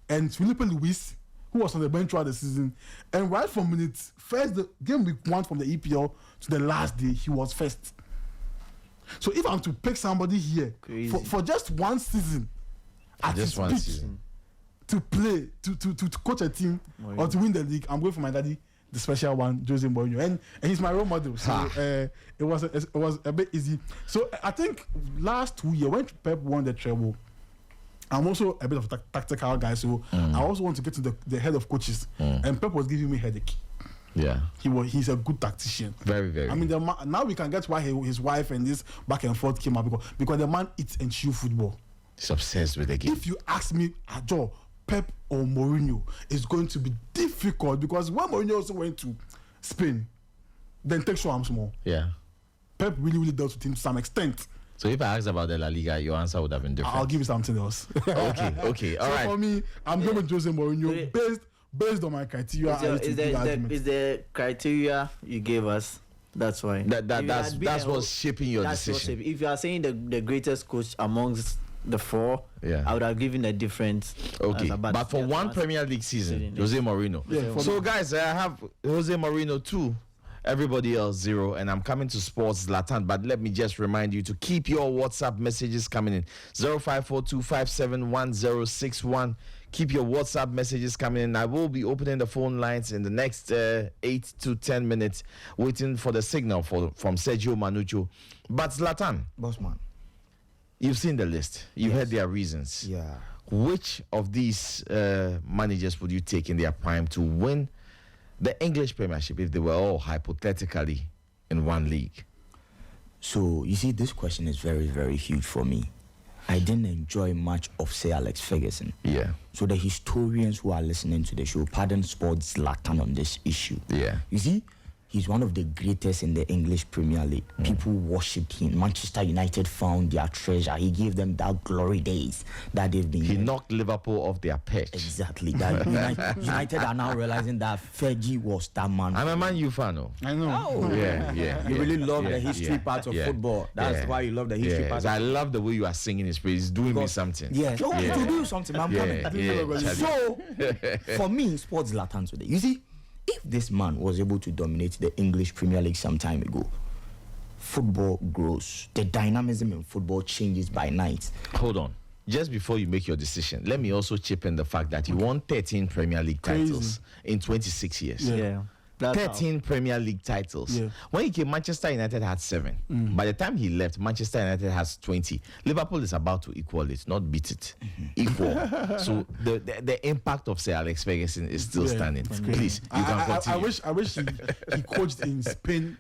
and Felipe Luis, who was on the bench throughout the season. And right from minutes, first the game week 1 from the EPL to the last day, he was first. So if I'm to pick somebody here for just one season, at just one season, to play, to coach a team or to win the league, I'm going for my daddy, the special one, Jose Mourinho, and he's my role model. So it was a bit easy. So I think last 2 years when Pep won the treble, I'm also a bit of a tactical guy, so I also want to get to the head of coaches, and Pep was giving me headache. Yeah, he's a good tactician. Very, very. I mean, now we can get why his wife and this back and forth came up because the man eats and chews football. He's obsessed with the game. If you ask me, Adjor, Pep or Mourinho, it's going to be difficult because when Mourinho also went to Spain, then take show small. Yeah, Pep really dealt with him to some extent. So if I asked about the La Liga, your answer would have been different. I'll give you something else. Okay, all right. So for me, I'm going with Jose Mourinho based on my criteria. Is the criteria you gave us? That's why. That's what's shaping your decision. If you are saying the greatest coach amongst the four, I would have given a different. Okay, but for one Premier League season, Jose Mourinho. Yeah, so guys, I have Jose Mourinho 2, everybody else 0, and I'm coming to Sports Zlatan. But let me just remind you to keep your WhatsApp messages coming in 0542571061. Keep your WhatsApp messages coming in. I will be opening the phone lines in the next 8 to 10 minutes, waiting for the signal from Sergio Manucho. But Zlatan, Bossman, you've seen the list. You've heard their reasons. Yeah. which of these managers would you take in their prime to win the English Premiership if they were all hypothetically in one league? So, you see, this question is very, very huge for me. I didn't enjoy much of Sir Alex Ferguson. Yeah. So the historians who are listening to the show, pardon Sports Zlatan on this issue. Yeah. You see, he's one of the greatest in the English Premier League. People worshipped him. Manchester United found their treasure. He gave them that glory days that they've been. He knocked Liverpool off their perch. Exactly. That United are now realizing that Fergie was that man. I'm a Man U fan. Oh. I know. Oh, Yeah. You really love yeah, the history part of football. That's why you love the history part. I love the way you are singing his praise. It's doing me something. Yeah. To do something, man. So, for me, Sports Zlatan today, you see, if this man was able to dominate the English Premier League some time ago, football grows. The dynamism in football changes by night. Hold on. Just before you make your decision, let me also chip in the fact that he won 13 Premier League titles in 26 years. Yeah. 13 Premier League titles. Yeah. When he came, Manchester United had 7. By the time he left, Manchester United has 20. Liverpool is about to equal it, not beat it. Equal. So the impact of Sir Alex Ferguson is still standing. Please, you can continue. I wish he coached in Spain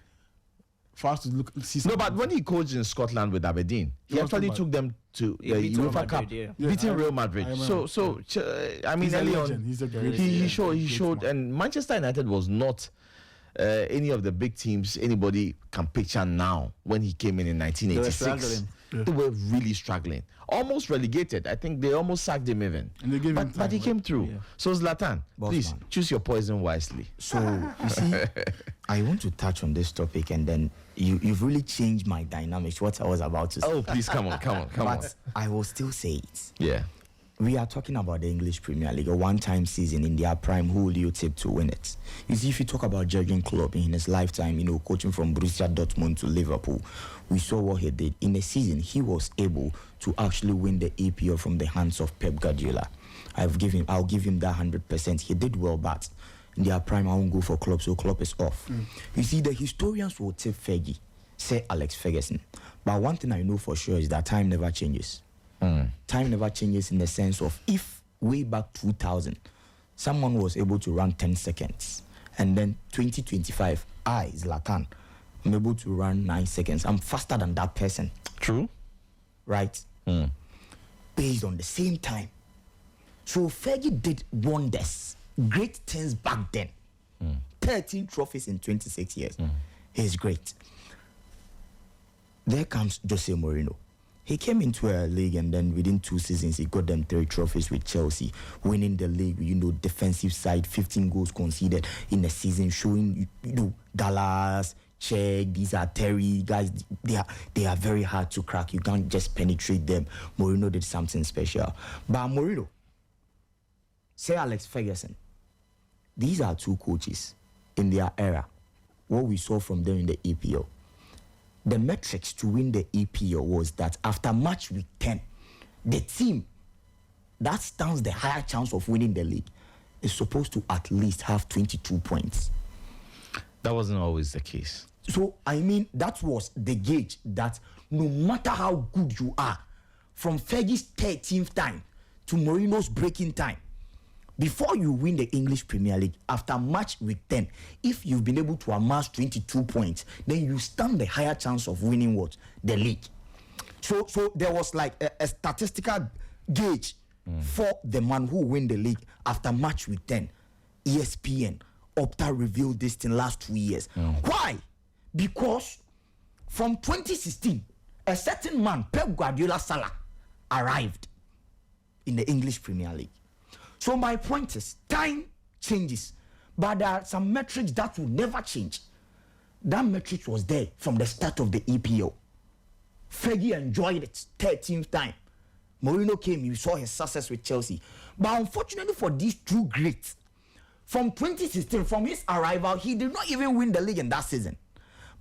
for us to see something. No, but when he coached in Scotland with Aberdeen, he actually took them to the beat Real UEFA Cup, Madrid, beating Real Madrid. I I mean, He's a early legend. on, He's a great he man. showed, and Manchester United was not any of the big teams anybody can picture now. When he came in 1986, they were really struggling, almost relegated. I think they almost sacked him even. And they gave him but he time, came through. Yeah. So Zlatan, Boss please man. choose your poison wisely. So, you see, I want to touch on this topic, and then you've really changed my dynamics, what I was about to say. Oh, please, come on. But I will still say it. Yeah. We are talking about the English Premier League, a one-time season in their prime. Who will you tip to win it? You see, if you talk about Jurgen Klopp in his lifetime, coaching from Borussia Dortmund to Liverpool, we saw what he did. In a season, he was able to actually win the EPL from the hands of Pep Guardiola. I'll give him that 100%. He did well, but in their prime, I won't go for Klopp, so Klopp is off. You see, the historians will tip Fergie, Sir Alex Ferguson. But one thing I know for sure is that time never changes. Time never changes in the sense of if way back 2000 someone was able to run 10 seconds and then 2025 I Zlatan I'm able to run 9 seconds, I'm faster than that person. True. Right? Based on the same time. So Fergie did wonders, great things back then. 13 trophies in 26 years. He's great. There comes Jose Mourinho. He came into a league, and then within 2 seasons, he got them 3 trophies with Chelsea, winning the league, defensive side, 15 goals conceded in a season, showing, Dallas, Czech, these are Terry guys, they are very hard to crack. You can't just penetrate them. Mourinho did something special. But Mourinho, Sir Alex Ferguson, these are 2 coaches in their era. What we saw from them in the EPL. The metrics to win the EPL was that after match week 10, the team that stands the higher chance of winning the league is supposed to at least have 22 points. That wasn't always the case. So, that was the gauge that no matter how good you are, from Fergie's 13th time to Mourinho's breaking time, before you win the English Premier League, after match week 10, if you've been able to amass 22 points, then you stand the higher chance of winning what? The league. So there was like a statistical gauge for the man who win the league after match week 10. ESPN, Opta revealed this in last 2 years. Why? Because from 2016, a certain man, Pep Guardiola Salah, arrived in the English Premier League. So my point is, time changes, but there are some metrics that will never change. That metric was there from the start of the EPL. Fergie enjoyed it 13th time. Mourinho came, you saw his success with Chelsea. But unfortunately for these 2 greats, from 2016, from his arrival, he did not even win the league in that season.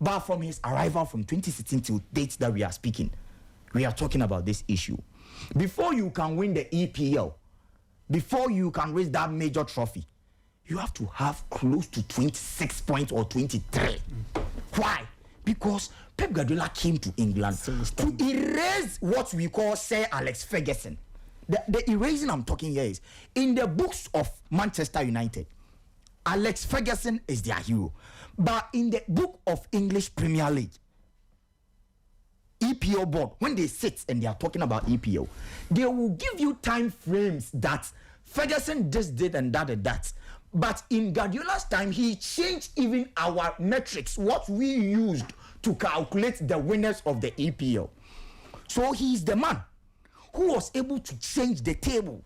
But from his arrival from 2016 till dates that we are speaking, we are talking about this issue. Before you can win the EPL, before you can raise that major trophy, you have to have close to 26 points or 23. Why? Because Pep Guardiola came to England to erase what we call Sir Alex Ferguson. The erasing I'm talking here is in the books of Manchester United, Alex Ferguson is their hero. But in the book of English Premier League, EPL board, when they sit and they are talking about EPL, they will give you time frames that Ferguson just did and that and that. But in Guardiola's time, he changed even our metrics, what we used to calculate the winners of the EPL. So he's the man who was able to change the table.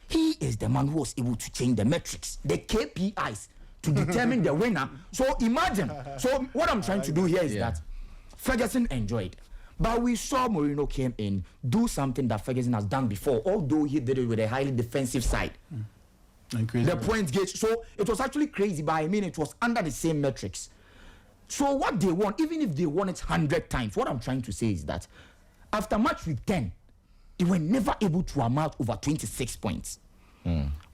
He is the man who was able to change the metrics, the KPIs, to determine the winner. So imagine. So what I'm trying to do here is that Ferguson enjoyed. But we saw Mourinho came in, do something that Ferguson has done before, although he did it with a highly defensive side. The point gauge. So it was actually crazy, but I mean it was under the same metrics. So what they want, even if they won it 100 times, what I'm trying to say is that after match week 10, they were never able to amount over 26 points.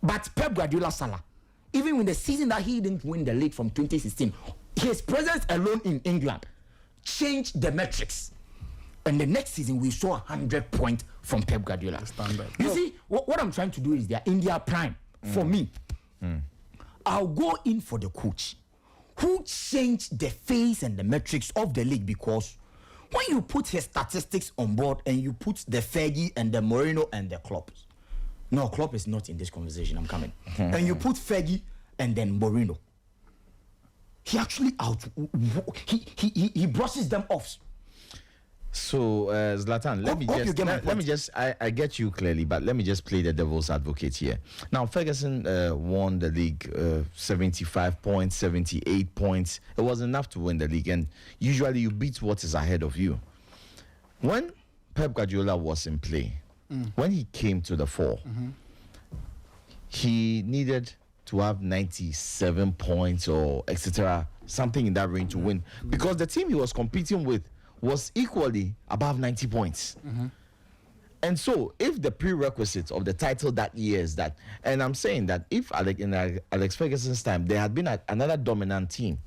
But Pep Guardiola Salah, even in the season that he didn't win the league from 2016, his presence alone in England changed the metrics. And the next season, we saw 100 points from Pep Guardiola. You see, what I'm trying to do is they're in their prime. For me, I'll go in for the coach who changed the face and the metrics of the league, because when you put his statistics on board and you put the Fergie and the Mourinho and the Klopp, no, Klopp is not in this conversation, I'm coming. And you put Fergie and then Mourinho, he actually he brushes them off. So Zlatan, let me just I get you clearly, but let me just play the devil's advocate here. Now Ferguson won the league 75 points, 78 points. It was enough to win the league, and usually you beat what is ahead of you. When Pep Guardiola was in play, when he came to the fore, he needed to have 97 points or etc., something in that range to win, because the team he was competing with was equally above 90 points. And so if the prerequisites of the title that year is that, and I'm saying that if in Alex Ferguson's time there had been another dominant team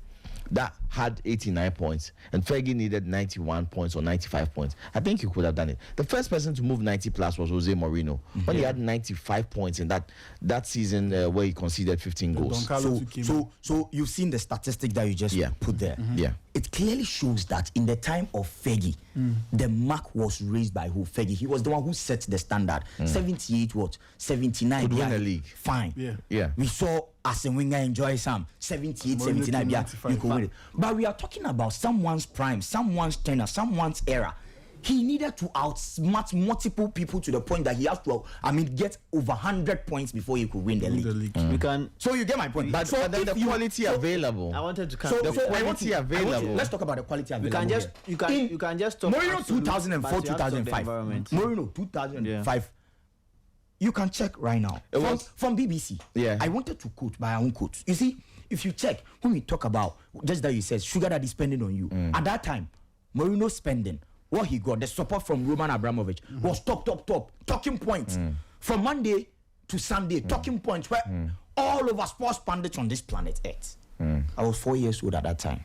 that had 89 points and Fergie needed 91 points or 95 points, I think he could have done it. The first person to move 90 plus was Jose Mourinho, when he had 95 points in that season where he conceded 15 goals. So you've seen the statistic that you just put there. It clearly shows that in the time of Fergie, the mark was raised by who? Fergie. He was the one who set the standard. 78 what? 79. Could win a league. Fine. We saw Arsene Wenger enjoy some 78, 79. You could win it. But we are talking about someone's prime, someone's tenure, someone's era. He needed to outsmart multiple people to the point that he has to, get over 100 points before he could win the league. We can. So you get my point. But then the quality available. I wanted to come. The quality available. Let's talk about the quality available. You can just talk. Mourinho 2004, 2005. Mourinho 2005. You can check right now. From BBC. I wanted to quote my own quote. You see, if you check, when we talk about just that you said sugar daddy spending on you, at that time, Mourinho spending, what he got, the support from Roman Abramovich was top, talking points. From Monday to Sunday, talking points where all over sports pundits on this planet Earth. I was 4 years old at that time.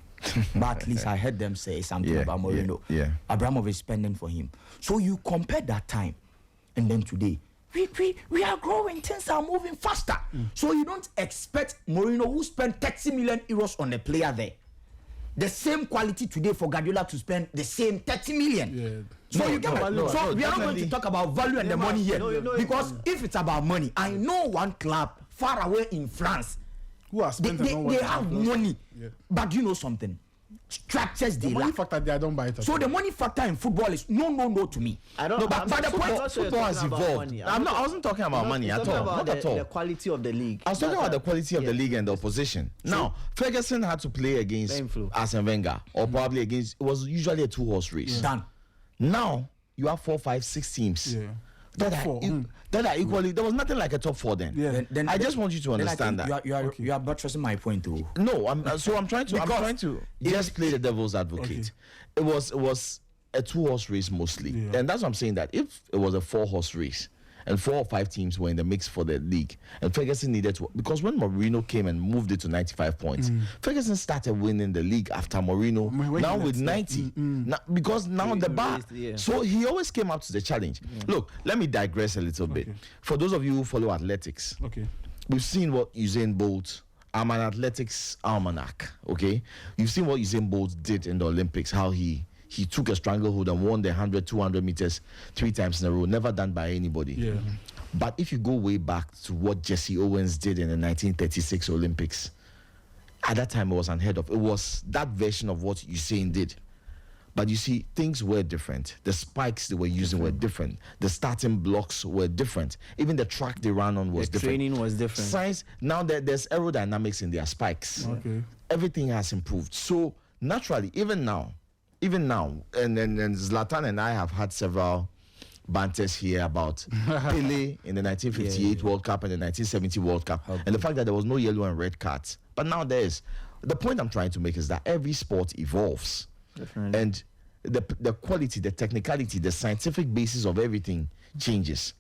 But at least I heard them say something about Mourinho. Abramovich spending for him. So you compare that time and then today. We are growing, things are moving faster. So you don't expect Mourinho, who spent 30 million euros on a player there, the same quality today for Guardiola to spend the same 30 million. So we are not going to talk about value and the money here. Because if it's about money, I know one club far away in France who has spent they have money. But you know something? Structures the money factor there, I don't buy it. So the money factor in football is no to me. I don't know. But the point, football has evolved. I wasn't talking about money at all. Not at all. The quality of the league. I was talking about the quality of the league and the opposition. Now, Ferguson had to play against Arsene Wenger, or probably against. It was usually a 2-horse race. Done. Now you have 4, 5, 6 teams. That are equally. There was nothing like a top 4 then. Then I just want you to understand that. You are buttressing my point too. No, I'm trying to just play the devil's advocate. It was a 2-horse race mostly, and that's what I'm saying. That if it was a 4-horse race, and 4 or 5 teams were in the mix for the league. And Ferguson needed to, because when Mourinho came and moved it to 95 points, Ferguson started winning the league after Mourinho. Now with 90, because now the bar. So he always came up to the challenge. Look, let me digress a little bit. For those of you who follow athletics, we've seen what Usain Bolt. I'm an athletics almanac. Okay, you've seen what Usain Bolt did in the Olympics. How he took a stranglehold and won the 100, 200 meters 3 times in a row. Never done by anybody. Yeah. But if you go way back to what Jesse Owens did in the 1936 Olympics, at that time it was unheard of. It was that version of what Usain did. But you see, things were different. The spikes they were using were different. The starting blocks were different. Even the track they ran on was different. The training was different. Science, now there's aerodynamics in their spikes. Everything has improved. So naturally, even now, and Zlatan and I have had several banters here about Pele in the 1958 World Cup and the 1970 World Cup, and the fact that there was no yellow and red cards. But now there is. The point I'm trying to make is that every sport evolves. Definitely. And the quality, the technicality, the scientific basis of everything changes.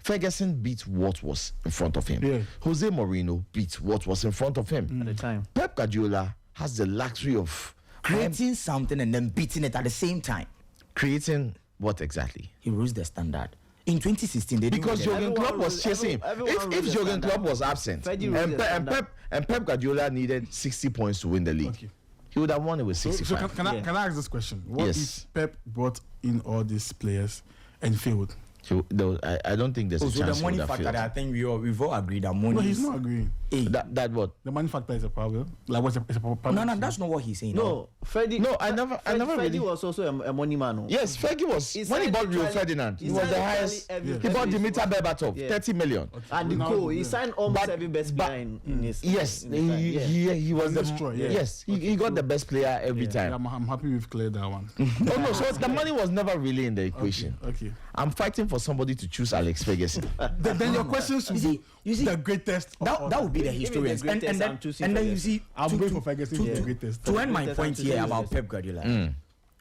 Ferguson beat what was in front of him. Jose Mourinho beat what was in front of him. At the time. Pep Guardiola has the luxury of creating something and then beating it at the same time. Creating what exactly? He rose the standard. In 2016, they because Jurgen Klopp was chasing him. If Jurgen Klopp was absent and Pep Guardiola needed 60 points to win the league, he would have won it with 65. So can I ask this question? What if Pep brought in all these players and failed? I don't think there's a chance. So the money factor, I think we've all agreed that money. No, he's not agreeing. That what? The money factor is a problem. Like what's a problem? No, that's not what he's saying. No, Freddie. No, I never Freddie really. was also a money man. No? Yes, Fergie was. When he bought Rio Ferdinand, he was the highest. He bought Dimitar Berbatov, 30 million. And he signed almost every best player in his. Yes, he was the. Yes, he got the best player every time. I'm happy we've cleared that one. Oh no, so the money was never really in the equation. Okay. I'm fighting for somebody to choose Alex Ferguson. Then your question should be the greatest. That would be the historians. And then you see, I'm going for Ferguson to be the greatest. To end my point here about Pep Guardiola,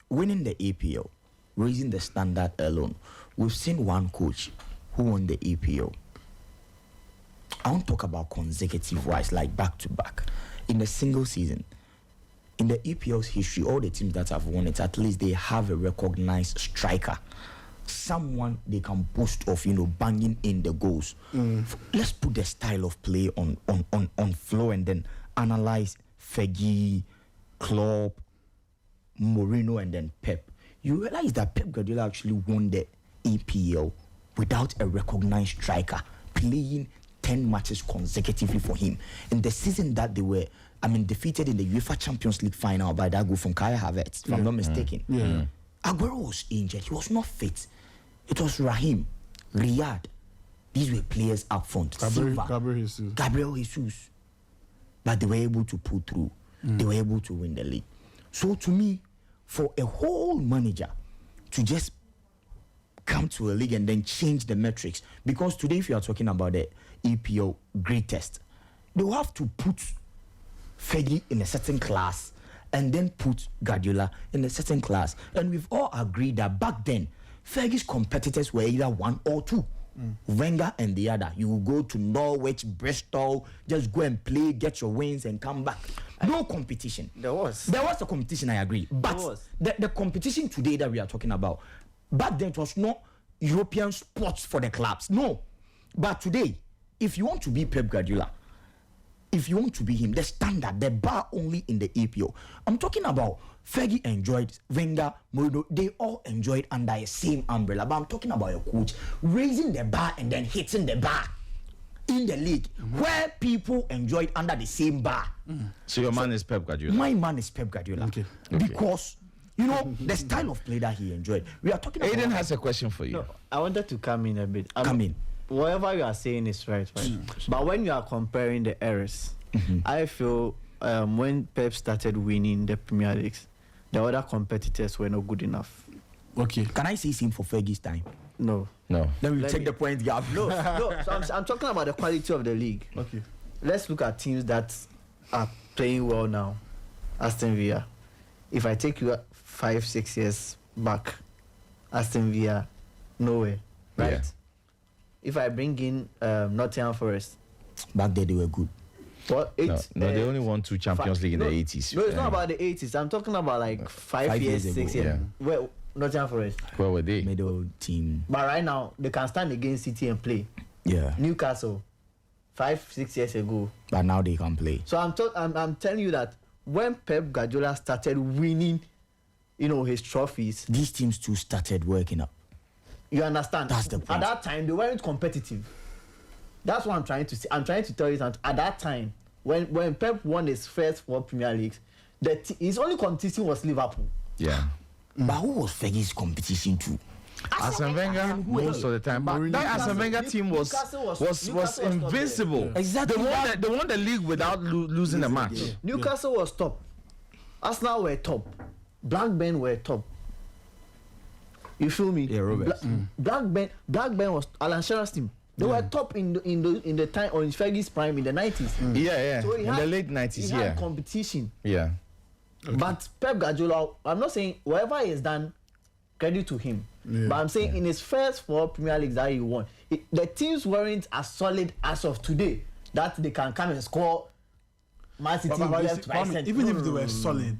winning the EPL, raising the standard alone. We've seen one coach who won the EPL. I won't talk about consecutive wise, like back to back. In a single season, in the EPL's history, all the teams that have won it, at least they have a recognized striker. Someone they can boast of, banging in the goals. Let's put the style of play on floor and then analyze Fergie, Klopp, Mourinho, and then Pep. You realize that Pep Guardiola actually won the EPL without a recognized striker playing 10 matches consecutively for him. In the season that they were, defeated in the UEFA Champions League final by that goal from Kai Havertz, if I'm not mistaken. Aguero was injured. He was not fit. It was Raheem, Riyad. These were players up front. Gabriel Jesus. But they were able to pull through. They were able to win the league. So to me, for a whole manager to just come to a league and then change the metrics, because today if you are talking about the EPL greatest, they will have to put Fergie in a certain class and then put Guardiola in a certain class. And we've all agreed that back then, Fergie's competitors were either one or two. Wenger and the other. You will go to Norwich, Bristol, just go and play, get your wins and come back. No competition. There was a competition, I agree. But the competition today that we are talking about, back then it was not European sports for the clubs. No. But today, if you want to be Pep Guardiola, if you want to be him, the standard, the bar only in the EPL. I'm talking about Fergie enjoyed, Wenger, Mourinho, they all enjoyed under the same umbrella. But I'm talking about a coach raising the bar and then hitting the bar in the league where people enjoyed under the same bar. So your man is Pep Guardiola? My man is Pep Guardiola. Okay. Because, the style of play that he enjoyed. We are talking about... Aiden has a question for you. No, I wanted to come in a bit. Come in. Whatever you are saying is right. But when you are comparing the eras, I feel when Pep started winning the Premier Leagues, the other competitors were not good enough. Okay. Can I say same for Fergie's time? No. Then we take the point gap. No. So I'm talking about the quality of the league. Okay. Let's look at teams that are playing well now. Aston Villa. If I take you 5-6 years back, Aston Villa, nowhere. Right? if I bring in Nottingham Forest. Back there they were good. What? No, they only won 2 Champions League in the 80s. No, it's not about the 80s. I'm talking about like 5 years, 6 years. Yeah. Well, Nottingham Forest. Where were they? Middle team. But right now, they can stand against City and play. Yeah. Newcastle, 5-6 years ago. But now they can play. So I'm telling you that when Pep Guardiola started winning, his trophies, These teams too started working up. you understand? That's the point. At that time, they weren't competitive. That's what I'm trying to say. I'm trying to tell you that at that time, when Pep won his first 4 Premier Leagues, his only competition was Liverpool. Yeah. But who was Fergie's competition to? Arsene Wenger most of the time, but that Arsene Wenger team was invincible. Exactly. They won the league without losing a match. Yeah. Newcastle was top. Arsenal were top. Blackburn were top. You feel me? Yeah, Robert. Blackburn was Alan Shearer's team. They were top in the time on Fergie's prime in the 90s. Yeah. So In the late 90s, he had competition. Yeah. Okay. But Pep Guardiola, I'm not saying whatever he has done, credit to him. Yeah. But I'm saying in his first 4 Premier Leagues that he won, the teams weren't as solid as of today that they can come and score Man City left, right, center. Even if they were solid,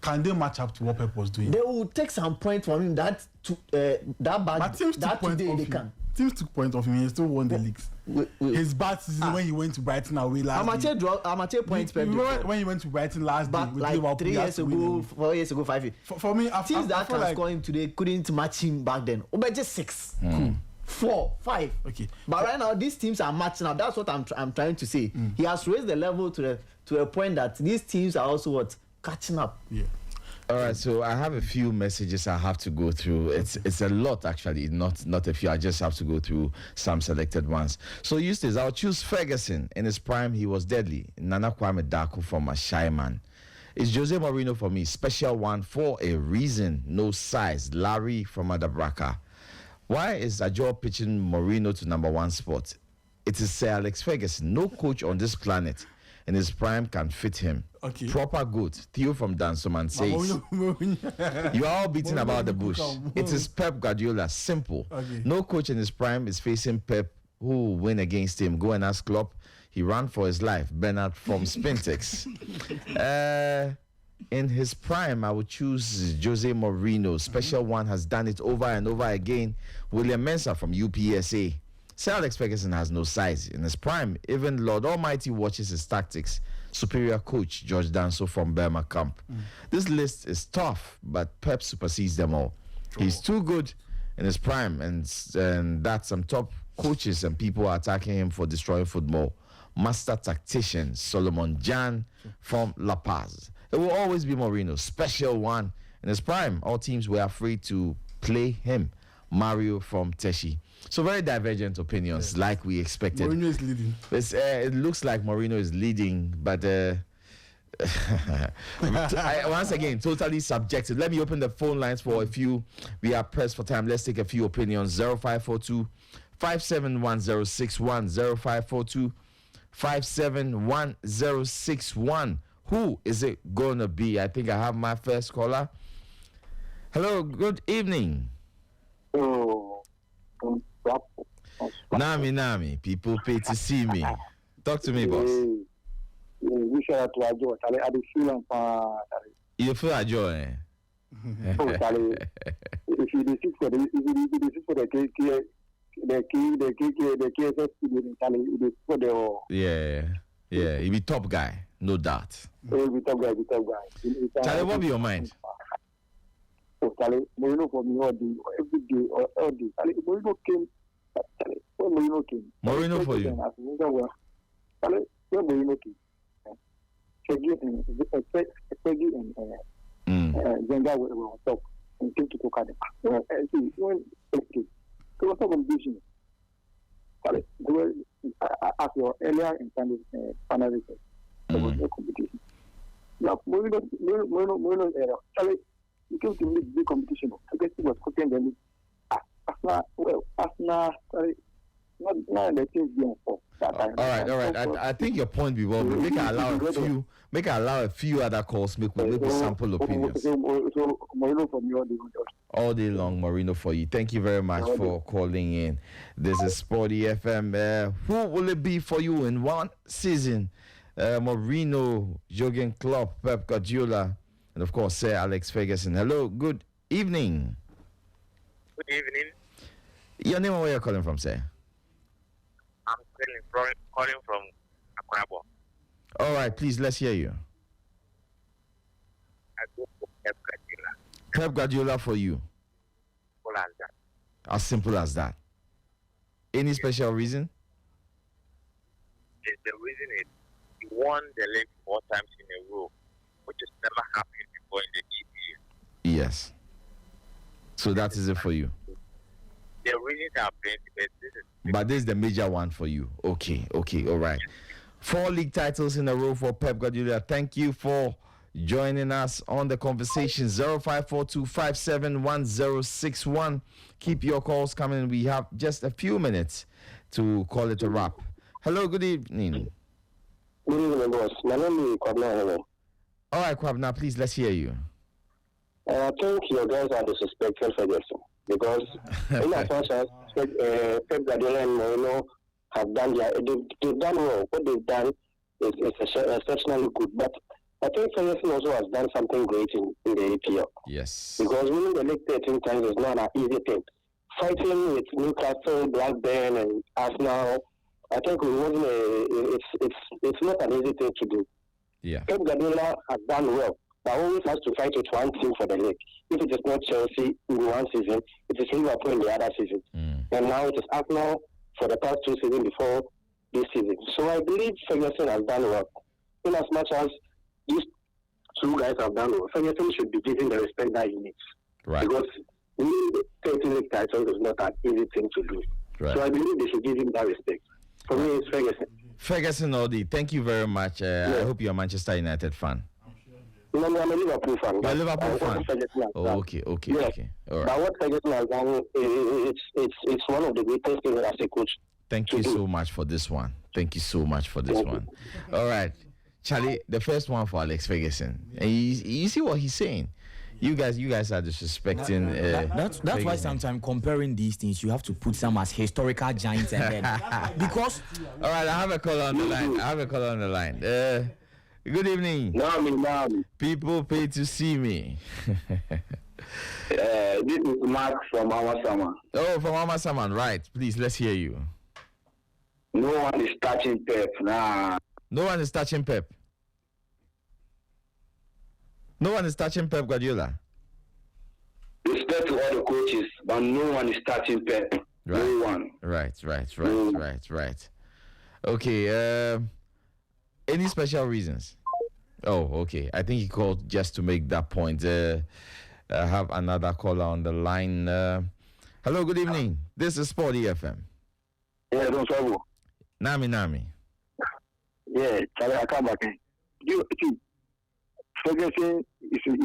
can they match up to what Pep was doing? They will take some points from him that But teams took that points today off they him. can. Teams took points off him. He still won the leagues. His bad season when he went to Brighton away last Amateur points. You remember when he went to Brighton last But day with like Liverpool? 3 he had years to win ago, the league. 4 years ago, 5 years. For me, I Teams that feel can like score him today couldn't match him back then. But just 6, 4, 5. Okay. But right now, these teams are matching up. That's what I'm trying to say. He has raised the level to a point that these teams are also catching up. Yeah. All right, so I have a few messages I have to go through. It's a lot actually, not a few. I just have to go through some selected ones. So Eustace, I'll choose Ferguson. In his prime, he was deadly. Nana Kwame Daku from a shy man. It's Jose Mourinho for me. Special one for a reason. No size. Larry from Adabraka. Why is Adjor pitching Mourinho to number 1 spot? It is Sir Alex Ferguson. No coach on this planet in his prime can fit him. Okay. Proper good. Theo from Dansoman says, you are all beating about the bush. It is Pep Guardiola. Simple. Okay. No coach in his prime is facing Pep who will win against him. Go and ask Klopp. He ran for his life. Bernard from Spintex. In his prime, I would choose Jose Mourinho. Special one has done it over and over again. William Mensah from UPSA. Sir Alex Ferguson has no size. In his prime, even Lord Almighty watches his tactics. Superior coach George Danso from Burma Camp. This list is tough, but Pep supersedes them all. He's too good in his prime, and that some top coaches and people are attacking him for destroying football. Master tactician Solomon Jan from La Paz. It will always be Mourinho, special one in his prime. All teams were afraid to play him. Mario from Teshi. So very divergent opinions, like we expected. Mourinho is leading. It looks like Mourinho is leading, but once again, totally subjective. Let me open the phone lines for a few. We are pressed for time. Let's take a few opinions. 0542 571061 0542 571061. Who is it gonna be? I think I have my first caller. Hello, good evening. Nami, people pay to see me. Talk to me, boss. We should have to Adjor. I do feel You feel Adjor, eh? If you decide for the Yeah, he be top guy, no doubt. Top guy. Charlie, what be your mind? Charlie, Mourinho for me all day, every day, all day. Charlie, Mourinho came. When Mourinho came. Mourinho for you. Charlie, when Mourinho came. Fergie and Zenga were on top and came to talk at them. When there was no competition. Charlie, as your earlier in final research, there was no competition. Now, Mourinho, Charlie, he came to meet big competition. I guess he was cooking them. Arsenal, sorry, not the things being for. All right. I think your point be well. Make I allow a few other calls. Make sample opinions. So Mourinho from you All day long, Mourinho for you. Thank you very much for calling in. This is Sporty FM. Who will it be for you in one season? Mourinho, Jurgen Klopp, Pep Guardiola, and of course, Sir Alex Ferguson. Hello, good evening. Good evening. Your name and where you're calling from, sir? I'm calling from Akwabo. All right, please, let's hear you. I go for Pep Guardiola. Pep Guardiola for you. Simple as that. As simple as that. Any special reason? The reason is he won the league 4 times in a row, which has never happened before in the EPL. Yes. So that is it for you. The reasons are plenty, but this is the major one for you. Okay, all right. 4 league titles in a row for Pep Guardiola. Thank you for joining us on the conversation. 0542571061. Keep your calls coming. We have just a few minutes to call it a wrap. Hello, good evening. Good evening, boss. My name is Kwabna. All right, Kwabna, please, let's hear you. I think your guys are disrespectful Ferguson because in as much as Pep Guardiola and Mourinho have done they've done well. What they've done is exceptionally good. But I think Ferguson also has done something great in the EPL. Yes. Because winning the league 13 times is not an easy thing. Fighting with Newcastle, Blackburn, and Arsenal, I think it's not an easy thing to do. Yeah. Pep Guardiola has done well. But always has to fight with one team for the league. If it is not Chelsea in one season, it is Liverpool in the other season. And now it is Arsenal for the past 2 seasons before this season. So I believe Ferguson has done well. In as much as these 2 guys have done well, Ferguson should be given the respect that he needs. Right. Because winning the 13 league titles is not an easy thing to do. Right. So I believe they should give him that respect. For me, it's Ferguson. Ferguson Odi, thank you very much. I hope you're a Manchester United fan. No, I'm a Liverpool fan. You're a Liverpool fan? Okay. All right. But what Ferguson has done, it's one of the greatest things as a coach. Thank you so much for this one. All right. Charlie, the first one for Alex Ferguson. And you see what he's saying? You guys are disrespecting. That's why sometimes comparing these things, you have to put some as historical giants and then because. All right, I have a caller on the line. Good evening. Nami. People pay to see me. This is Mark from Amasaman. Oh, from Amasaman, right. Please, let's hear you. No one is touching Pep. Nah. No one is touching Pep. No one is touching Pep Guardiola. Respect to all the coaches, but no one is touching Pep. Right. No one. Right. Okay. Any special reasons? Oh, okay. I think he called just to make that point. I have another caller on the line. Hello, good evening. This is SportyFM. Yeah, don't trouble. Nami. Yeah, Charlie, I come back in. Ferguson is in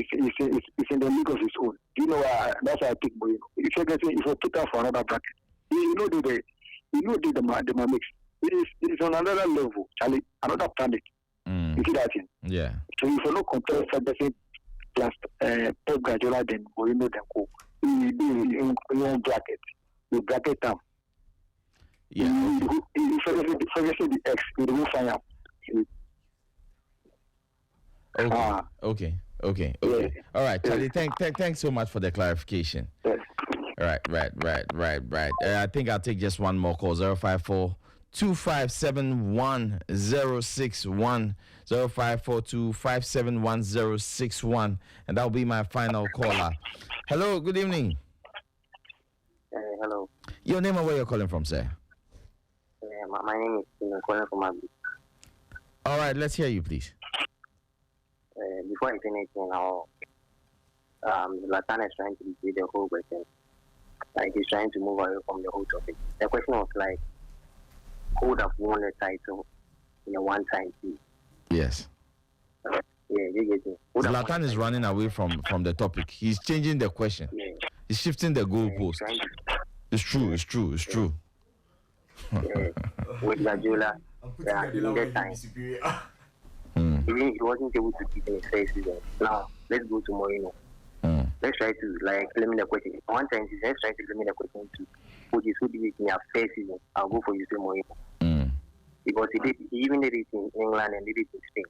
the league of his own. You know, that's why I pick Mourinho. If Ferguson is a put out for another bracket, you know the mix. It is on another level, Charlie, another planet. You see that thing? Yeah. So if you look compare Ferguson plus Pep Guardiola, then Mourinho, then Cook, you in bracket. You bracket them. Yeah. Ferguson the X, you will find out. Okay. Yeah. All right, Charlie. Thanks so much for the clarification. Yes. Right. I think I'll take just one more call. 054-2571-061. 054-2571-061, and that'll be my final caller. Hello. Good evening. Hello. Your name and where you're calling from, sir? My name is Stephen, calling from Abu. All right. Let's hear you, please. Before I finish, Zlatan is trying to be the whole question. Like, he's trying to move away from the whole topic. The question was like, who would have won the title in a one-time team? Yes. Yeah, you get me. Zlatan is running away from the topic. He's changing the question. Yeah. He's shifting the goalpost. It's true. with Guardiola, in that time. Even he wasn't able to keep in his first season. Now, let's go to Mourinho. Let's try to limit the question. One time, let's try to limit the question to who did it in your first season. I'll go for you, say Mourinho. Because he even did it in England and did it in Spain.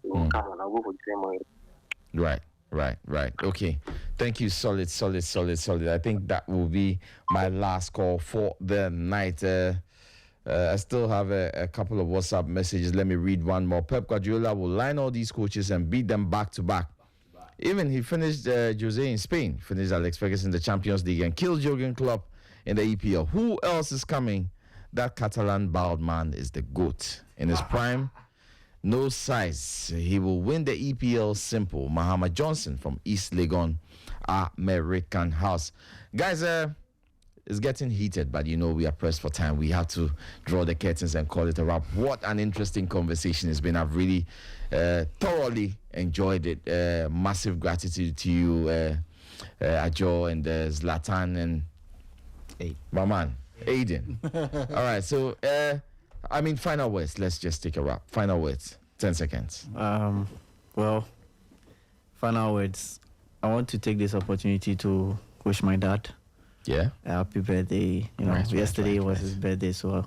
So come on, I'll go for you, say Mourinho. Right. Okay. Thank you. Solid. I think that will be my last call for the night. I still have a couple of WhatsApp messages. Let me read one more. Pep Guardiola will line all these coaches and beat them back to back. Even he finished Jose in Spain, finished Alex Ferguson in the Champions League, and killed Jurgen Klopp in the EPL. Who else is coming? That Catalan bald man is the GOAT. In his prime, no size. He will win the EPL simple. Mahama Johnson from East Legon, American House. Guys, it's getting heated, but we are pressed for time. We have to draw the curtains and call it a wrap. What an interesting conversation it's been. I've really thoroughly enjoyed it. Massive gratitude to you, Adjor and Zlatan and my man, Aiden. All right, so, final words. Let's just take a wrap. Final words, 10 seconds. Well, final words. I want to take this opportunity to wish my dad happy birthday. Yesterday was his birthday, so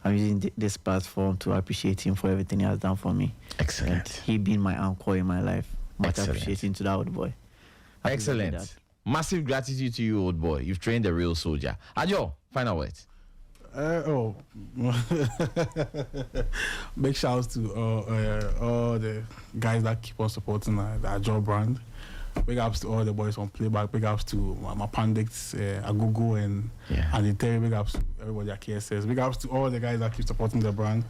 I'm using this platform to appreciate him for everything he has done for me. Excellent. And he being my uncle in my life. Much appreciating to that old boy. Happy Excellent. birthday, Massive gratitude to you, old boy. You've trained a real soldier. Adjor, final words. Big shouts to all the guys that keep on supporting the Adjor brand. Big ups to all the boys on Playback. Big ups to my pundits, Agogo and Terry. Big ups to everybody at KSS. Big ups to all the guys that keep supporting the brand.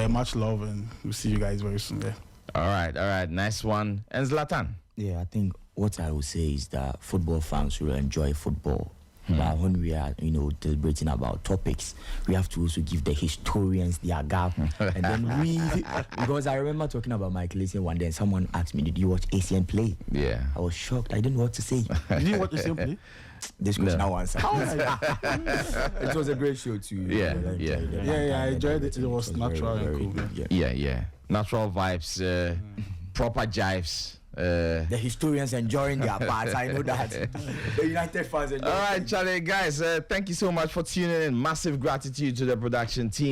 Much love, and we'll see you guys very soon there. All right. Nice one. And Zlatan? Yeah, I think what I would say is that football fans will enjoy football. But when we are, deliberating about topics, we have to also give the historians their gap. And then because I remember talking about Michael Essien one day, and someone asked me, "Did you watch Essien play?" Yeah. I was shocked. I didn't know what to say. Did you watch Essien play? This question now answer. It was a great show too. Yeah, I enjoyed it. It was natural and cool. Yeah. Natural vibes, proper jives. The historians enjoying their parts. I know that. The United fans enjoying. All right, Charlie, guys, thank you so much for tuning in. Massive gratitude to the production team.